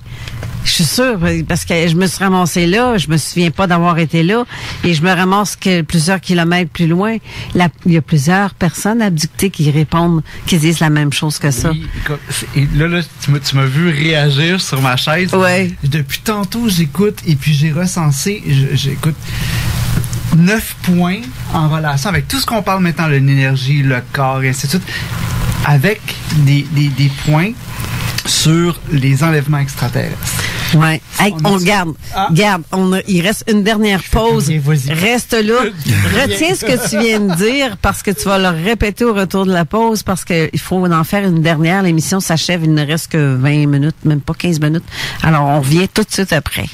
Je suis sûre, parce que je me suis ramassée là, je me souviens pas d'avoir été là, et je me ramasse plusieurs kilomètres plus loin. Il y a plusieurs personnes abductées qui répondent, qui disent la même chose que ça. Oui, et là tu m'as vu réagir sur ma chaise. Ouais. Depuis tantôt, j'écoute, et puis j'ai recensé, j'écoute 9 points en relation avec tout ce qu'on parle maintenant, l'énergie, le corps, et ainsi de suite, avec des points sur les enlèvements extraterrestres. Ouais. Hey, il reste une dernière pause. Reste là. Retiens ce que tu viens de dire parce que tu vas le répéter au retour de la pause parce qu'il faut en faire une dernière. L'émission s'achève. Il ne reste que 20 minutes, même pas 15 minutes. Alors, on revient tout de suite après.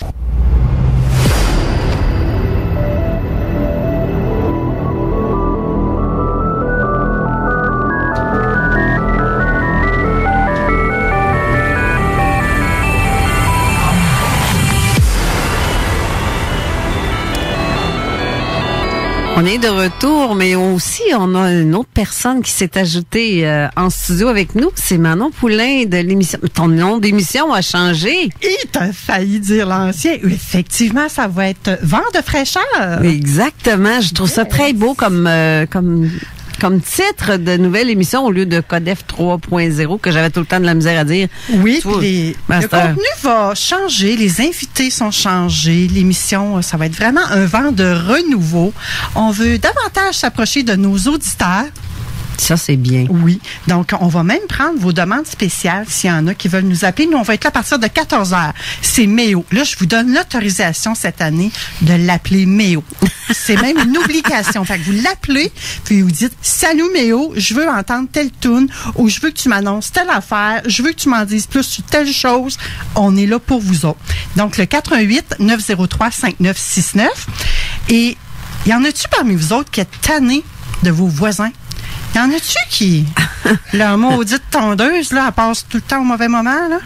On est de retour, mais aussi, on a une autre personne qui s'est ajoutée en studio avec nous. C'est Manon Poulain de l'émission. Ton nom d'émission a changé. Et t'as failli dire l'ancien. Effectivement, ça va être Vent de fraîcheur. Exactement. Je trouve ça très beau comme titre de nouvelle émission au lieu de Codef 3.0 que j'avais tout le temps de la misère à dire. Oui, puis le contenu va changer, les invités sont changés, l'émission, ça va être vraiment un vent de renouveau. On veut davantage s'approcher de nos auditeurs. Ça, c'est bien. Oui. Donc, on va même prendre vos demandes spéciales s'il y en a qui veulent nous appeler. Nous, on va être là à partir de 14h. C'est Méo. Là, je vous donne l'autorisation cette année de l'appeler Méo. C'est même une obligation. Fait que vous l'appelez, puis vous dites « Salut Méo, je veux entendre telle toune ou je veux que tu m'annonces telle affaire, je veux que tu m'en dises plus sur telle chose. » On est là pour vous autres. Donc, le 88-903-5969. Et y en a-tu parmi vous autres qui êtes tannés de vos voisins? Y en a-tu qui, leur maudite tondeuse, là, elle passe tout le temps au mauvais moment, là?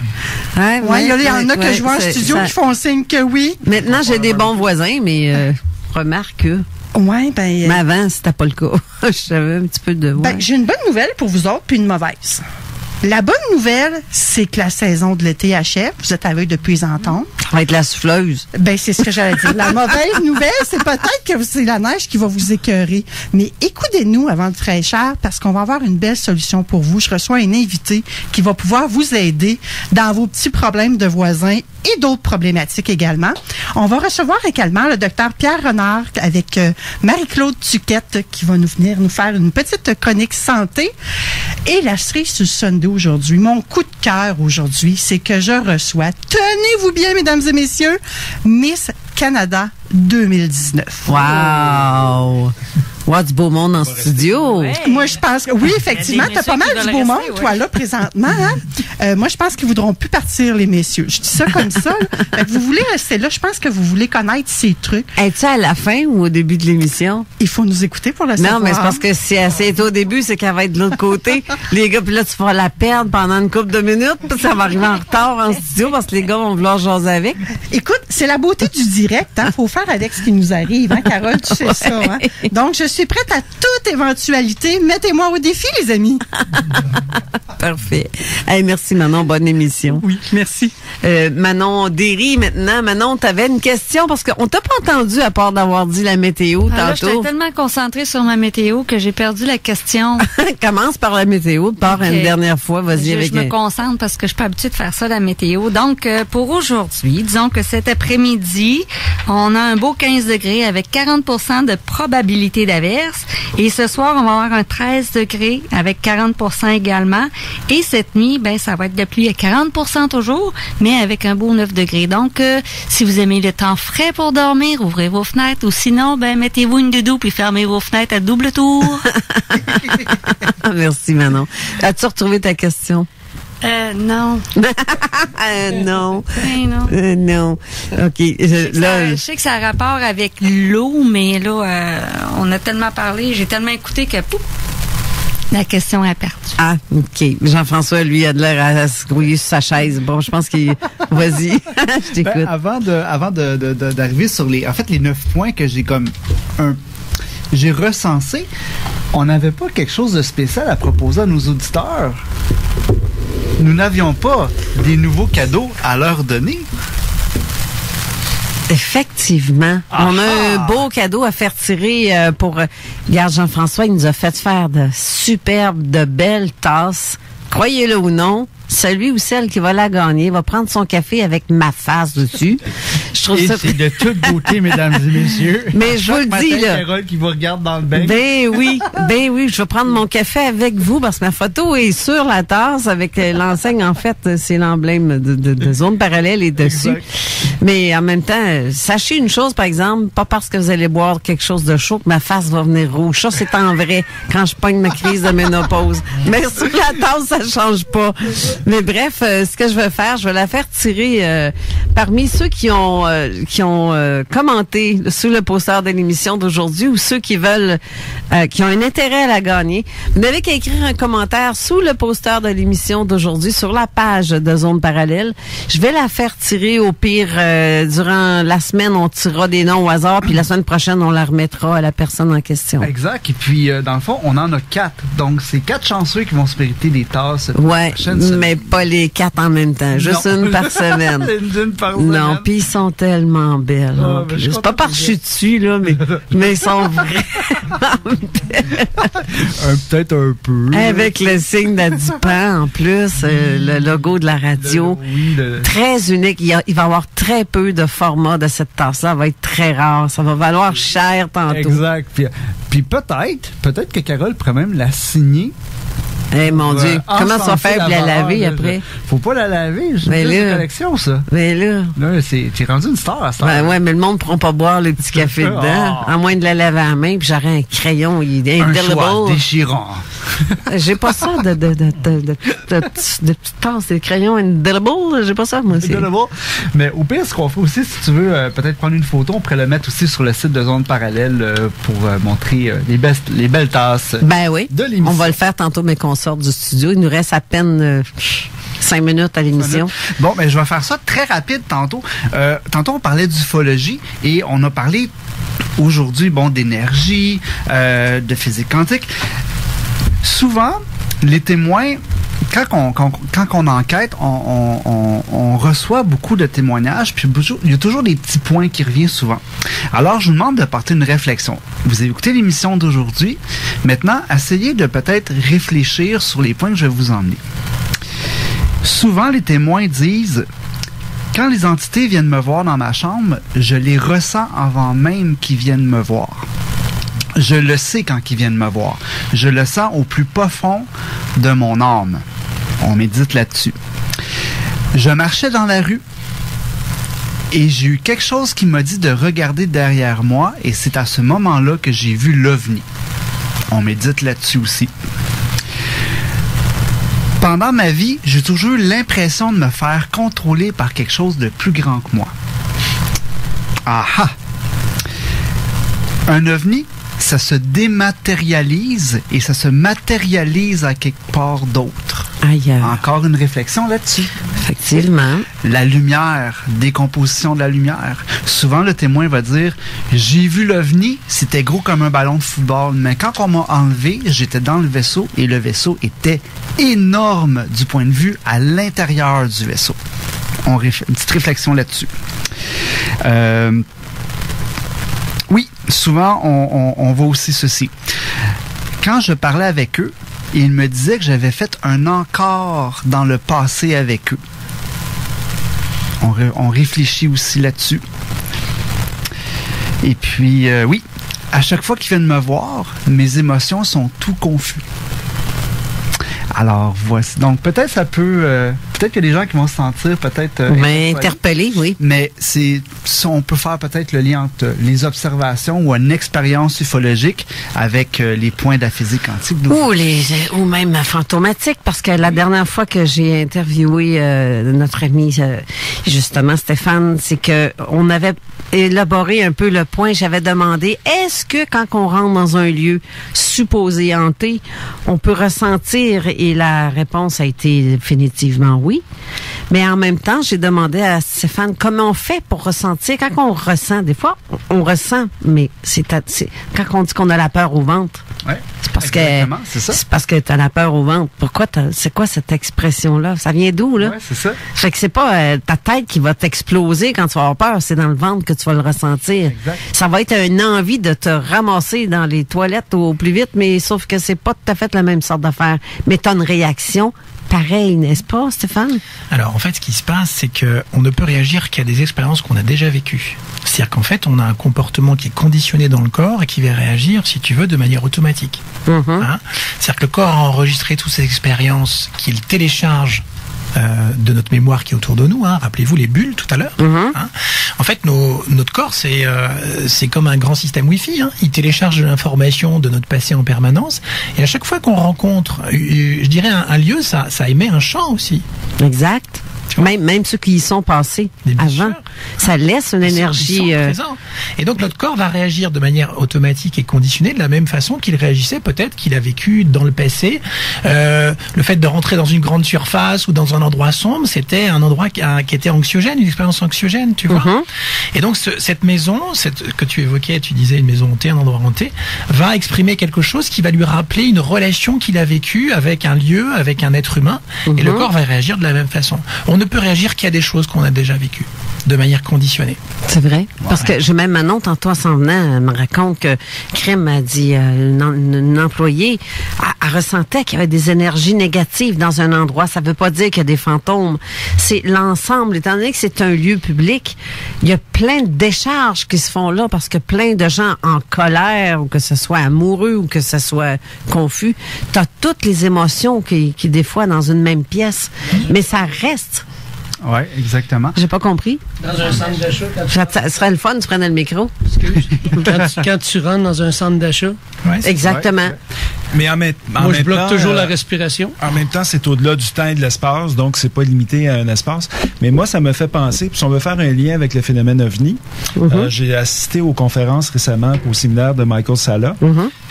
Ouais, il y en a que je vois en studio qui font signe que oui. Maintenant, j'ai des bons voisins, mais remarque que... Ouais, mais avant, c'était pas le cas. J'avais un petit peu de voix. J'ai une bonne nouvelle pour vous autres, puis une mauvaise. La bonne nouvelle, c'est que la saison de l'été achève. Vous êtes avec depuis les entendre. Ça va être la souffleuse. C'est ce que j'allais dire. La mauvaise nouvelle, c'est peut-être que c'est la neige qui va vous écœurer. Mais écoutez-nous avant de fraîcheur parce qu'on va avoir une belle solution pour vous. Je reçois un invité qui va pouvoir vous aider dans vos petits problèmes de voisins et d'autres problématiques également. On va recevoir également le docteur Pierre Renard avec Marie-Claude Tuquette qui va venir nous faire une petite chronique santé. Et la cerise sur le sundae aujourd'hui, mon coup de cœur aujourd'hui, c'est que je reçois, tenez-vous bien mesdames et messieurs, Miss Canada 2019. Wow! Wow, du beau monde en studio. Ouais. Moi, je pense que oui, effectivement, t'as pas mal du beau monde, toi, là, présentement. Hein? Moi, je pense qu'ils voudront plus partir, les messieurs. Je dis ça comme ça. Fait que vous voulez rester là. Je pense que vous voulez connaître ces trucs. Es-tu à la fin ou au début de l'émission? Il faut nous écouter pour le savoir. Non, mais c'est parce que si c'est au début, c'est qu'elle va être de l'autre côté. Les gars, puis là, tu vas la perdre pendant une couple de minutes. Puis ça va arriver en retard en studio parce que les gars vont vouloir jaser avec. Écoute, c'est la beauté du direct. Hein? Faut faire avec ce qui nous arrive. Hein, Carole, tu sais ça. Hein? Donc, je suis prête à toute éventualité. Mettez-moi au défi, les amis. Parfait. Hey, merci, Manon. Bonne émission. Oui, merci. Manon Derry, maintenant. Manon, t'avais une question parce qu'on t'a pas entendu à part d'avoir dit la météo tantôt. Là, j'étais tellement concentrée sur ma météo que j'ai perdu la question. Commence par la météo, une dernière fois. Vas-y avec je me concentre parce que je suis pas habituée de faire ça, la météo. Donc, pour aujourd'hui, disons que cet après-midi, on a un beau 15 degrés avec 40% de probabilité d'averse. averse. Et ce soir, on va avoir un 13 degrés avec 40% également. Et cette nuit, ben ça va être de pluie à 40% toujours, mais avec un beau 9 degrés. Donc, si vous aimez le temps frais pour dormir, ouvrez vos fenêtres. Ou sinon, ben mettez-vous une doudou puis fermez vos fenêtres à double tour. Merci, Manon. As-tu retrouvé ta question? Non. Non. Ben, non. Non. OK. Je sais que ça a rapport avec l'eau, mais là, on a tellement parlé, j'ai tellement écouté que pouf, la question est perdue. Ah, OK. Jean-François, lui, a de l'air à se grouiller sur sa chaise. Bon, je pense qu'il... Vas-y, je t'écoute. Ben, avant d'arriver sur les 9 points que j'ai recensés, on n'avait pas quelque chose de spécial à proposer à nos auditeurs. Nous n'avions pas des nouveaux cadeaux à leur donner. Effectivement. On a un beau cadeau à faire tirer pour... Regarde, Jean-François, il nous a fait faire de superbes, de belles tasses. Croyez-le ou non, celui ou celle qui va la gagner va prendre son café avec ma face dessus. Je trouve ça... C'est de toute beauté, mesdames et messieurs. Mais je vous le dis, là. Carole qui vous regarde dans le bain. Ben oui, je vais prendre mon café avec vous parce que ma photo est sur la tasse avec l'enseigne. En fait, c'est l'emblème de Zone Parallèle est dessus. Exact. Mais en même temps, sachez une chose, par exemple, pas parce que vous allez boire quelque chose de chaud que ma face va venir rouge. Ça, c'est en vrai quand je pogne ma crise de ménopause. Mais sur la tasse, ça change pas. Mais bref, ce que je vais faire, je vais la faire tirer parmi ceux qui ont commenté sous le poster de l'émission d'aujourd'hui ou ceux qui veulent, qui ont un intérêt à la gagner. Vous n'avez qu'à écrire un commentaire sous le poster de l'émission d'aujourd'hui sur la page de Zone Parallèle. Je vais la faire tirer au pire durant la semaine. On tirera des noms au hasard, puis la semaine prochaine, on la remettra à la personne en question. Exact. Et puis, dans le fond, on en a 4. Donc, c'est 4 chanceux qui vont se mériter des tasses. Ouais, mais pas les 4 en même temps. Juste une par semaine. Une par semaine. Non, puis ils sont tellement belles. C'est pas par que je suis dessus, là, mais ils sont vraiment belles. Peut-être un peu. Avec le signe d'Adipan, en plus, le logo de la radio. Très unique. Il va y avoir très peu de format de cette tasse-là. Ça va être très rare. Ça va valoir cher tantôt. Exact. Puis peut-être que Carole pourrait même la signer. Eh mon Dieu, comment tu vas faire pour la laver après? Faut pas la laver, c'est une collection, ça. Mais là. Là, t'es rendu une star à ça. Ben ouais, mais le monde ne pourra pas boire le petit café dedans, à moins de la laver à la main, puis j'aurais un crayon, il est indelible. Un choix déchirant. J'ai pas ça de petites tasses, des crayons indelible, j'ai pas ça, moi aussi. Mais au pire, ce qu'on fait aussi, si tu veux peut-être prendre une photo, on pourrait le mettre aussi sur le site de Zone Parallèle pour montrer les belles tasses. Ben oui, on va le faire tantôt, mais qu'on sorte du studio. Il nous reste à peine 5 minutes à l'émission. Bon, mais je vais faire ça très rapide tantôt. Tantôt, on parlait d'ufologie et on a parlé aujourd'hui, d'énergie, de physique quantique. Souvent, les témoins, quand on enquête, on reçoit beaucoup de témoignages, puis il y a toujours des petits points qui reviennent souvent. Alors, je vous demande de porter une réflexion. Vous avez écouté l'émission d'aujourd'hui. Maintenant, essayez de peut-être réfléchir sur les points que je vais vous emmener. Souvent, les témoins disent « Quand les entités viennent me voir dans ma chambre, je les ressens avant même qu'ils viennent me voir. Je le sais quand ils viennent me voir. Je le sens au plus profond de mon âme. » On médite là-dessus. Je marchais dans la rue et j'ai eu quelque chose qui m'a dit de regarder derrière moi et c'est à ce moment-là que j'ai vu l'OVNI. On médite là-dessus aussi. Pendant ma vie, j'ai toujours eu l'impression de me faire contrôler par quelque chose de plus grand que moi. Ah! Un OVNI, ça se dématérialise et ça se matérialise à quelque part d'autre. Ailleurs. Encore une réflexion là-dessus. Effectivement. La lumière, décomposition de la lumière. Souvent, le témoin va dire « J'ai vu l'OVNI, c'était gros comme un ballon de football, mais quand on m'a enlevé, j'étais dans le vaisseau et le vaisseau était énorme du point de vue à l'intérieur du vaisseau. » Une petite réflexion là-dessus. Oui, souvent, on voit aussi ceci. Quand je parlais avec eux, ils me disaient que j'avais fait un encart dans le passé avec eux. On réfléchit aussi là-dessus. Et puis, oui, à chaque fois qu'ils viennent me voir, mes émotions sont tout confus. Alors, voici. Donc, peut-être ça peut... peut-être qu'il y a des gens qui vont se sentir peut-être... interpellés, oui. Mais on peut faire peut-être le lien entre les observations ou une expérience ufologique avec les points de la physique quantique. Ou même fantomatique, parce que la dernière fois que j'ai interviewé notre ami, justement, Stéphane, c'est que on avait élaboré un peu le point. J'avais demandé, est-ce que quand on rentre dans un lieu supposé hanté, on peut ressentir, et la réponse a été définitivement oui. Mais en même temps, j'ai demandé à Stéphane comment on fait pour ressentir. Quand on ressent, des fois, on ressent, mais c'est quand on dit qu'on a la peur au ventre. Ouais, c'est parce que tu as la peur au ventre. Pourquoi c'est quoi cette expression-là? Ça vient d'où, là? Ouais, c'est ça. Fait que c'est pas ta tête qui va t'exploser quand tu vas avoir peur, c'est dans le ventre que tu vas le ressentir. Exact. Ça va être une envie de te ramasser dans les toilettes au plus vite, mais sauf que c'est pas tout à fait la même sorte d'affaire. Mais tu as une réaction pareil, n'est-ce pas, Stéphane? Alors, en fait, ce qui se passe, c'est qu'on ne peut réagir qu'à des expériences qu'on a déjà vécues. C'est-à-dire qu'en fait, on a un comportement qui est conditionné dans le corps et qui va réagir, si tu veux, de manière automatique. Hein? C'est-à-dire que le corps a enregistré toutes ces expériences qu'il télécharge de notre mémoire qui est autour de nous. Hein. Rappelez-vous les bulles tout à l'heure. Hein. En fait, notre corps, c'est comme un grand système Wi-Fi. Hein. Il télécharge de l'information de notre passé en permanence. Et à chaque fois qu'on rencontre, je dirais, un lieu, ça émet un champ aussi. Exact. Même ceux qui y sont passés avant, ça laisse une énergie. Et donc notre corps va réagir de manière automatique et conditionnée de la même façon qu'il réagissait peut-être qu'il a vécu dans le passé. Le fait de rentrer dans une grande surface ou dans un endroit sombre, c'était un endroit qui était anxiogène, une expérience anxiogène, tu vois. Et donc cette maison, que tu évoquais, tu disais une maison hantée, un endroit hanté, va exprimer quelque chose qui va lui rappeler une relation qu'il a vécue avec un lieu, avec un être humain. Et le corps va réagir de la même façon. On ne peut réagir qu'à des choses qu'on a déjà vécues, de manière conditionnée. C'est vrai. Parce que même Manon, tantôt, s'en venant, elle me raconte que Crème a dit, une employée, elle ressentait qu'il y avait des énergies négatives dans un endroit. Ça veut pas dire qu'il y a des fantômes. C'est l'ensemble. Étant donné que c'est un lieu public, il y a plein de décharges qui se font là parce que plein de gens en colère, ou que ce soit amoureux, ou que ce soit confus, t'as toutes les émotions qui des fois, dans une même pièce. Mais ça reste. Oui, exactement. J'ai pas compris. Dans un centre d'achat. Ça serait le fun, tu prenais le micro. Excuse. quand tu rentres dans un centre d'achat. Ouais, exactement. Ouais. Mais en même moi, je bloque toujours la respiration. En même temps, c'est au-delà du temps et de l'espace, donc c'est pas limité à un espace. Mais moi, ça me fait penser, puis si on veut faire un lien avec le phénomène OVNI, j'ai assisté aux conférences récemment au séminaire de Michael Salla.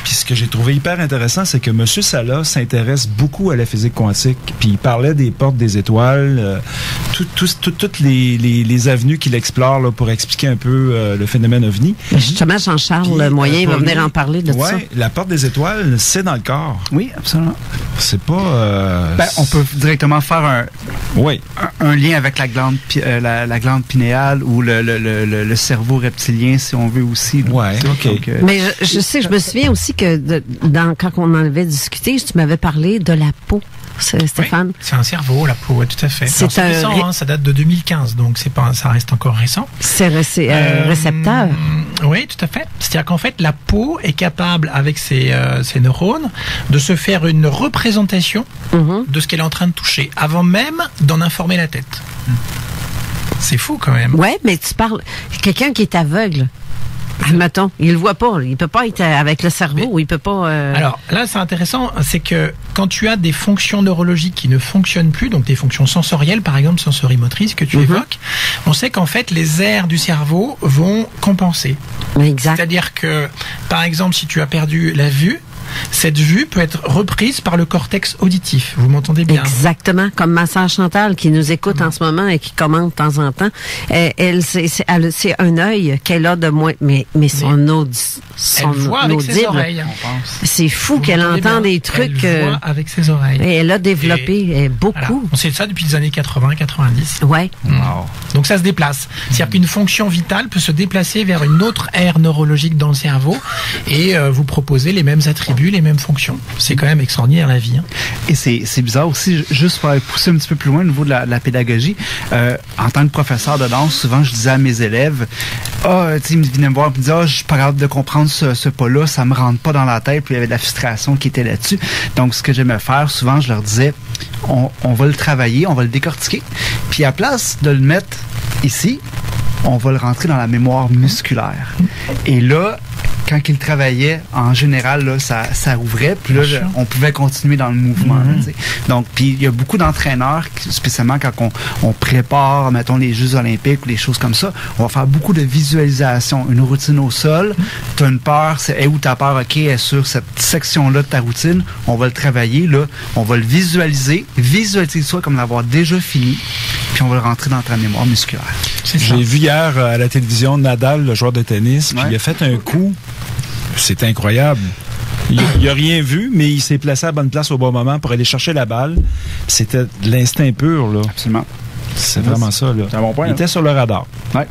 Puis ce que j'ai trouvé hyper intéressant, c'est que M. Salla s'intéresse beaucoup à la physique quantique. Puis il parlait des portes des étoiles, toutes les avenues qu'il explore là, pour expliquer un peu le phénomène OVNI. Justement, Jean-Charles Moyen va venir en parler de ça. Oui, la porte des étoiles, c'est dans le corps. Oui, absolument. C'est pas... on peut directement faire un lien avec la glande, la glande pinéale ou le cerveau reptilien, si on veut aussi. Oui, OK. Donc, mais je me souviens aussi que quand on en avait discuté, tu m'avais parlé de la peau. Stéphane? Oui, c'est un cerveau, la peau, tout à fait. C'est récent, ça date de 2015, donc ça reste encore récent. C'est récepteur? Oui, tout à fait. C'est-à-dire qu'en fait, la peau est capable, avec ses neurones, de se faire une représentation de ce qu'elle est en train de toucher, avant même d'en informer la tête. C'est fou quand même. Oui, mais tu parles... Quelqu'un qui est aveugle, admettons, il le voit pas, il peut pas être avec le cerveau, il peut pas... Alors là, c'est intéressant, c'est que quand tu as des fonctions neurologiques qui ne fonctionnent plus, donc des fonctions sensorielles, par exemple sensorimotrices que tu évoques, on sait qu'en fait, les aires du cerveau vont compenser. Exact. C'est-à-dire que, par exemple, si tu as perdu la vue, cette vue peut être reprise par le cortex auditif. Vous m'entendez bien? Exactement. Comme ma sœur Chantal qui nous écoute en ce moment et qui commente de temps en temps. C'est un œil qu'elle a de moins, mais son elle voit avec ses oreilles, on pense. C'est fou qu'elle entend des trucs. Elle voit avec ses oreilles. Et elle a développé beaucoup. Voilà. On sait ça depuis les années 80-90. Ouais. Wow. Donc ça se déplace. C'est-à-dire qu'une fonction vitale peut se déplacer vers une autre aire neurologique dans le cerveau et vous proposer les mêmes attributs attributs, les mêmes fonctions. C'est quand même extraordinaire la vie. Hein. Et c'est bizarre aussi, juste pour aller pousser un petit peu plus loin au niveau de la pédagogie, en tant que professeur de danse, souvent je disais à mes élèves, ils venaient me voir et me disaient, je suis pas capable de comprendre ce pas-là, ça me rentre pas dans la tête, puis il y avait de la frustration qui était là-dessus. Donc ce que j'aimais faire, souvent je leur disais, on va le travailler, on va le décortiquer, puis à place de le mettre ici, on va le rentrer dans la mémoire musculaire. Et là, quand il travaillait, en général, là, ça ouvrait, puis là, on pouvait continuer dans le mouvement. Là, donc, puis il y a beaucoup d'entraîneurs, spécialement quand on prépare, mettons, les Jeux olympiques ou des choses comme ça, on va faire beaucoup de visualisation. Une routine au sol, tu as une peur, c'est où ta peur, OK, est sur cette section-là de ta routine, on va le travailler, là, on va le visualiser soit comme l'avoir déjà fini, puis on va le rentrer dans ta mémoire musculaire. J'ai vu hier à la télévision Nadal, le joueur de tennis, puis il a fait un coup. C'est incroyable. Il n'a rien vu, mais il s'est placé à la bonne place au bon moment pour aller chercher la balle. C'était de l'instinct pur, là. Absolument. C'est vraiment ça, là. C'est un bon point. Il était sur le radar. Ouais.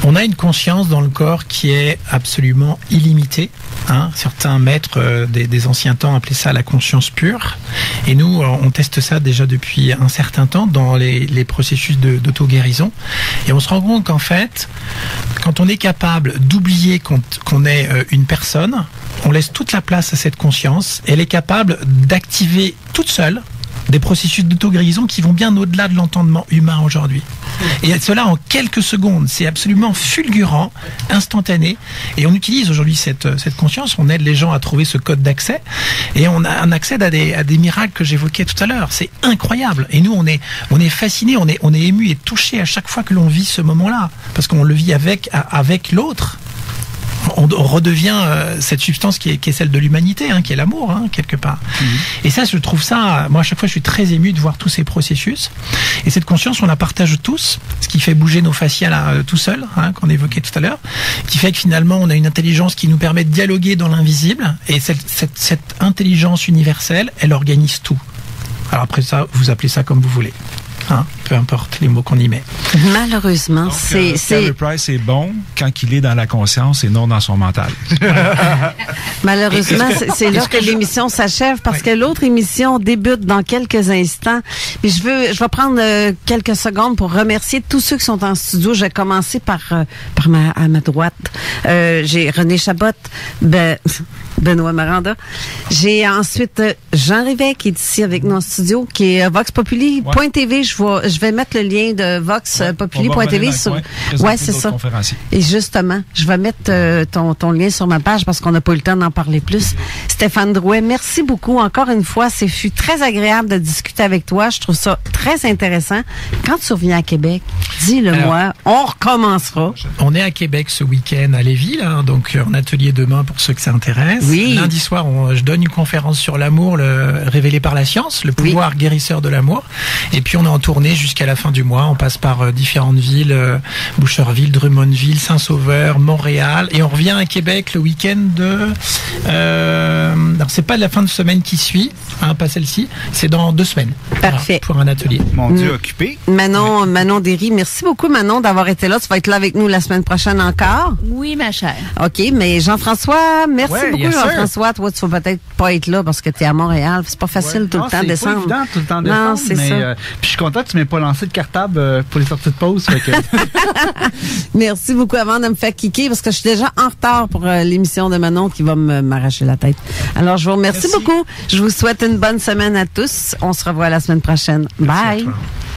On a une conscience dans le corps qui est absolument illimitée. Hein. Certains maîtres des anciens temps appelaient ça la conscience pure. Et nous, on teste ça déjà depuis un certain temps dans les processus d'auto-guérison. Et on se rend compte qu'en fait, quand on est capable d'oublier qu'on est une personne, on laisse toute la place à cette conscience. Elle est capable d'activer toute seule des processus d'auto-guérison qui vont bien au-delà de l'entendement humain aujourd'hui. Et cela en quelques secondes, c'est absolument fulgurant, instantané. Et on utilise aujourd'hui cette conscience, on aide les gens à trouver ce code d'accès et on accède à des miracles que j'évoquais tout à l'heure. C'est incroyable. Et nous, on est fascinés, on est émus et touchés à chaque fois que l'on vit ce moment-là, parce qu'on le vit avec l'autre. On redevient cette substance qui est celle de l'humanité, hein, qui est l'amour, hein, quelque part. Et ça, je trouve ça, moi, à chaque fois, je suis très ému de voir tous ces processus. Et cette conscience, on la partage tous, ce qui fait bouger nos fascias là, tout seul, hein, qu'on évoquait tout à l'heure, qui fait que finalement, on a une intelligence qui nous permet de dialoguer dans l'invisible. Et cette intelligence universelle, elle organise tout. Alors après ça, vous appelez ça comme vous voulez. Hein, peu importe les mots qu'on y met. Malheureusement, c'est... Carey Price est bon quand il est dans la conscience et non dans son mental. Malheureusement, c'est là que l'émission s'achève parce que l'autre émission débute dans quelques instants. Puis je vais prendre quelques secondes pour remercier tous ceux qui sont en studio. Je vais commencer à ma droite. J'ai René Chabot, Benoît Maranda. J'ai ensuite Jean Rivet qui est ici avec nous en studio, qui est voxpopuli.tv. Je vais mettre le lien de voxpopuli.tv sur... Ouais, c'est ça. Et justement, je vais mettre ton lien sur ma page parce qu'on n'a pas eu le temps d'en parler plus. Stéphane Drouet, merci beaucoup. Encore une fois, c'est fut très agréable de discuter avec toi. Je trouve ça très intéressant. Quand tu reviens à Québec, dis-le-moi, on recommencera. On est à Québec ce week-end à Lévis, là, donc en atelier demain pour ceux que ça intéresse. Oui. Lundi soir, je donne une conférence sur l'amour, révélé par la science, le pouvoir guérisseur de l'amour. Et puis on est en tournée jusqu'à la fin du mois. On passe par différentes villes, Boucherville, Drummondville, Saint-Sauveur, Montréal. Et on revient à Québec le week-end de... alors c'est pas la fin de semaine qui suit, hein, pas celle-ci. C'est dans 2 semaines. Parfait. Voilà, pour un atelier. Mon Dieu, occupé. Manon Derry, merci beaucoup Manon d'avoir été là. Tu vas être là avec nous la semaine prochaine encore. Oui, ma chère. OK, mais Jean-François, merci beaucoup Jean-François. Toi, tu vas peut-être pas être là parce que tu es à Montréal. C'est pas facile tout le temps de descendre. C'est pas évident tout le temps de descendre. Non, c'est ça. Puis je suis content que tu m'aies pas lancé de cartable pour les sorties de pause. Fait que... Merci beaucoup avant de me faire kicker parce que je suis déjà en retard pour l'émission de Manon qui va m'arracher la tête. Alors, je vous remercie beaucoup. Je vous souhaite une bonne semaine à tous. On se revoit la semaine prochaine. Bye.